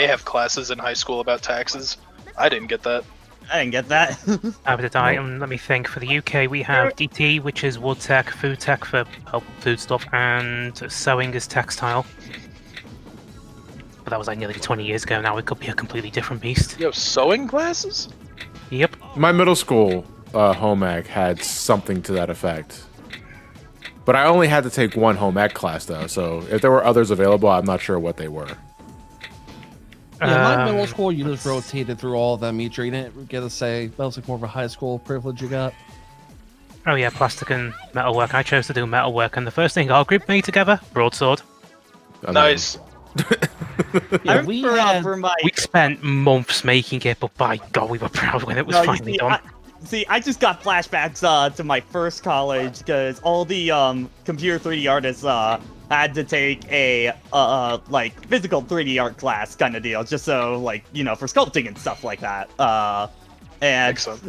have classes in high school about taxes. I didn't get that. I didn't get that. Let me think. For the UK, we have DT, which is wood tech, food tech for food stuff, and sewing is textile. But that was like nearly 20 years ago. Now it could be a completely different beast. You have sewing classes? Yep. My middle school home ec had something to that effect. But I only had to take one home ec class though, so if there were others available, I'm not sure what they were. Yeah, my middle school, you just rotated through all of them each year. You didn't get a say. That was like more of a high school privilege you got. Oh yeah, plastic and metalwork. I chose to do metalwork, and the first thing our group made together, broadsword. Nice. I we remember had for my We spent months making it, but by God, we were proud when it was No, you finally done. I just got flashbacks to my first college because all the computer 3D artists had to take a like physical 3D art class kind of deal, just so like for sculpting and stuff like that. And Makes sense.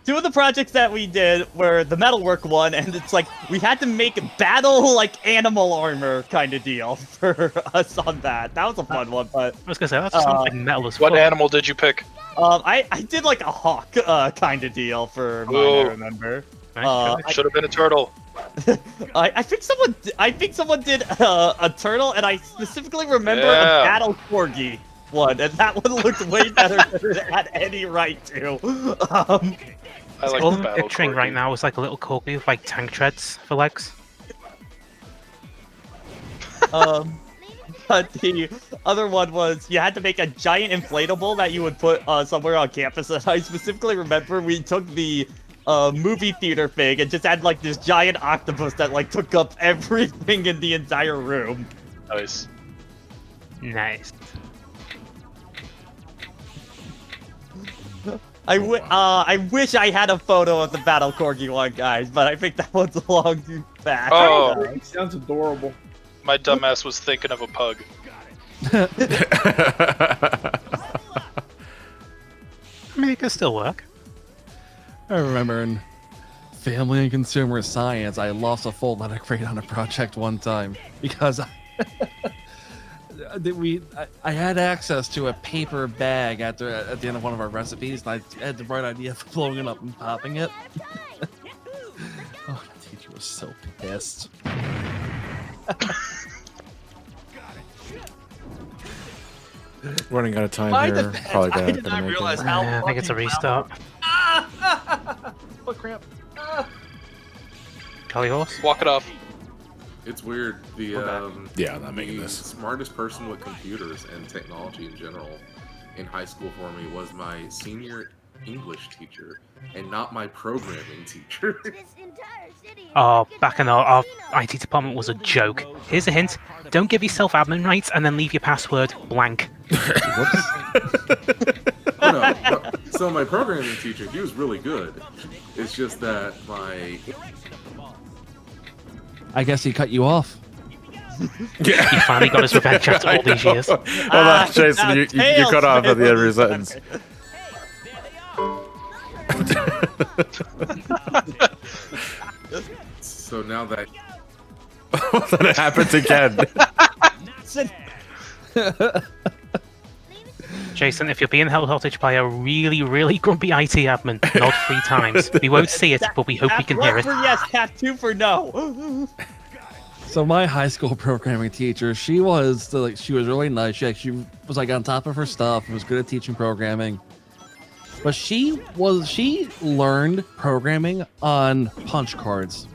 two of the projects that we did were the metalwork one, and it's like we had to make battle like animal armor kind of deal for us on that. That was a fun one, but I was gonna say that sounds like metal as What fuck. animal did you pick? I did like a hawk kind of deal for mine. I Ooh. remember. Should have been a turtle. I think someone did a turtle, and I specifically remember Yeah. a battle corgi one, and that one looked way better than it had any right to. I like All the I'm battle picturing corgi. right now is like a little corgi with like tank treads for legs. But the other one was you had to make a giant inflatable that you would put somewhere on campus, and I specifically remember we took the movie theater thing and just had like this giant octopus that like took up everything in the entire room. Nice. Nice. I wish I had a photo of the Battle Corgi one, guys, but I think that one's long back. Oh. Sounds adorable. My dumbass was thinking of a pug. I mean, it could still work. I remember in family and consumer science, I lost a full letter grade on a project one time because I had access to a paper bag at the end of one of our recipes, and I had the bright idea of blowing it up and popping it. Oh, the teacher was so pissed. Running out of time My here. defense, Probably I gonna did not make it. realize how I think it's a fucking restart. Foot cramp. Collie horse. Walk it off. It's weird. Yeah, I'm not making the this. smartest person with computers and technology in general in high school for me was my senior English teacher, and not my programming teacher. Oh, back in our IT department was a joke. Here's a hint: don't give yourself admin rights and then leave your password blank. Oh, no. So my programming teacher, he was really good. It's just that my I guess he cut you off. He finally got his revenge after all these years. Hold on, Jason, you cut off at the end of your sentence. So now that then it happens again. Jason, if you're being held hostage by a really, really grumpy IT admin, nod 3 times. We won't see it, but we hope we can hear One it. for yes, tap 2 for no. So my high school programming teacher, she was really nice. She was like on top of her stuff. Was good at teaching programming. But she learned programming on punch cards.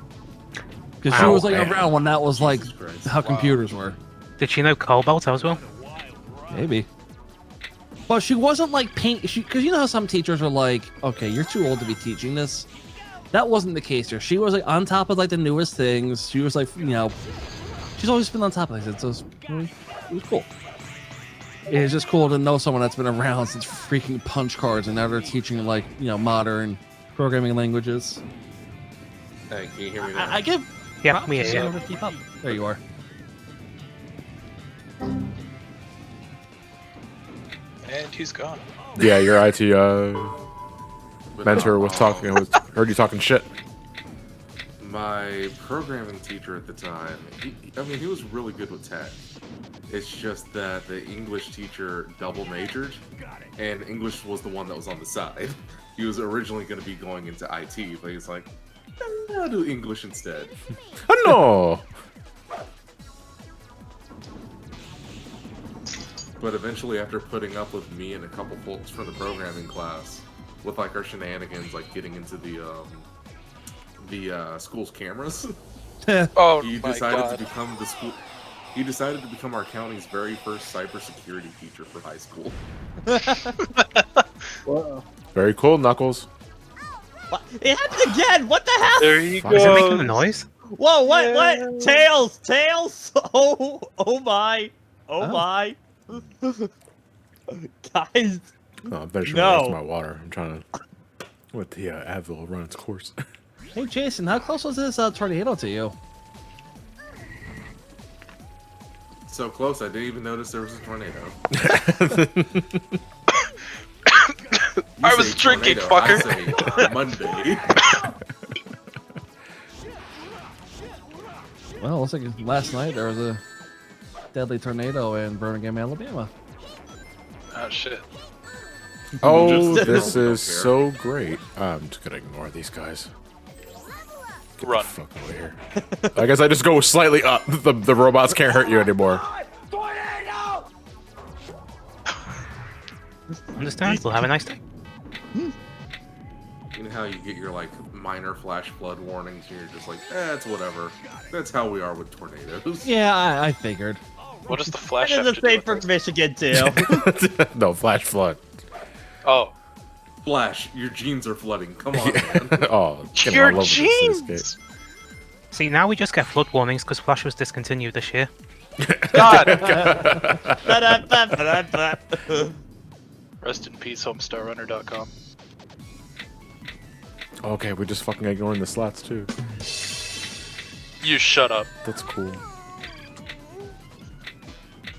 Because she was like around when that was like how computers were. Did she know Cobalt as well? Maybe. But she wasn't like because you know how some teachers are like, okay, you're too old to be teaching this. That wasn't the case here. She was like on top of like the newest things. She was like, she's always been on top of things. So it was cool. It's just cool to know someone that's been around since freaking punch cards, and now they're teaching like modern programming languages. hey, can you hear me now? I give Yeah, we hear you. to keep up. There you are. And he's gone. Yeah, your IT mentor was talking. Heard you talking shit. My programming teacher at the time, he was really good with tech. It's just that the English teacher double majored, and English was the one that was on the side. He was originally going to be going into IT, but he's like, I'll do English instead. No. But eventually, after putting up with me and a couple folks from the programming class, with like our shenanigans, like getting into the school's cameras, Oh he my decided God. to become the school. He decided to become our county's very first cybersecurity teacher for high school. Very cool, Knuckles. What? It happened again. What the hell? There he Is it making the goes. noise? Whoa! What? Tails! Oh my! Oh my! Guys. Oh, I'm finishing No. the rest of my water. I'm trying to let the Advil run its course. Hey, Jason, how close was this tornado to you? So close, I didn't even notice there was a tornado. I was drinking, fucker. I say, Monday. Well, looks like last night there was a deadly tornado in Birmingham, Alabama. Oh shit. Oh, this is so great. I'm just gonna ignore these guys. Get Run. the fuck over here. I guess I just go slightly up. The robots can't hurt you anymore. Understand? We'll have a nice day. You know how you get your like minor flash flood warnings and you're just like, it's whatever. That's how we are with tornadoes. Yeah, I figured. What does the flash It have is to the do same with for this? Michigan too. No, flash flood. Oh. Flash, your jeans are flooding. Come on, man. Oh, getting Your all over the jeans! seascape. See, now we just get flood warnings because Flash was discontinued this year. God. Rest in peace, homestarrunner.com. Okay, we're just fucking ignoring the slots too. You shut up. That's cool.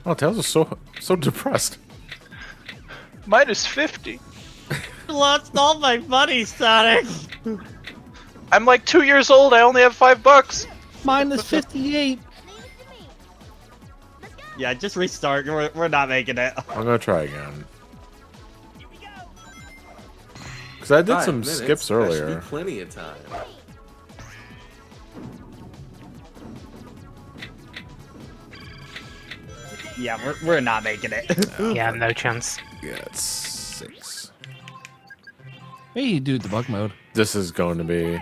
Oh, Tails is so depressed. Minus 50. Lost all my money, Sonic. I'm like 2 years old. I only have $5. Minus 58. Yeah, just restart. We're not making it. I'm gonna try again. Because I did 5 some minutes, skips that should be earlier. plenty of time. Yeah, we're not making it. Yeah, no chance. Yeah, it's 6. Maybe you do debug mode. This is going to be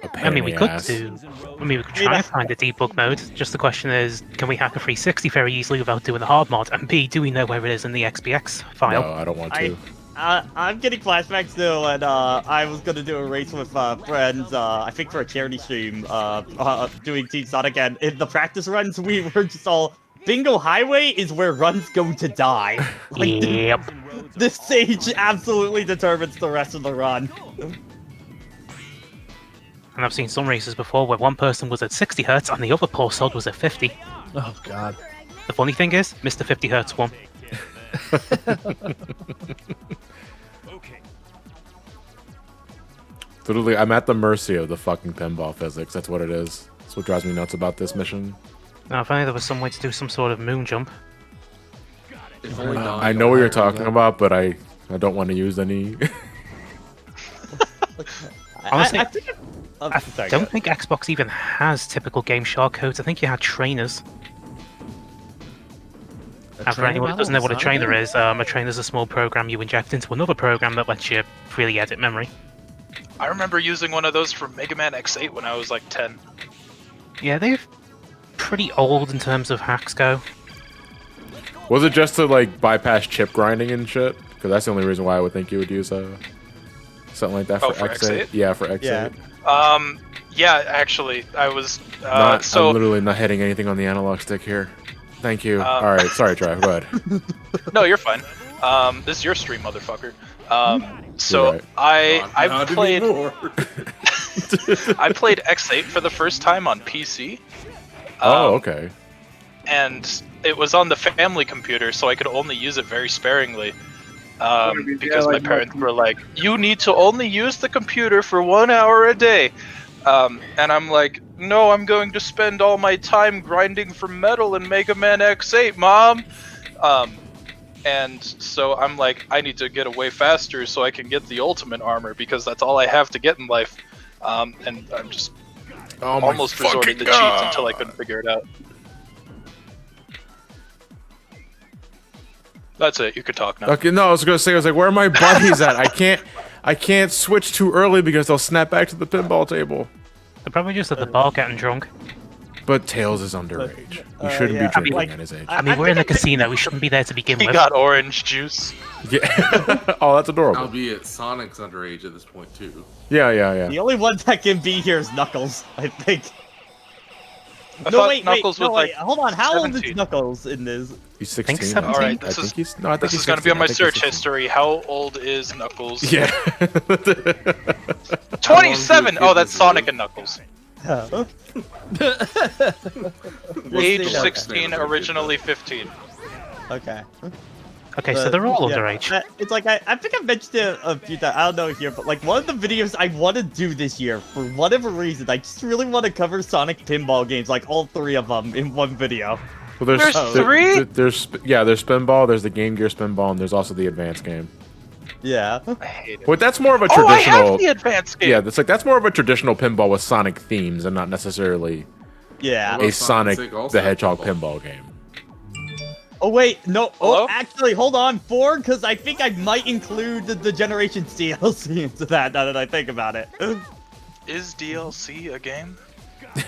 a pain I mean, in we the could ass. we could try and find a debug mode. Just the question is, can we hack a 360 very easily without doing the hard mod? And B, do we know where it is in the XBX file? No, I don't want to. I'm getting flashbacks too, and I was gonna do a race with friends. I think for a charity stream, doing Team Sonic, and in the practice runs, we were just all Bingo Highway is where runs go to die. Like, Yep. This stage absolutely determines the rest of the run. And I've seen some races before where one person was at 60 Hz and the other poor sod was at 50. Oh god. The funny thing is, Mr. 50 Hz won. Literally, I'm at the mercy of the fucking pinball physics. That's what it is. That's what drives me nuts about this mission. Now, if only there was some way to do some sort of moon jump. If only I know what you're talking about, but I don't want to use any. Honestly, I think I sorry, don't go. think Xbox even has typical game shark codes. I think you had trainers. And for anyone who doesn't know what a trainer is, a trainer is a small program you inject into another program that lets you freely edit memory. I remember using one of those from Mega Man X8 when I was like 10. Yeah, they're pretty old in terms of hacks go. Was it just to like bypass chip grinding and shit? Because that's the only reason why I would think you would use something like that for, for X8. Yeah, for X8. Yeah. Yeah, actually, I was. I'm so literally not hitting anything on the analog stick here. Thank you. All right, sorry, Trav. Go ahead. no, you're fine. This is your stream, motherfucker. So right. I played. I played X8 for the first time on PC. Oh, okay. And it was on the family computer, so I could only use it very sparingly. Because my parents were like, "You need to only use the computer for 1 hour a day," and I'm like, "No, I'm going to spend all my time grinding for metal in Mega Man X8, Mom." And so I'm like, I need to get away faster so I can get the ultimate armor because that's all I have to get in life. And I'm just almost resorted to cheats until I couldn't figure it out. That's it. You could talk now. Okay, no, I was gonna say, where are my buddies at? I can't switch too early because they'll snap back to the pinball table. They're probably just at the bar getting drunk. But Tails is underage. He shouldn't be drinking at his age. I mean, we're in the casino. We shouldn't be there to begin He with. got orange juice. Yeah. Oh, that's adorable. Albeit Sonic's underage at this point too. Yeah. The only one that can be here is Knuckles, I think. I No, thought wait, Knuckles no, was wait. like Hold on. How old is 17. Knuckles in this? He's think 16. 17. All right, I this think is he's. No, I think this he's is going to be on my 16. I search think he's 16. history. How old is Knuckles? Yeah. 27. Oh, that's kids Sonic live? and Knuckles. Huh? Age Okay. 16, originally 15. Okay. Okay, so they're all yeah, underage. It's like I think I mentioned it a few times. I don't know here, but like one of the videos I want to do this year for whatever reason, I just really want to cover Sonic pinball games, like all 3 of them in one video. Well, There's 3? There's Spinball. There's the Game Gear Spinball, and there's also the advanced game. Yeah. I hate it. But that's more of a Oh, I traditional. have the advanced game. Yeah, that's more of a traditional pinball with Sonic themes, and not necessarily Yeah. Well, a Sonic Sonic also the Hedgehog pinball. pinball game. Oh wait, no. Hello? Oh, actually, hold on, 4, because I think I might include the Generations DLC into that. Now that I think about it. Is DLC a game? mean-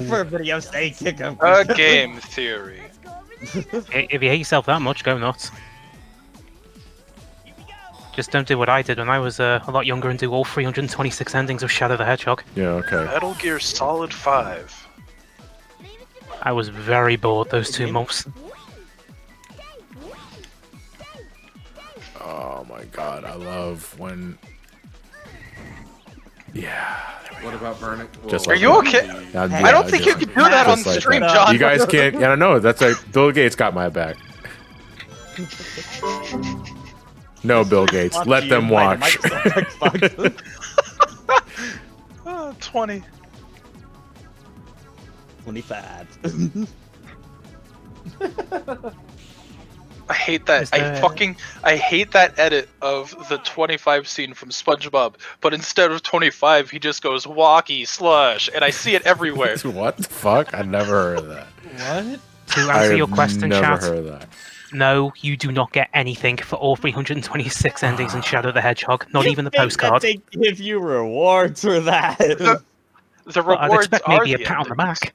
For video's sake, kick 'em. A game theory. If you hate yourself that much, go nuts. Just don't do what I did when I was a lot younger and do all 326 endings of Shadow the Hedgehog. Yeah. Okay. Metal Gear Solid 5. I was very bored those 2 months. Oh my God, I love when. Yeah. What about burning? Just Are like you that. okay? Yeah, I don't think you can do that on just like stream, that. John. You guys can't. Yeah, I know. That's like Bill Gates got my back. No, Bill Gates. Fuck Let you, them by the watch. Microsoft Xbox. 20. 25. I hate that. Is there- I hate that edit of the 25 scene from SpongeBob, but instead of 25, he just goes walkie slush, and I see it everywhere. What the fuck? I never heard of that. What? To I answer your have question, never chat, heard of that. no, you do not get anything for all 326 endings in Shadow the Hedgehog, not even the I postcard. think they give you rewards for that. The Well, I'd rewards expect are maybe a the pat on the endings. back.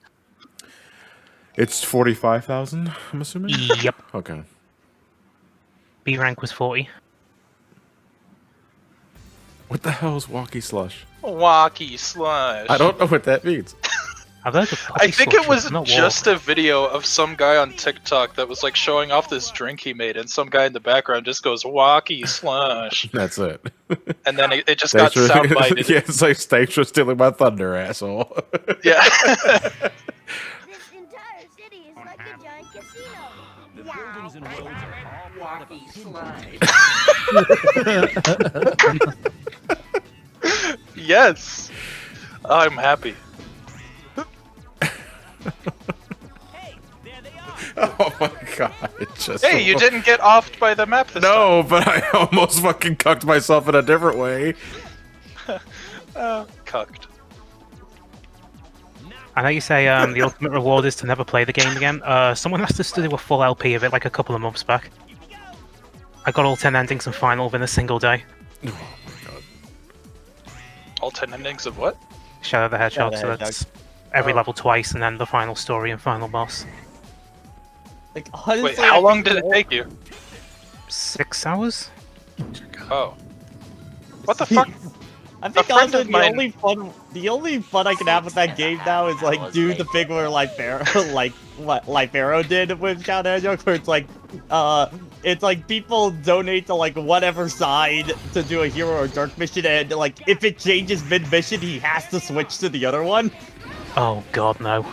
It's 45,000. I'm assuming. Yep. Okay. B rank was 40. What the hell is walkie slush? Walkie slush. I don't know what that means. I've heard of I poppy think slush, it was not just a video of some guy on TikTok that was like showing off this drink he made, and some guy in the background just goes walkie slush, That's it. and then it just got soundbited. Yeah, it's like thanks for stealing my thunder, asshole. Yeah. This entire city is like a giant casino. The buildings and roads are all walkie slide. Yes. I'm happy. Oh my god! It just Hey, you didn't get offed by the map this time. No, but I almost fucking cucked myself in a different way. Cucked. I know you say the ultimate reward is to never play the game again. Someone asked us to do a full LP of it like a couple of months back. I got all 10 endings and final within a single day. All 10 endings of what? Shadow the Hedgehog, Shadow so the that's every Oh. level twice and then the final story and final boss. Like, honestly, Wait, how long did it take you? 6 hours? Oh. What the fuck? I think A friend also of mine- the only fun I can have with that game now is like do the thing where Lifero like what Lifero did with Shadow Hedgehog, where it's like people donate to like whatever side to do a hero or dark mission, and like if it changes mid mission, he has to switch to the other one. Oh god, no.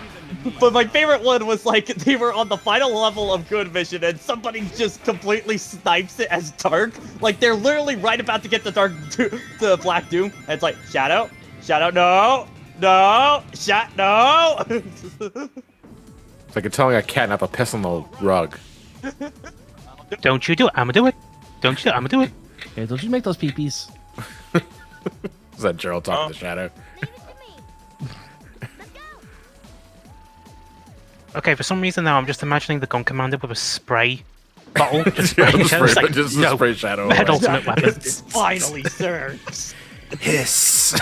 But my favorite one was like they were on the final level of Good Mission and somebody just completely snipes it as Dark. Like they're literally right about to get the the Black Doom, and it's like Shadow, no, no, no. It's like you're telling a cat not to piss on the rug. Don't you do it, I'ma do it. Don't you do it, I'ma do it. Okay, don't you make those peepees. Is that Gerald talking to Shadow? Okay, for some reason now I'm just imagining the gun commander with a spray bottle. Just Yeah, spraying Shadow. It's like, just no, spray Shadow. Head away. ultimate weapon. Finally, sir. Hiss.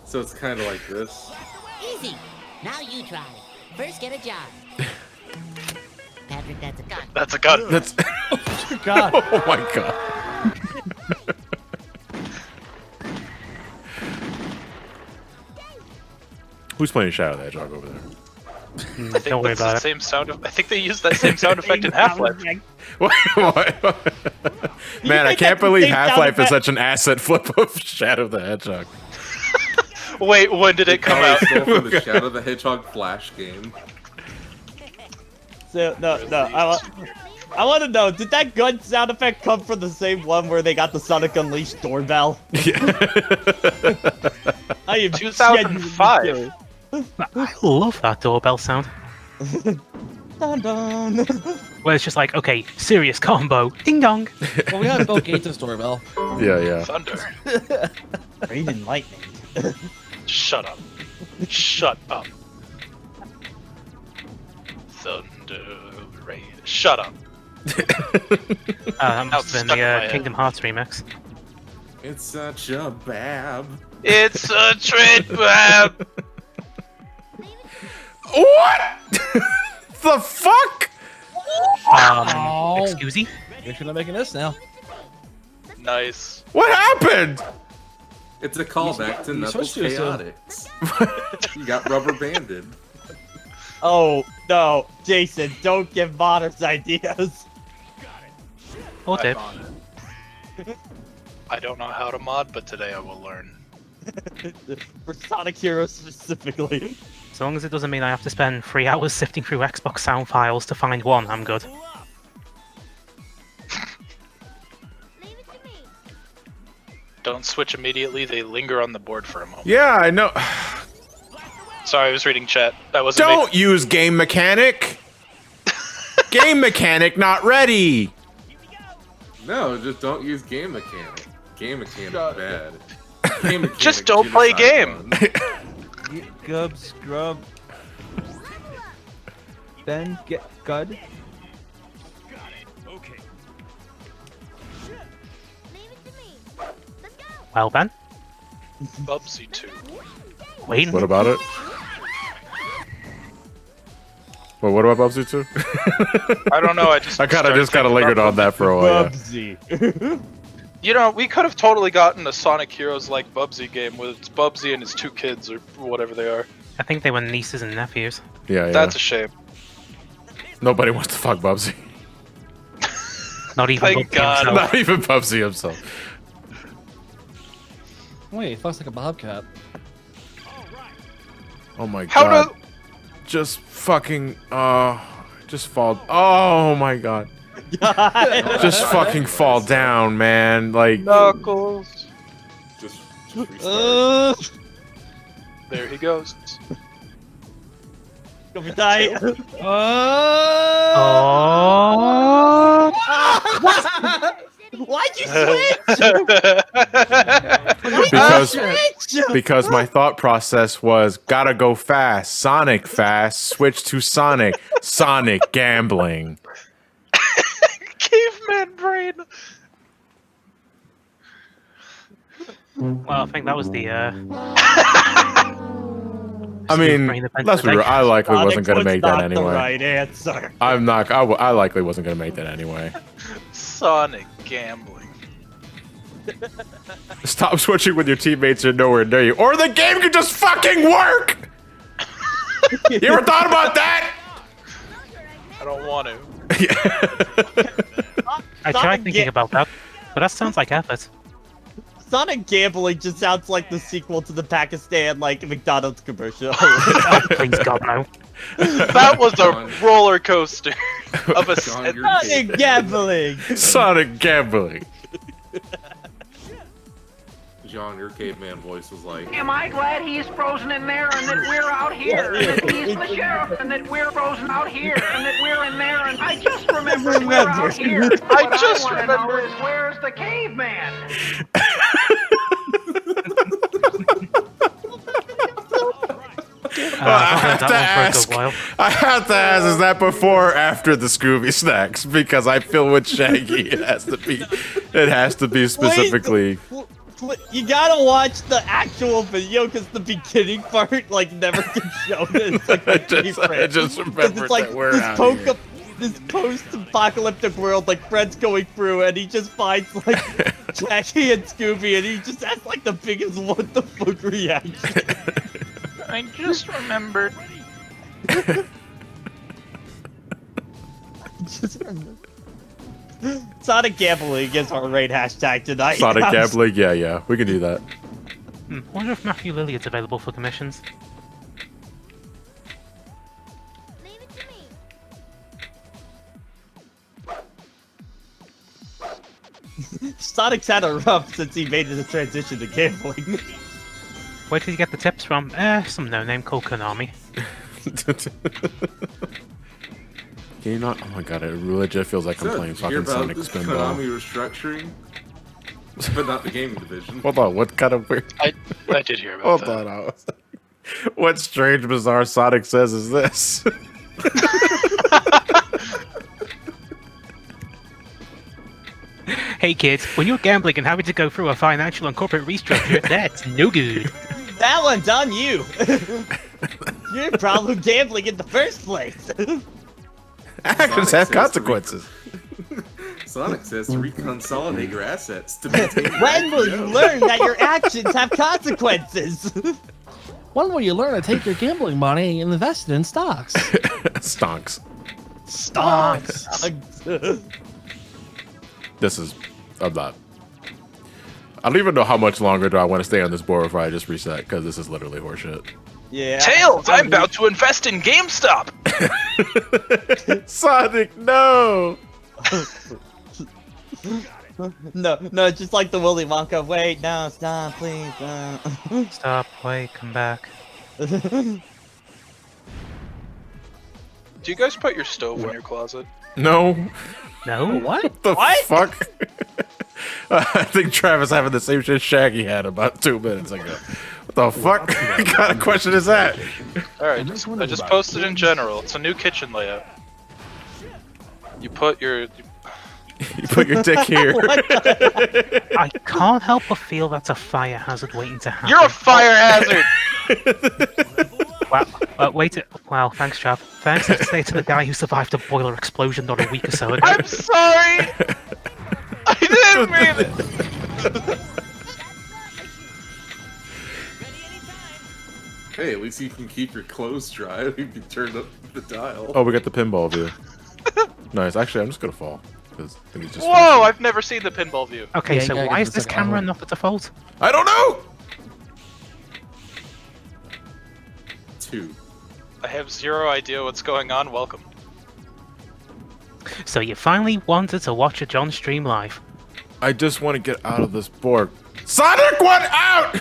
So it's kind of like this. Easy. Now you try. First, get a job. Patrick, that's a gun. That's a gun. That's. God. Oh my god. Who's playing Shadow the Hedgehog over there? I think that's the same sound. I think they used that same sound effect in Half-Life. What? Man, I can't believe Half-Life is such an asset flip of Shadow the Hedgehog. Wait, when did it come out? Stole from the Shadow the Hedgehog Flash game. So, no, I want to know, did that gun sound effect come from the same one where they got the Sonic Unleashed doorbell? I am 2005. I love that doorbell sound. Dun dun. Where it's just like, okay, serious combo, ding dong. Well, we have Bill Gates' doorbell. Yeah. Thunder. Rain and lightning. Shut up. Shut up. Thunder, rain. Shut up. That must have been stuck in my the head. Kingdom Hearts remix. It's such a bab. It's a treat grab. What? The fuck? Excuse me? You're not making this now. Nice. What happened? It's a callback to you Knuckles switched to Chaotix. You got rubber banded. Oh, no, Jason, don't give modders ideas. Or dip. I don't know how to mod, but today I will learn. For Sonic Heroes specifically. As long as it doesn't mean I have to spend 3 hours sifting through Xbox sound files to find one, I'm good. Don't switch immediately, they linger on the board for a moment. Yeah, I know. Sorry, I was reading chat. That wasn't Don't use game mechanic. Game mechanic not ready. No, just don't use game mechanic. Game mechanic bad. Game mechanic Just don't play genocide game. Gub, scrub. Then get Gud. Well, Ben? Bubsy 2. Wait. What about it? Well, what about Bubsy 2? I don't know, I kind of just lingered on that for a while. Yeah. You know, we could have totally gotten a Sonic Heroes like Bubsy game with Bubsy and his 2 kids or whatever they are. I think they were nieces and nephews. Yeah. That's a shame. Nobody wants to fuck Bubsy. Not even Thank Bubsy God. himself. Not even Bubsy himself. Wait, it looks like a bobcat. Oh my How god. do- Just fucking just fall. Oh my god. Just fucking fall down, man. Like Knuckles. Just restart. There he goes. Gonna be tight. Why'd you switch? because my thought process was gotta go fast, Sonic fast, switch to Sonic, Sonic gambling. Caveman brain. Well, I think that was the, I mean, let's be real, I likely wasn't gonna make that The anyway. right answer. I'm not. I likely wasn't gonna make that anyway. Sonic gambling. Stop switching when your teammates are nowhere near you, or the game could just fucking work. You ever thought about that? I don't want to. I tried thinking about that, but that sounds like effort. Sonic Gambling just sounds like the sequel to the Pakistan McDonald's commercial. Please God no. That was a roller coaster of a Sonic Gambling. Sonic gambling. John, your caveman voice was like, Am I glad he's frozen in there and that we're out here? And that he's the sheriff and that we're frozen out here and that we're in there and I just remembered we're out here. I just What I wanna know remembered. is where's the caveman? I have to ask, is that before or after the Scooby Snacks? Because I feel with Shaggy, it has to be specifically. You gotta watch the actual video because the beginning part never gets shown. It's like my favorite. I just remembered it's like that we're this out poke this post-apocalyptic world Fred's going through and he just finds Jackie and Scooby and he just has the biggest what the fuck reaction. I just remembered. Sonic gambling gets our raid hashtag tonight. Sonic gambling, yeah, we can do that. Wonder if Matthew Lilliard's available for commissions. Sonic's had a rough since he made the transition to gambling. Where did you get the tips from? Some no-name called Konami. Can you not? Oh my god, it legit feels like I'm playing fucking Sonic Spinball. Konami restructuring, but not the gaming division. Hold on, what kind of weird? I did hear about that. Hold on, I was like, what strange, bizarre Sonic says is this? Hey kids, when you're gambling and having to go through a financial and corporate restructure, that's no good. That one's on you. You're probably gambling in the first place. Actions have consequences. Sonic says to reconsolidate your assets to maintain. When will you learn that your actions have consequences? When will you learn to take your gambling money and invest it in stocks? Stonks. Stonks. This is... I'm not... I don't even know how much longer do I want to stay on this board before I just reset, because this is literally horseshit. Yeah. Tails, I'm about to invest in GameStop! Sonic, no! No, it's just like the Willy Wonka. Wait, no, stop, please. Stop, wait, come back. Do you guys put your stove in your closet? No. No? What the fuck? I think Travis having the same shit Shaggy had about 2 minutes ago. What the fuck? What kind of question is that? Alright, I just posted in general. It's a new kitchen layout. You put your... You put your dick here. I can't help but feel that's a fire hazard waiting to happen. You're a fire hazard! Well, wait. Well, thanks, Trav. Thanks to say to the guy who survived a boiler explosion not a week or so ago. I'm sorry! I didn't mean it! Hey, at least you can keep your clothes dry if you turn up the dial. Oh, we got the pinball view. Nice. Actually, I'm just gonna fall. Because I think it's just Whoa! I've never seen the pinball view. Okay, so why is this camera not the default? I don't know! 2. I have zero idea what's going on. Welcome. So you finally wanted to watch a John stream live. I just want to get out of this board. Sonic, what out?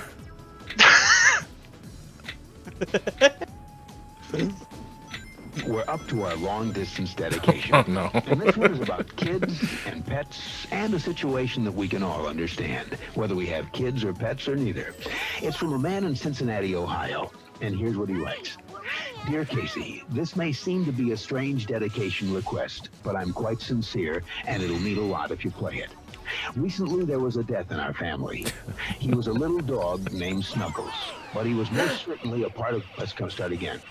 We're up to our long-distance dedication. Oh, no. And this one is about kids and pets and a situation that we can all understand, whether we have kids or pets or neither. It's from a man in Cincinnati, Ohio, and here's what he writes. Dear Casey, this may seem to be a strange dedication request, but I'm quite sincere, and it'll mean a lot if you play it. Recently, there was a death in our family. He was a little dog named Snuggles, but he was most certainly a part of... Let's go start again.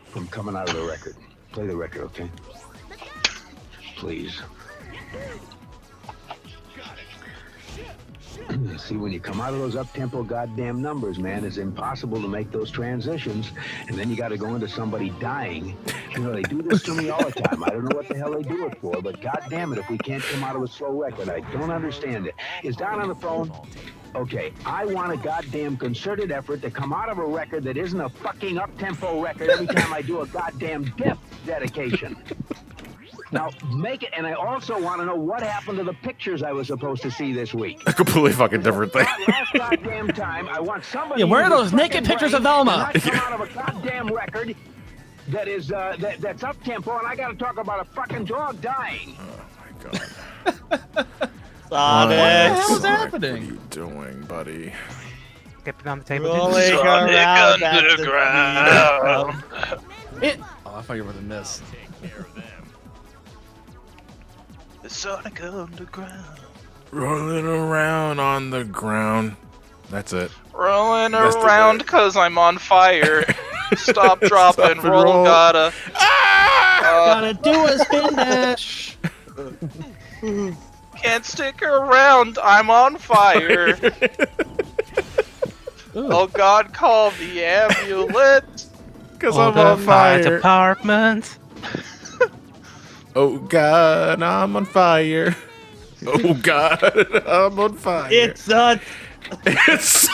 From coming out of the record. Play the record, okay? Please. See, when you come out of those up-tempo goddamn numbers, man, it's impossible to make those transitions, and then you got to go into somebody dying. You know, they do this to me all the time. I don't know what the hell they do it for, but goddamn it, if we can't come out of a slow record, I don't understand it. Is Don on the phone? Okay, I want a goddamn concerted effort to come out of a record that isn't a fucking up-tempo record every time I do a goddamn death dedication. Now, make it, and I also want to know what happened to the pictures I was supposed to see this week. A completely fucking different thing. Last goddamn time, I want somebody... Yeah, where are those naked pictures of Velma? Not come out of a goddamn record that is, that's up-tempo, and I gotta talk about a fucking dog dying. Oh, my God. Sonic! What the hell is Sonic, happening? What are you doing, buddy? Get it on the table. Rolling around underground. It. Oh, I thought you were the miss. The Sonic Underground. Rolling around on the ground. That's it. Rolling That's the around lyric. cause I'm on fire. Stop, drop, Stop and and roll, roll. gotta. Gotta do a spin dash. Can't stick around, I'm on fire. Oh God, call the ambulance. Because I'm on fire. Department. Oh God, I'm on fire. Oh God, I'm on fire. It's a. It's.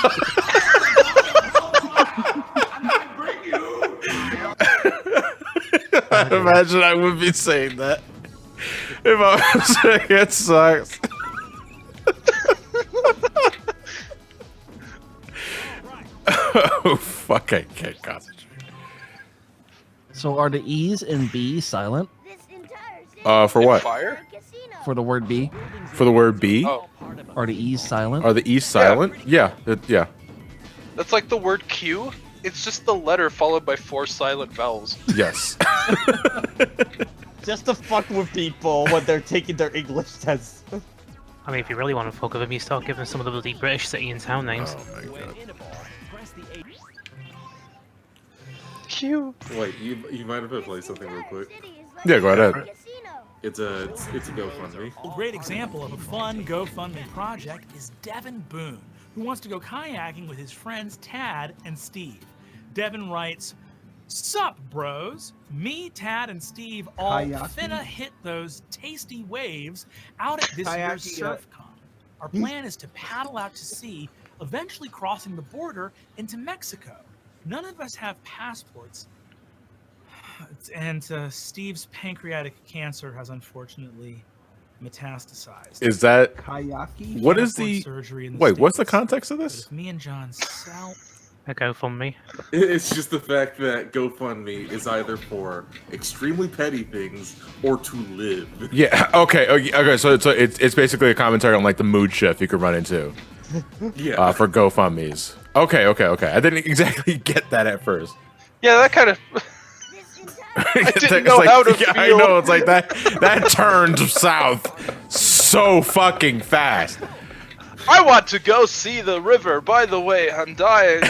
Imagine I would be saying that if I was saying it sucks. Oh fuck! I can't concentrate. So are the E's and B's silent? For what? Fire? For the word B? For the word B? Oh. Are the E's silent? Are the E's silent? Yeah. Yeah. That's like the word Q. It's just the letter followed by 4 silent vowels. Yes. Just to fuck with people when they're taking their English tests. I mean, if you really want to fuck with them, you start giving some of the bloody British city and town names. Oh my God. Q. Wait, you mind if I play something real quick? Yeah, go ahead. It's a GoFundMe. A great example of a fun GoFundMe project is Devin Boone, who wants to go kayaking with his friends Tad and Steve. Devin writes, "Sup, bros? Me, Tad, and Steve all finna hit those tasty waves out at this year's SurfCon. Our plan is to paddle out to sea, eventually crossing the border into Mexico. None of us have passports, and Steve's pancreatic cancer has unfortunately metastasized. Is that Kayaki? what is the wait? What's the context of this? Me and John sell a GoFundMe. It's just the fact that GoFundMe is either for extremely petty things or to live. Yeah. Okay. Okay. So it's basically a commentary on like the mood shift you could run into. Yeah. For GoFundMes. Okay. I didn't exactly get that at first. Yeah, that kind of. I didn't know like, how to feel. I know it's like that. That turned south so fucking fast. I want to go see the river. By the way, I'm dying.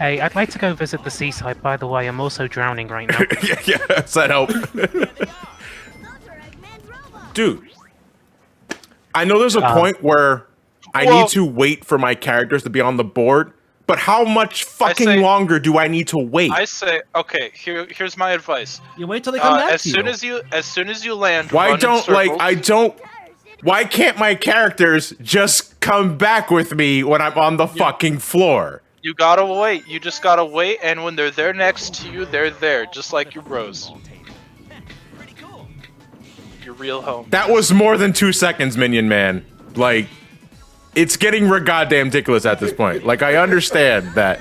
Hey, I'd like to go visit the seaside. By the way, I'm also drowning right now. Yeah. Does that help? Dude, I know there's a point where I need to wait for my characters to be on the board, but how much fucking longer do I need to wait? I say, okay. Here's my advice. You wait till they come back as to soon you. as soon as you land. Why run in don't circles. Why can't my characters just come back with me when I'm on the fucking floor? You gotta wait. You just gotta wait, and when they're there next to you, they're there, just like your bros. Your real home. That was more than 2 seconds, Minion Man. Like, it's getting goddamn ridiculous at this point. Like, I understand that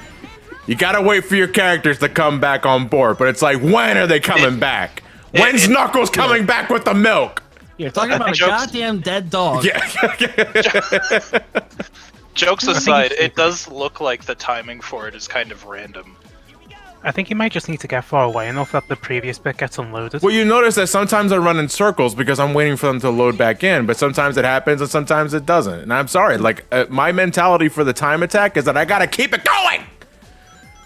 you gotta wait for your characters to come back on board, but it's like, when are they coming back? When's Knuckles coming back with the milk? You're talking about a goddamn dead dog. Yeah. Jokes aside, it does look like the timing for it is kind of random. I think you might just need to get far away enough that the previous bit gets unloaded. Well, you notice that sometimes I run in circles because I'm waiting for them to load back in, but sometimes it happens and sometimes it doesn't. And I'm sorry, like, my mentality for the time attack is that I gotta keep it going!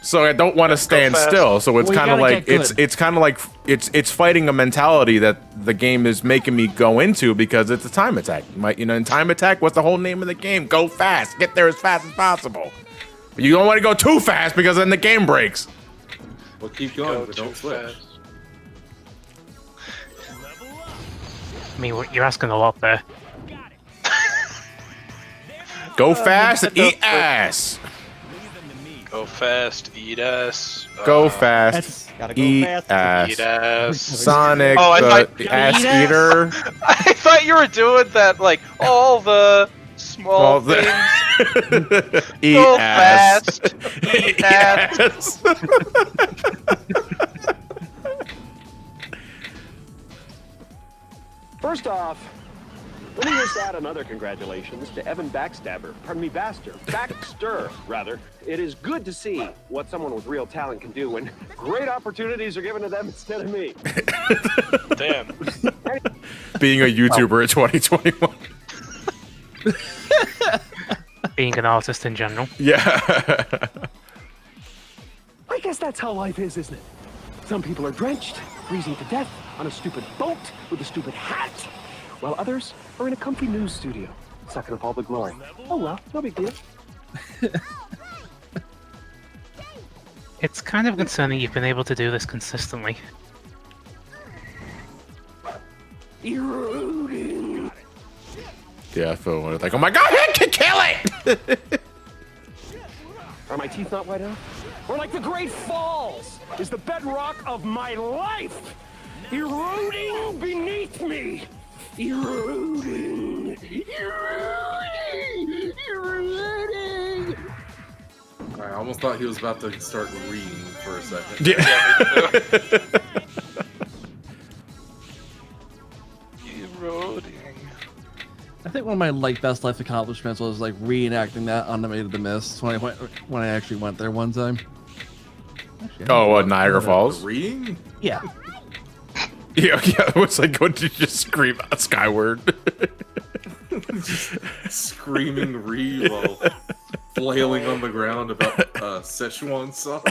So I don't want to stand still. So it's kind of like it's kind of like it's fighting a mentality that the game is making me go into because it's a time attack. In time attack, what's the whole name of the game? Go fast, get there as fast as possible. But you don't want to go too fast because then the game breaks. Well, keep going, but don't switch. I mean, you're asking a lot there. Go fast and eat ass. Go fast, eat ass. Go fast, eat ass. Eat ass. Sonic, the ass eater. I thought you were doing that, like, all the small things. Eat Go ass. fast, eat ass. First off, let me just add another congratulations to Evan Baxter, rather. It is good to see what someone with real talent can do when great opportunities are given to them instead of me. Damn. Being a YouTuber in 2021. Being an artist in general. Yeah. I guess that's how life is, isn't it? Some people are drenched, freezing to death on a stupid boat with a stupid hat, while others are in a comfy news studio, sucking up all the glory. Oh well, no big deal. It's kind of concerning you've been able to do this consistently. Eroding. Yeah, I feel like, oh my god, I can kill it! Are my teeth not white enough? Or like the Great Falls is the bedrock of my life, eroding beneath me. Eroding. Eroding. Eroding. I almost thought he was about to start reading for a second. Eroding. I think one of my best life accomplishments was reenacting that on the Maid of the Mist when I actually went there one time. Oh, what, Niagara Falls? Reading? Yeah. Yeah, it was like, what did you just scream out skyward? Screaming re while flailing on the ground about Szechuan sauce.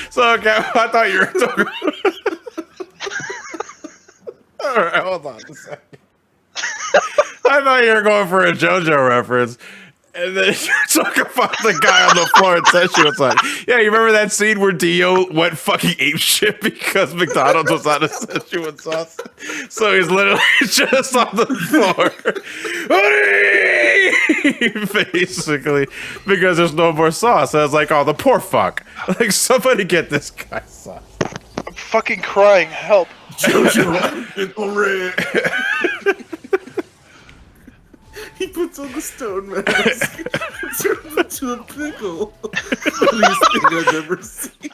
So, okay, I thought you were talking. Alright, hold on a second. I thought you were going for a JoJo reference. And then you're talking about the guy on the floor and Szechuan sauce. Yeah, you remember that scene where Dio went fucking apeshit because McDonald's was out of Szechuan sauce? So he's literally just on the floor. Basically, because there's no more sauce. I was like, oh, the poor fuck. Like, somebody get this guy sauce. I'm fucking crying. Help. JoJo. He puts on the stone mask and turns into a pickle. Funniest thing I've ever seen.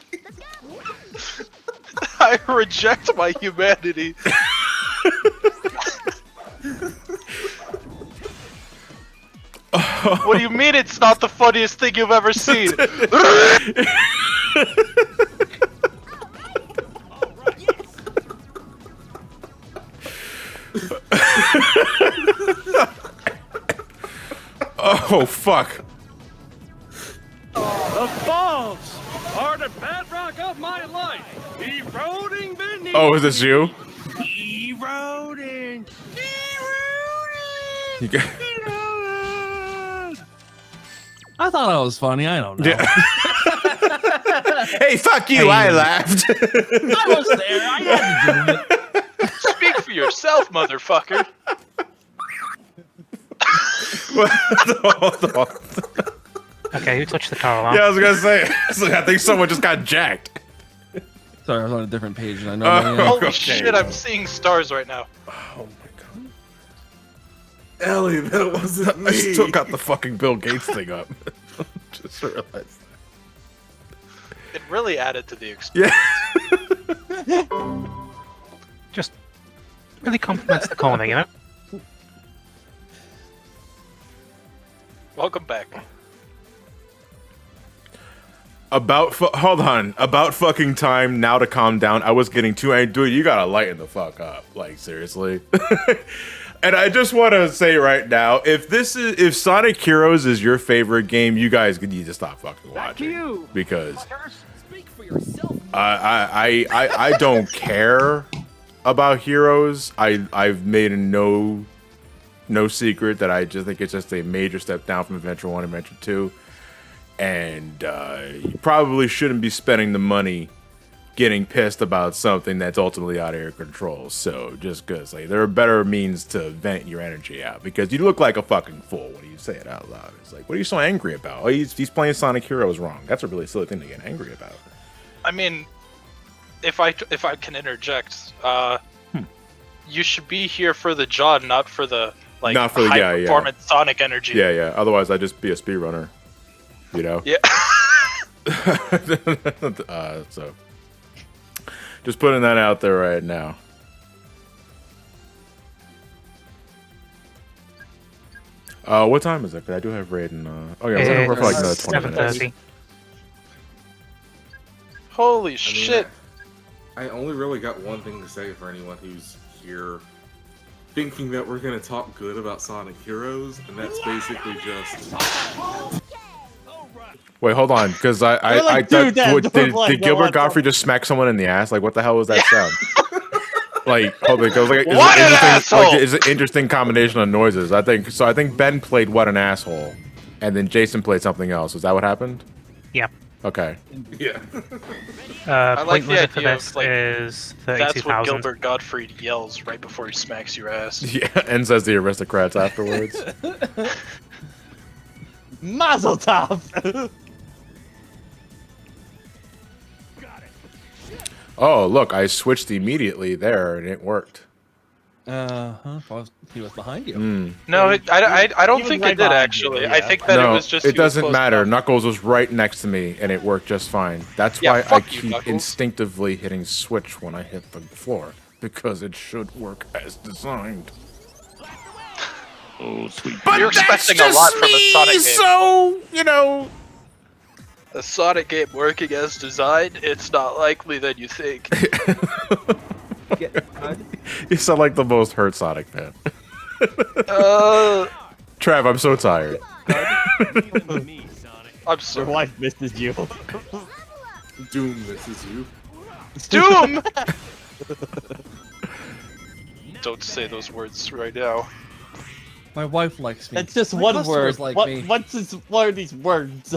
I reject my humanity. What do you mean it's not the funniest thing you've ever seen? Oh, fuck. The falls are the bedrock of my life, eroding beneath. Oh, is this you? Eroding. You got- I thought that was funny. I don't know. Yeah. Hey, fuck you! I laughed. I was there. I had to do it. Speak for yourself, motherfucker. Okay, who touched the car alarm? Yeah, I was gonna say. I think someone just got jacked. Sorry, I was on a different page and I know. Holy okay. shit, I'm seeing stars right now. Oh my god. Ellie, that wasn't me. I still got the fucking Bill Gates thing up. Just realized. It really added to the experience. Yeah. Just really compliments the corner, you know? Welcome back. Hold on. About fucking time now to calm down. I was getting too angry. Dude, you gotta lighten the fuck up. Like, seriously. And I just want to say right now, if Sonic Heroes is your favorite game, you guys need to stop fucking watching. Because I don't care about Heroes. I've made no secret that I just think it's just a major step down from Adventure 1 and Adventure 2. And you probably shouldn't be spending the money getting pissed about something that's ultimately out of your control. So just because there are better means to vent your energy out, because you look like a fucking fool when you say it out loud. It's like, what are you so angry about? Oh, he's playing Sonic Heroes wrong. That's a really silly thing to get angry about. I mean, if I can interject, you should be here for the John, not for the not for the high performance Sonic energy. Yeah. Otherwise, I'd just be a speedrunner. You know? Yeah. So, just putting that out there right now. What time is it? 'Cause I do have Raiden. Oh yeah, we're over for like another 20 minutes. 7:30. Holy shit! I only really got one thing to say for anyone who's here thinking that we're gonna talk good about Sonic Heroes, and that's basically just. Wait, hold on, because I dude, that did don't like Gilbert go on. Godfrey just smack someone in the ass? Like, what the hell was that sound? Like, hold on, it goes like, What an asshole! it's an interesting combination of noises. I think Ben played "What an Asshole," and then Jason played something else. Is that what happened? Yeah. Okay. Yeah. I like Point the limit for idea this of like is that's what 32,000. Gilbert Gottfried yells right before he smacks your ass. Yeah, and says the aristocrats afterwards. Mazel tov! Oh, look, I switched immediately there, and it worked. He was behind you. No, I don't He was think right it did behind actually. you, I yeah. think that it was just. It he was doesn't close matter. enough. Knuckles was right next to me, and it worked just fine. That's Yeah, why I fuck you, keep Knuckles. instinctively hitting switch when I hit the floor, because it should work as designed. Oh, sweet. You're expecting a lot from a Sonic game. So, you know. A Sonic game working as designed, it's not likely that you think. You sound like the most hurt Sonic fan. Trav, I'm so tired. I'm sorry. Your wife misses you. Doom misses you. Doom! Don't say those words right now. My wife likes me. That's just My one customers word. Like me. What are these words?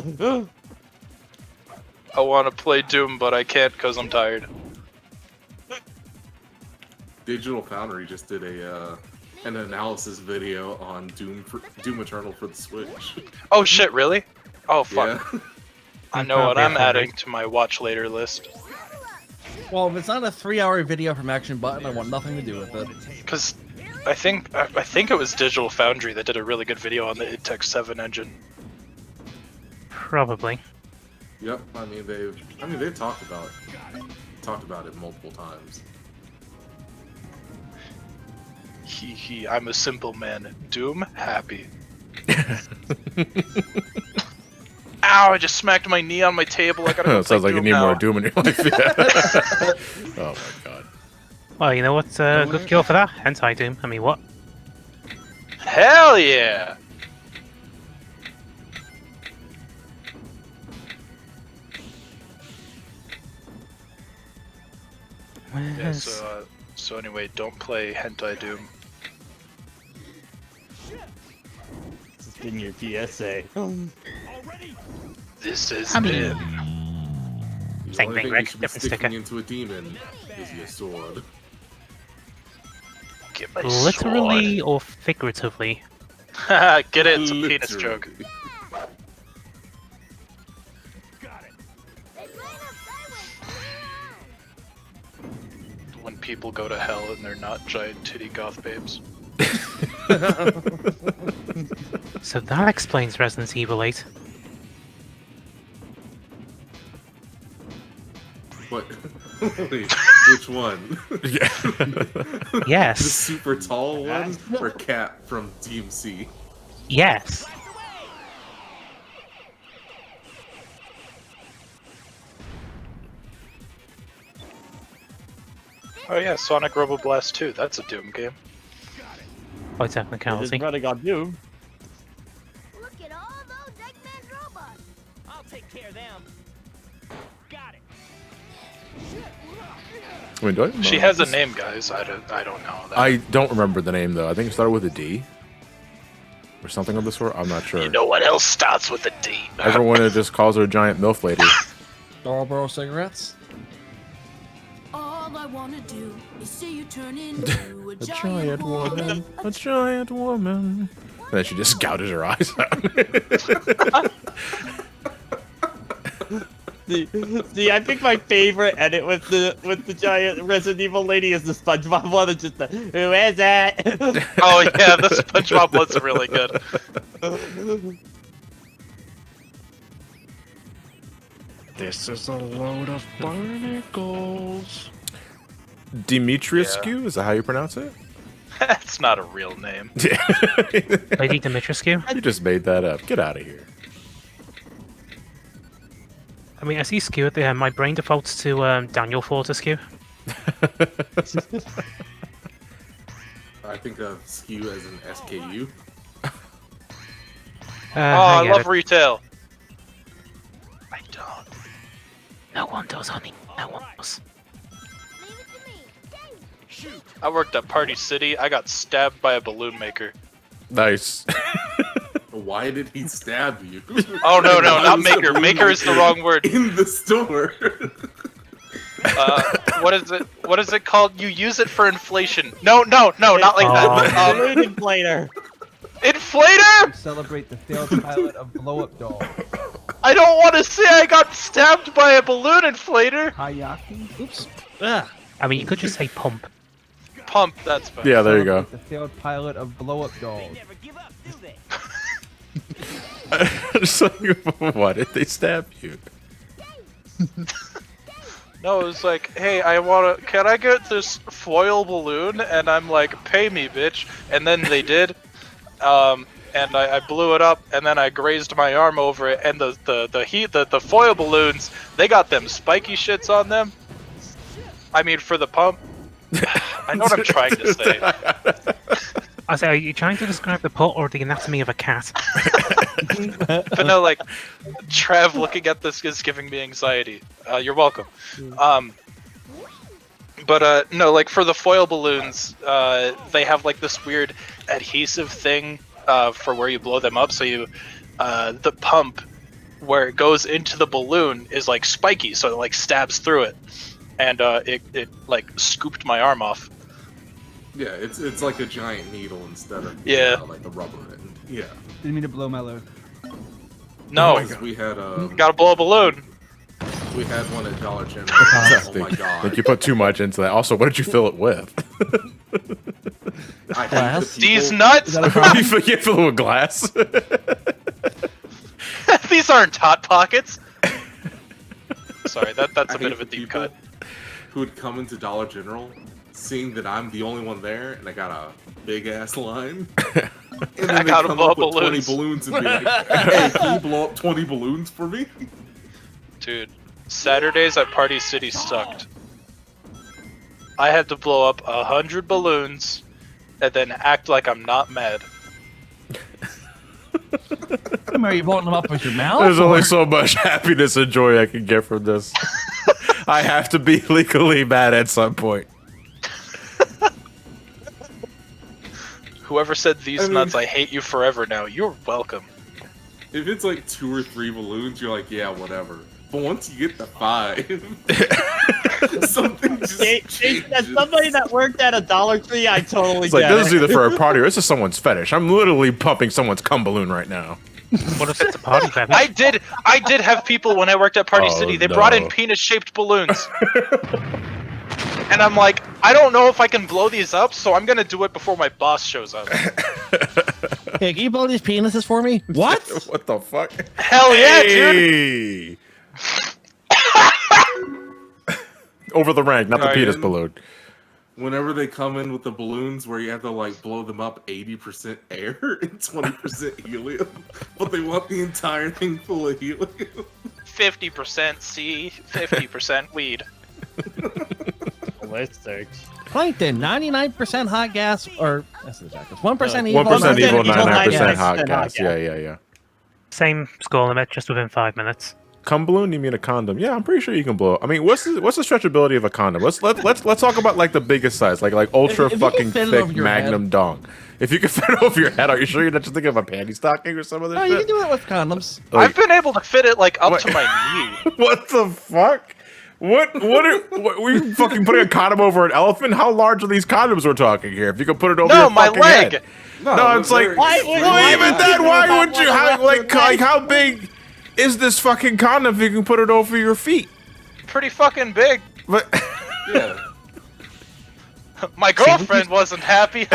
I want to play Doom, but I can't because I'm tired. Digital Foundry just did an analysis video on Doom Eternal for the Switch. Oh shit, really? Oh fuck. Yeah. I know what I'm adding to my watch later list. Well, if it's not a 3-hour video from Action Button, I want nothing to do with it. Because I think it was Digital Foundry that did a really good video on the id Tech 7 engine. Probably. Yep. I mean they've talked about it multiple times. Hee, I'm a simple man. Doom, happy. Ow, I just smacked my knee on my table. I gotta go Sounds like you Doom need now. more Doom in your life. Yeah. Oh my god. Well, you know what's a good cure for that? Hentai Doom. I mean, what? Hell yeah! Yeah, so anyway, don't play Hentai Doom. This has been your PSA. This is I mean- it. The Same only thing, thing Rick, you should be different sticking sticker. into a demon is your sword. Get my Literally or figuratively? sword. Get it, it's a penis joke. When people go to hell and they're not giant titty goth babes. So that explains Resident Evil 8. What? Wait, which one? Yeah. Yes. The super tall one or Cat from DMC? Yes. Oh yeah, Sonic Robo Blast 2, that's a Doom game. By technicality. It's running on Doom. Look at all those Eggman robots. I'll take care of them. Got it. I mean, do I She has a name, guys. I don't know that. I don't remember the name though. I think it started with a D. Or something of the sort. I'm not sure. You know what else starts with a D? Everyone just calls her a giant MILF lady. Marlboro cigarettes? All I wanna do is see you turn into a A giant giant woman. woman. A giant woman. And then she just gouges her eyes out. See, I think my favorite edit with the giant Resident Evil lady is the SpongeBob one. It's just the who is it? Oh yeah, the SpongeBob one's really good. This is a load of barnacles. Dimitrescu? Is that how you pronounce it? That's not a real name. Lady Dimitrescu? You just made that up. Get out of here. I mean, I see Skew at the end. My brain defaults to Daniel Fortescue. I think of SKU as an SKU. Oh, I love retail. I don't. No one does, honey. No one does. I worked at Party City. I got stabbed by a balloon maker. Nice. Why did he stab you? Oh no, not maker. Maker is the wrong word. In the store. What is it? What is it called? You use it for inflation. No, not like that. Balloon inflator. Inflator? Celebrate the failed pilot of Blow Up Doll. I don't want to say I got stabbed by a balloon inflator. Hayaki? Oops. I mean, you could just say pump. Pump, that's better. Yeah, there you go. The failed pilot of Blow Up Dolls. Just like, why did they stab you? No, it was like, hey, can I get this foil balloon? And I'm like, pay me, bitch. And then they did. And I blew it up, and then I grazed my arm over it, and the foil balloons, they got them spiky shits on them. I mean, for the pump. I know what I'm trying to say. I say, are you trying to describe the pot or the anatomy of a cat? But no, like, Trev looking at this is giving me anxiety. You're welcome. But no, like for the foil balloons, they have like this weird adhesive thing for where you blow them up. So you, the pump where it goes into the balloon is like spiky, so it like stabs through it, and it like scooped my arm off. Yeah, it's like a giant needle instead of like the rubber end. Yeah. Didn't mean to blow my load. No, we had gotta blow a balloon. We had one at Dollar General. Oh my god! I think you put too much into that. Also, what did you fill it with? These nuts. You fill it with glass. These aren't hot pockets. Sorry, that's a bit of a deep cut. Who would come into Dollar General, seeing that I'm the only one there, and I got a big ass line. And then I gotta blow up 20 balloons and be like, "Hey, can you blow up 20 balloons for me?" Dude, Saturdays at Party City sucked. I had to blow up 100 balloons and then act like I'm not mad. Are you blowing them up with your mouth? There's only so much happiness and joy I can get from this. I have to be legally mad at some point. Whoever said these nuts, I hate you forever now. You're welcome. If it's like 2 or 3 balloons, you're like, yeah, whatever. But once you get to 5, something just changes. As somebody that worked at a Dollar Tree, I totally It's like, get this is it. either for a party or this is someone's fetish. I'm literally pumping someone's cum balloon right now. What if it's a party, baby? I did have people when I worked at Party Oh, City. They no. brought in penis-shaped balloons. And I'm like, I don't know if I can blow these up, so I'm gonna do it before my boss shows up. Hey, can you blow these penises for me? What? What the fuck? Hell yeah, dude! Over the rank, not the Alright, penis and balloon. Whenever they come in with the balloons where you have to like blow them up 80% air and 20% helium, but they want the entire thing full of helium. 50% C, 50% weed. Ballistics. Plankton, 99% hot gas, or that's the jackets. 1% evil. 1% evil, 99% 99% hot gas. Yeah. Same score limit, just within 5 minutes. Cum balloon? You mean a condom? Yeah, I'm pretty sure you can blow. I mean, what's the stretchability of a condom? Let's talk about like the biggest size, like ultra If you fucking can fit it thick over your magnum head. dong. If you can fit it over your head, are you sure you're not just thinking of a panty stocking or some other No, shit? you can do it with condoms. Like- I've been able to fit it like up to my knee. What the fuck? What we fucking putting a condom over an elephant? How large are these condoms we're talking here? If you could put it over No, your my fucking leg. head. No, it's like, Why even then, why would you? How big is this fucking condom if you can put it over your feet? Pretty fucking big. But Yeah. My girlfriend wasn't happy.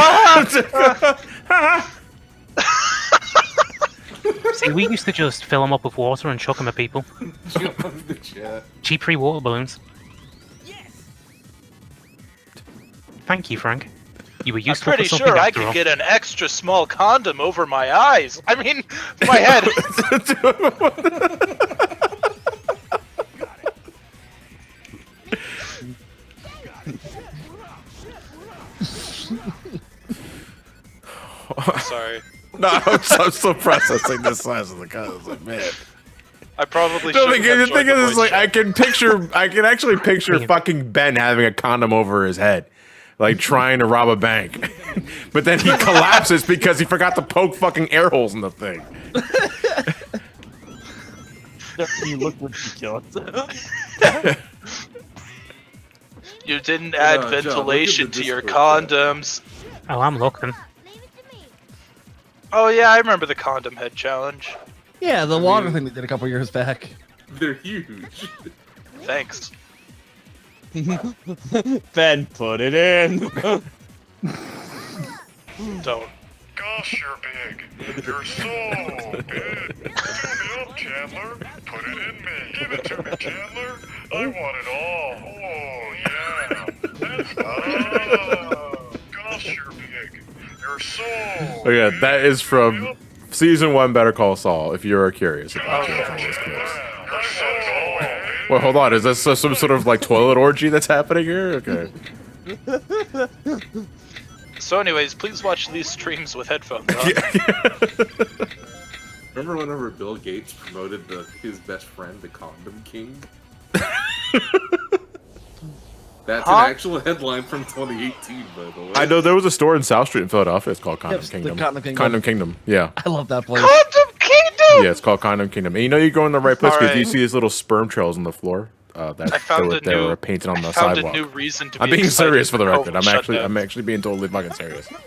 See, we used to just fill them up with water and chuck them at people. Cheap free water balloons. Thank you, Frank. You were I'm useful for pretty something sure I after could all. get an extra small condom over my eyes. I mean, my head. Sorry. No, I'm still processing the size of the condom. Like, man. I probably No, should. the thing is, like, I can actually picture fucking Ben having a condom over his head. like trying to rob a bank. But then he collapses because he forgot to poke fucking air holes in the thing. You look ridiculous. You didn't add John, ventilation to your Discord condoms. Oh, I'm looking. Oh yeah, I remember the condom head challenge. Yeah, the water thing they did a couple years back. They're huge. Thanks. Ben, put it in. Don't. Gosh, you're big. You're so big. Fill me up, Chandler. Put it in me. Give it to me, Chandler. I want it all. Oh, yeah. Gosh, you're big. You're so Oh yeah, that is from season 1 Better Call Saul, if you're curious about those clips. Wait, hold on, is this some sort of like toilet orgy that's happening here? Okay. So anyways, please watch these streams with headphones on. Remember whenever Bill Gates promoted his best friend, the Condom King? That's an actual headline from 2018, by the way. I know there was a store in South Street in Philadelphia. It's called Condom Yep, the Kingdom. Condom Kingdom. Condom Kingdom. Yeah. I love that place. Condom Kingdom. Yeah, it's called Condom Kingdom. And you know you're going the right place because you Alright. see these little sperm trails on the floor. They were painted on the I found sidewalk. a new reason to be I'm being excited serious for the record. COVID I'm actually being totally fucking serious. I'm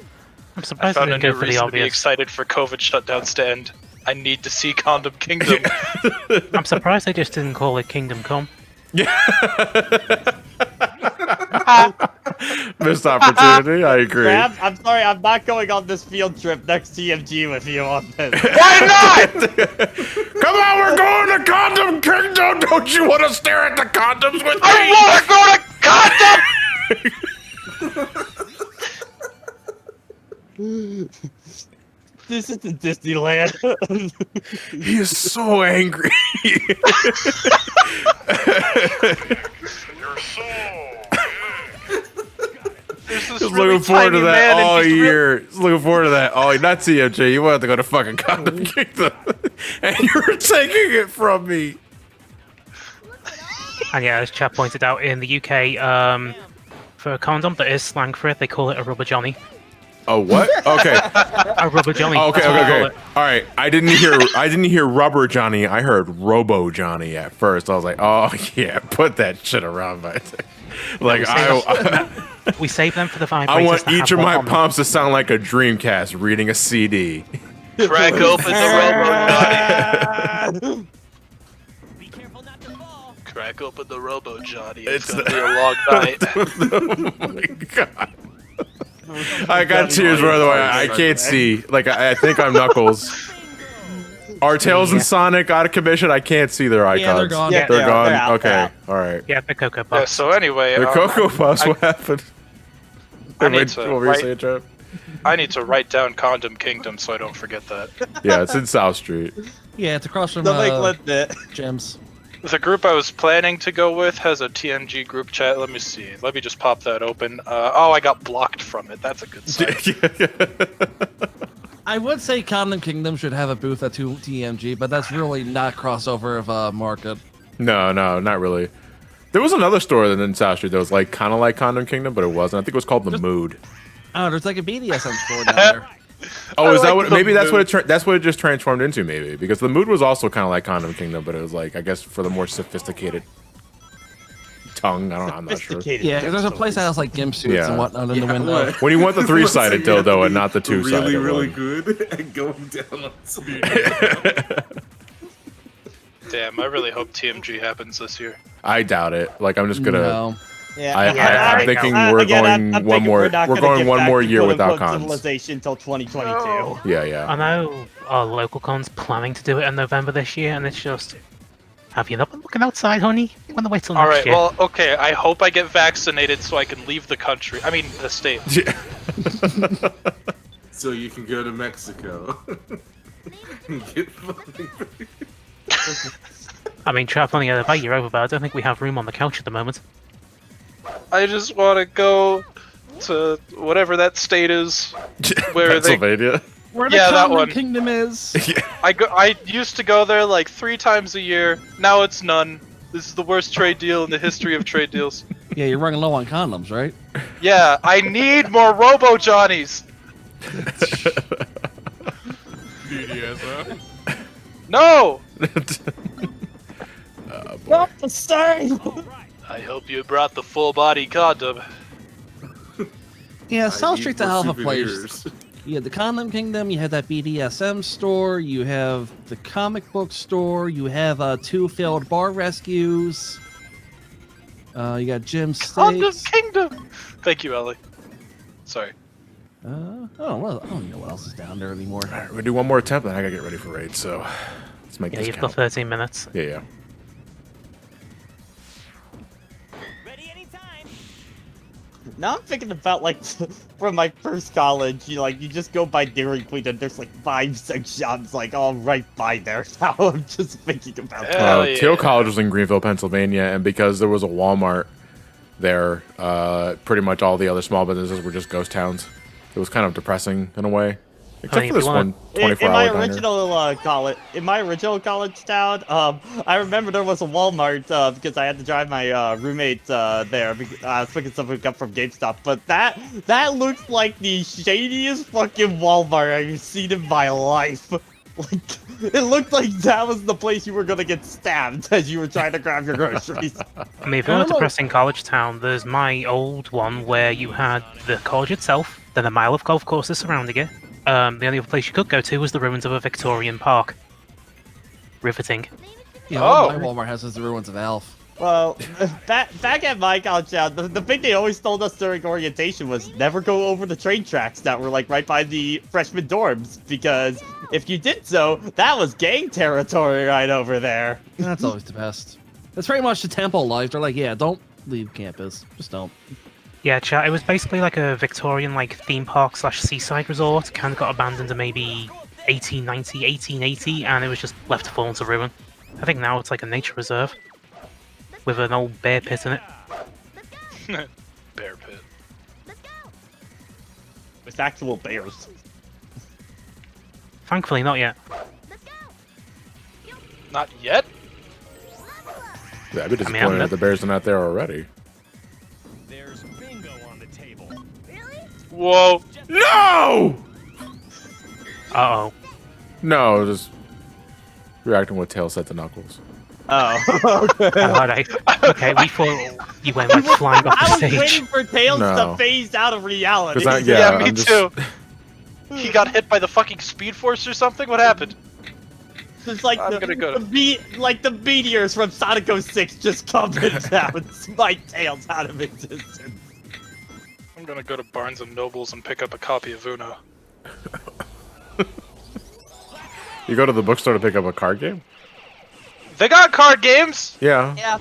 I surprised found they a didn't new go for the reason to be obvious. excited for COVID shutdowns to end. I need to see Condom Kingdom. I'm surprised they just didn't call it Kingdom Come. Missed opportunity. I agree. Grab, I'm sorry, I'm not going on this field trip next TMG with you on this. Why not? Come on, we're going to Condom Kingdom. Don't you want to stare at the condoms with me? I want to go to Condom. This isn't Disneyland. He is so angry. You're so Just looking forward to that all year. Just looking forward to that all year. Not TMJ. You wanted to go to fucking Condom Kingdom. And you were taking it from me. And yeah, as Chad pointed out, in the UK, for a condom that is slang for it, they call it a rubber johnny. Oh what? Okay. A rubber johnny. Okay, that's what they call okay, it. okay. All right. I didn't hear Rubber Johnny. I heard Robo Johnny at first. I was like, oh yeah, put that shit around my. Like We save them for the vibrators. I want that each have of one my on them. pumps to sound like a Dreamcast reading a CD. Crack open the Robo Johnny. Crack open the Robo Johnny. It's gonna be a long night. Oh my god. I got tears right away. I can't see. Like I think I'm Knuckles. Are Tails and Sonic out of commission? I can't see their icons. Yeah, they're gone. They're They're gone. out, Okay. they're out. All right. Yeah, the Cocoa Yeah, Puffs. so anyway, The Cocoa Puffs. What happened? I need Wait, to what were you write- saying, Trev? I need to write down Condom Kingdom so I don't forget that. Yeah, it's in South Street. Yeah, it's across from The Lakeland bit. Gems. The group I was planning to go with has a TMG group chat. Let me see. Let me just pop that open. Oh, I got blocked from it. That's a good sign. I would say Condom Kingdom should have a booth at TMG, but that's really not crossover of a market. No, not really. There was another store in South Street that was like kind of like Condom Kingdom, but it wasn't. I think it was called The Mood. Oh, there's like a BDSM store down there. Oh, is that like what? The Maybe that's Mood. that's what it just transformed into. Maybe because The Mood was also kind of like Condom Kingdom, but it was like I guess for the more sophisticated tongue. I don't know. I'm not sure. Yeah, there's a place that has like gimp suits Yeah. and whatnot in the window. When you want the three-sided Once again, dildo and not the two-sided really, really one. good at going down on speed. Damn, I really hope TMG happens this year. I doubt it. Like I'm just gonna. No. Yeah, I'm thinking we're again, going I'm one thinking more. We're, not We're gonna going get one back more to year without quote-unquote cons. Civilization until 2022. Yeah. I know our local con's planning to do it in November this year, and it's just. Have you not been looking outside, honey? You want to wait till All next right, year? well, okay. I hope I get vaccinated so I can leave the country. I mean, the state. Yeah. So you can go to Mexico and get fucking. I mean, traveling at about you're over, but I don't think we have room on the couch at the moment. I just want to go to whatever that state is. Where they Pennsylvania. Where the Yeah, that Condom one. Kingdom is. I used to go there like 3 times a year. Now it's none. This is the worst trade deal in the history of trade deals. Yeah, you're running low on condoms, right? Yeah, I need more Robo Johnnies. BDSM. No. Not the same. I hope you brought the full body condom. Yeah, I South need Street's a more hell of a souvenirs. place. You have the Condom Kingdom, you have that BDSM store, you have the comic book store, you have 2 failed bar rescues. You got Jim Condom Steaks. Kingdom. Thank you, Ellie. Sorry. Well, I don't even know what else is down there anymore. All right, we'll do one more attempt, then I gotta get ready for raid. So let's make Yeah, this you've count. got 13 minutes. Yeah. Now I'm thinking about like from my first college, you just go by Dairy Queen and there's like 5-6 shops like all right by there. Now I'm just thinking about that. Teal College was in Greenville, Pennsylvania, and because there was a Walmart there, pretty much all the other small businesses were just ghost towns. It was kind of depressing in a way, except for this one 24-hour diner. In my original college town, I remember there was a Walmart because I had to drive my roommate there. Because I was picking something up from GameStop, but that looks like the shadiest fucking Walmart I've seen in my life. Like, it looked like that was the place you were gonna get stabbed as you were trying to grab your groceries. I mean, if you want a depressing college town, there's my old one where you had the college itself, then a mile of golf courses surrounding it. The only other place you could go to was the ruins of a Victorian park. Riveting. Yeah, all my Walmart has is the ruins of Alf. Well, back at my college town, the thing they always told us during orientation was never go over the train tracks that were like right by the freshman dorms, because if you did so, that was gang territory right over there. That's always the best. That's pretty much the temple life. They're like, yeah, don't leave campus. Just don't. Yeah, chat. It was basically like a Victorian theme park / seaside resort. Kind of got abandoned in maybe 1890, 1880, and it was just left to fall into ruin. I think now it's like a nature reserve with an old bear pit in it. Bear pit. With actual bears. Thankfully, not yet. Not yet? Yeah, I'd be disappointed that the Bears are not there already. There's bingo on the table. Whoa. No! Uh-oh. No, just reacting with tail set to Knuckles. Oh, okay. Okay, we thought you went flying off the I was stage. waiting for Tails No. to phase out of reality. Yeah, me too. He got hit by the fucking Speed Force or something? What happened? It's like the meteors from Sonic 06 just coming down, smite Tails out of existence. I'm gonna go to Barnes & Nobles and pick up a copy of Uno. You go to the bookstore to pick up a card game? They got card games! Yeah. Yeah,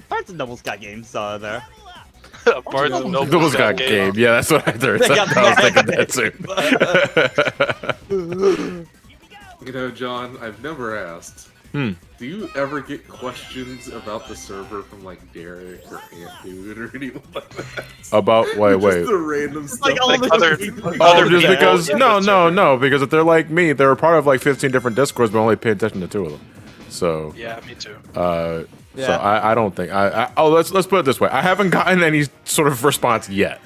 Barnes & Noble's got games there. Barnes & Noble's Noble's got game. Yeah, that's what I heard. They got I was thinking that too. You know, John, I've never asked. Do you ever get questions about the server from Derek or Ant Dude or anyone like that? About wait. Just the random stuff. other just because no, because if they're like me, they're a part of 15 different discords, but only pay attention to 2 of them. So yeah, me too. So I don't think let's put it this way. I haven't gotten any sort of response yet.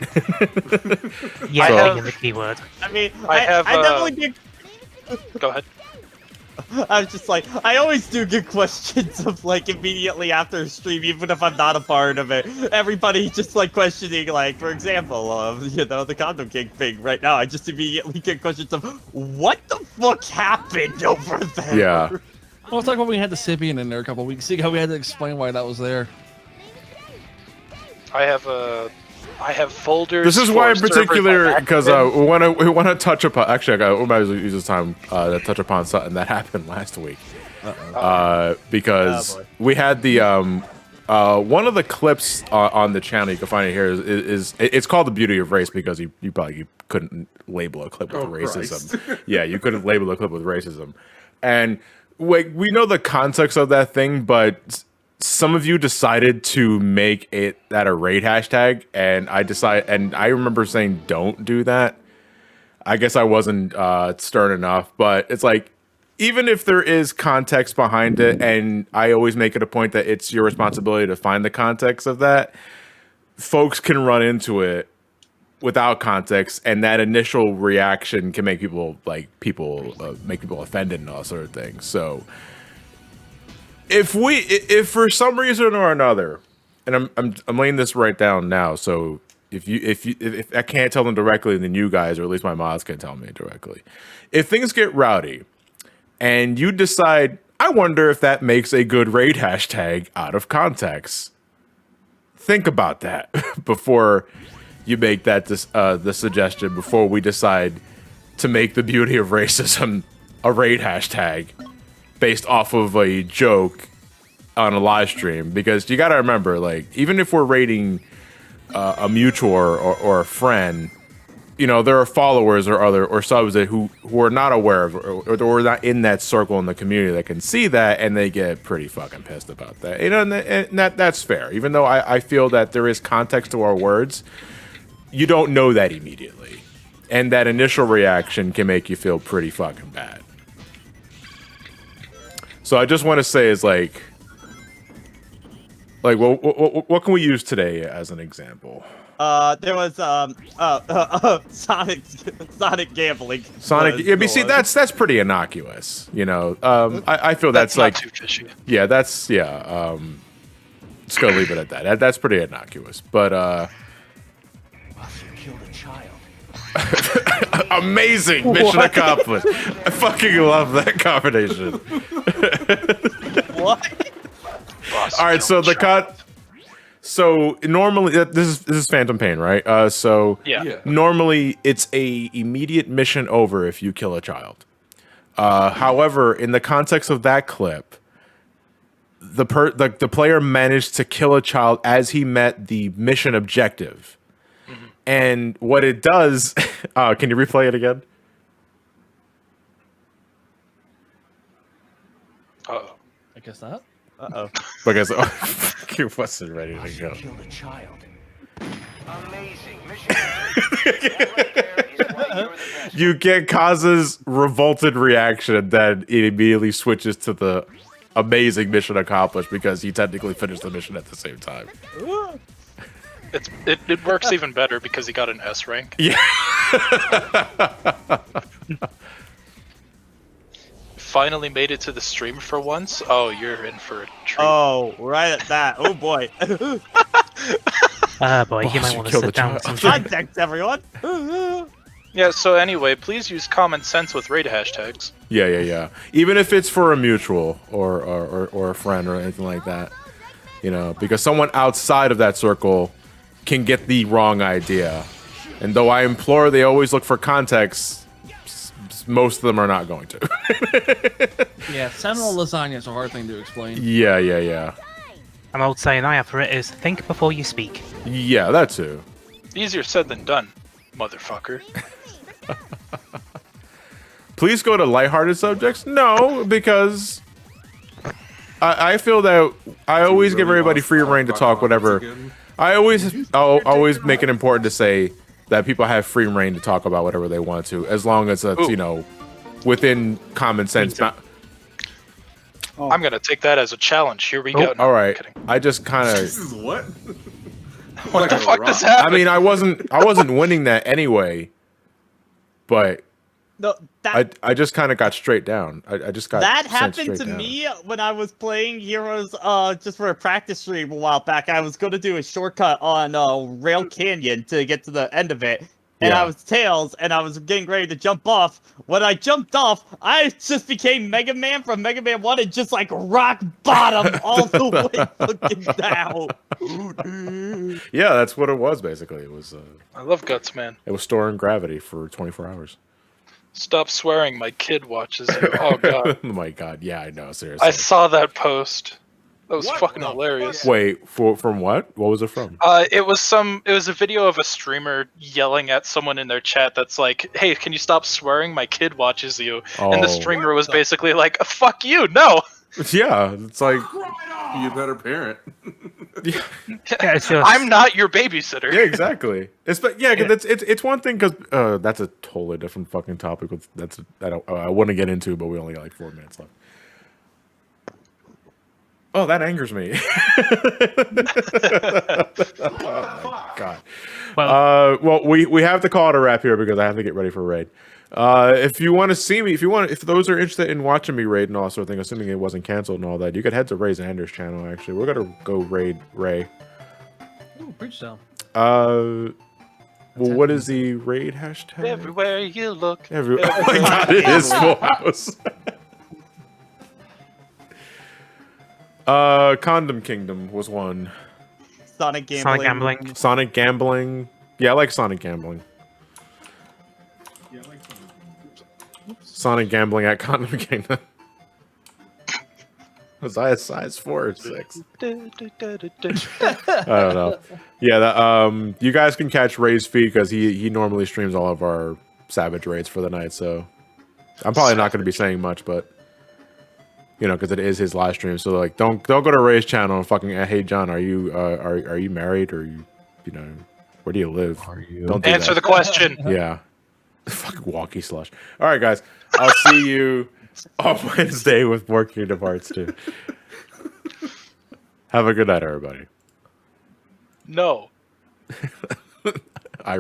Yeah, in the keyword. I mean, I definitely did. Go ahead. I was just I always do get questions of immediately after a stream, even if I'm not a part of it. Everybody just questioning, for example, the Condom King thing right now. I just immediately get questions of what the fuck happened over there. Yeah. Well, it's like when we had the Sibian in there a couple weeks ago. We had to explain why that was there. I have folders. This is why, in for particular, servers because we want to touch upon. Actually, we might as well use this time to touch upon something that happened last week. Because we had the one of the clips on the channel. You can find it here. It's called "The Beauty of Race" because you probably couldn't label a clip with racism. Yeah, you couldn't label a clip with racism, and we know the context of that thing, but some of you decided to make it that a raid hashtag, and I remember saying don't do that. I guess I wasn't stern enough, but it's even if there is context behind it, and I always make it a point that it's your responsibility to find the context of that, folks can run into it without context, and that initial reaction can make people make people offended and all sort of things. So if for some reason or another, and I'm laying this right down now, so if I can't tell them directly, then you guys, or at least my mods, can tell me directly. If things get rowdy, and you decide, I wonder if that makes a good raid hashtag out of context, think about that before you make that the suggestion, before we decide to make the beauty of racism a raid hashtag based off of a joke on a live stream. Because you got to remember, like, even if we're rating a mutual or a friend, you know, there are followers or subs who are not aware of or not in that circle in the community that can see that, and they get pretty fucking pissed about that. You know, and that's fair. Even though I feel that there is context to our words, you don't know that immediately, and that initial reaction can make you feel pretty fucking bad. So I just want to say is like, well, what can we use today as an example? There was Sonic gambling. Sonic, yeah, but see, that's pretty innocuous, you know. I feel that's like, too fishy. Yeah, that's just gonna leave it at that. That's pretty innocuous, but Killed a child. amazing mission accomplished. I fucking love that combination. What? All right, so so normally this is Phantom Pain, right? Yeah. Normally it's a immediate mission over if you kill a child. However, in the context of that clip, the player managed to kill a child as he met the mission objective. Mm-hmm. And what it does, can you replay it again? Uh-oh. I guess not. Uh-oh. Because he wasn't ready to go. Killed a child. Amazing. You get Kaz's revolted reaction, and then it immediately switches to the amazing mission accomplished because he technically finished the mission at the same time. It works even better because he got an S rank. Yeah. Finally made it to the stream for once. Oh, you're in for a treat. Oh, right at that. Oh boy. Boy, you might want to sit down sometime. Context, everyone. Yeah, so anyway, please use common sense with raid hashtags. Yeah. Even if it's for a mutual or a friend or anything like that. You know, because someone outside of that circle can get the wrong idea. And though I implore they always look for context, most of them are not going to. Yeah, seminal lasagna is a hard thing to explain. Yeah. An old saying I have for it is, think before you speak. Yeah, that too. Easier said than done, motherfucker. Please go to lighthearted subjects? No, because I feel that I always give everybody free reign to talk whatever. I'll always make it important to say that people have free reign to talk about whatever they want to, as long as it's, you know, within common sense. I'm gonna take that as a challenge. Here we go. No, all right. I just kind of. This is what? What the fuck just happened? I mean, I wasn't winning that anyway, but No, I just kind of got straight down. I just got that sent happened straight to down. me when I was playing Heroes just for a practice stream a while back. I was going to do a shortcut on Rail Canyon to get to the end of it. And Yeah. I was Tails, and I was getting ready to jump off. When I jumped off, I just became Mega Man from Mega Man 1 and just like rock bottom all the way fucking down. Yeah, that's what it was basically. It was. I love Guts, man. It was storing gravity for 24 hours. Stop swearing, my kid watches you. Oh god. Oh my god, yeah, I know, seriously. I saw that post. That was fucking hilarious. Wait, from what? What was it from? It was a video of a streamer yelling at someone in their chat that's like, "Hey, can you stop swearing? My kid watches you." And the Oh. streamer was basically like, "Fuck you, no." Yeah, it's like you better parent. Yeah, it's just... I'm not your babysitter. Yeah, exactly. It's one thing because that's a totally different fucking topic. I want to get into, but we only got like 4 minutes left. Oh, that angers me. Oh my god. Well, we have to call it a wrap here because I have to get ready for raid. If you want to see me, if those are interested in watching me raid and all sort of thing, assuming it wasn't canceled and all that, you could head to Ray's Anders channel. Actually, we're gonna go raid Ray. Ooh, bridge down. Well, what is the raid hashtag? Everywhere you look. Oh my god, it is Full House. Condom Kingdom was one. Sonic Gambling. Sonic Gambling. Sonic Gambling. Yeah, I like Sonic Gambling. Sonic Gambling at Condom Kingdom. Was I a size 4 or 6? I don't know. Yeah, that, you guys can catch Ray's feed because he normally streams all of our Savage raids for the night. So I'm probably not going to be saying much, but you know, because it is his live stream. So like, don't go to Ray's channel and fucking, hey John, are you married or you know, where do you live? Don't do Answer that. the question. Yeah. Fucking walkie slush. All right, guys. I'll see you on Wednesday with more Kingdom Hearts 2. Have a good night, everybody. No.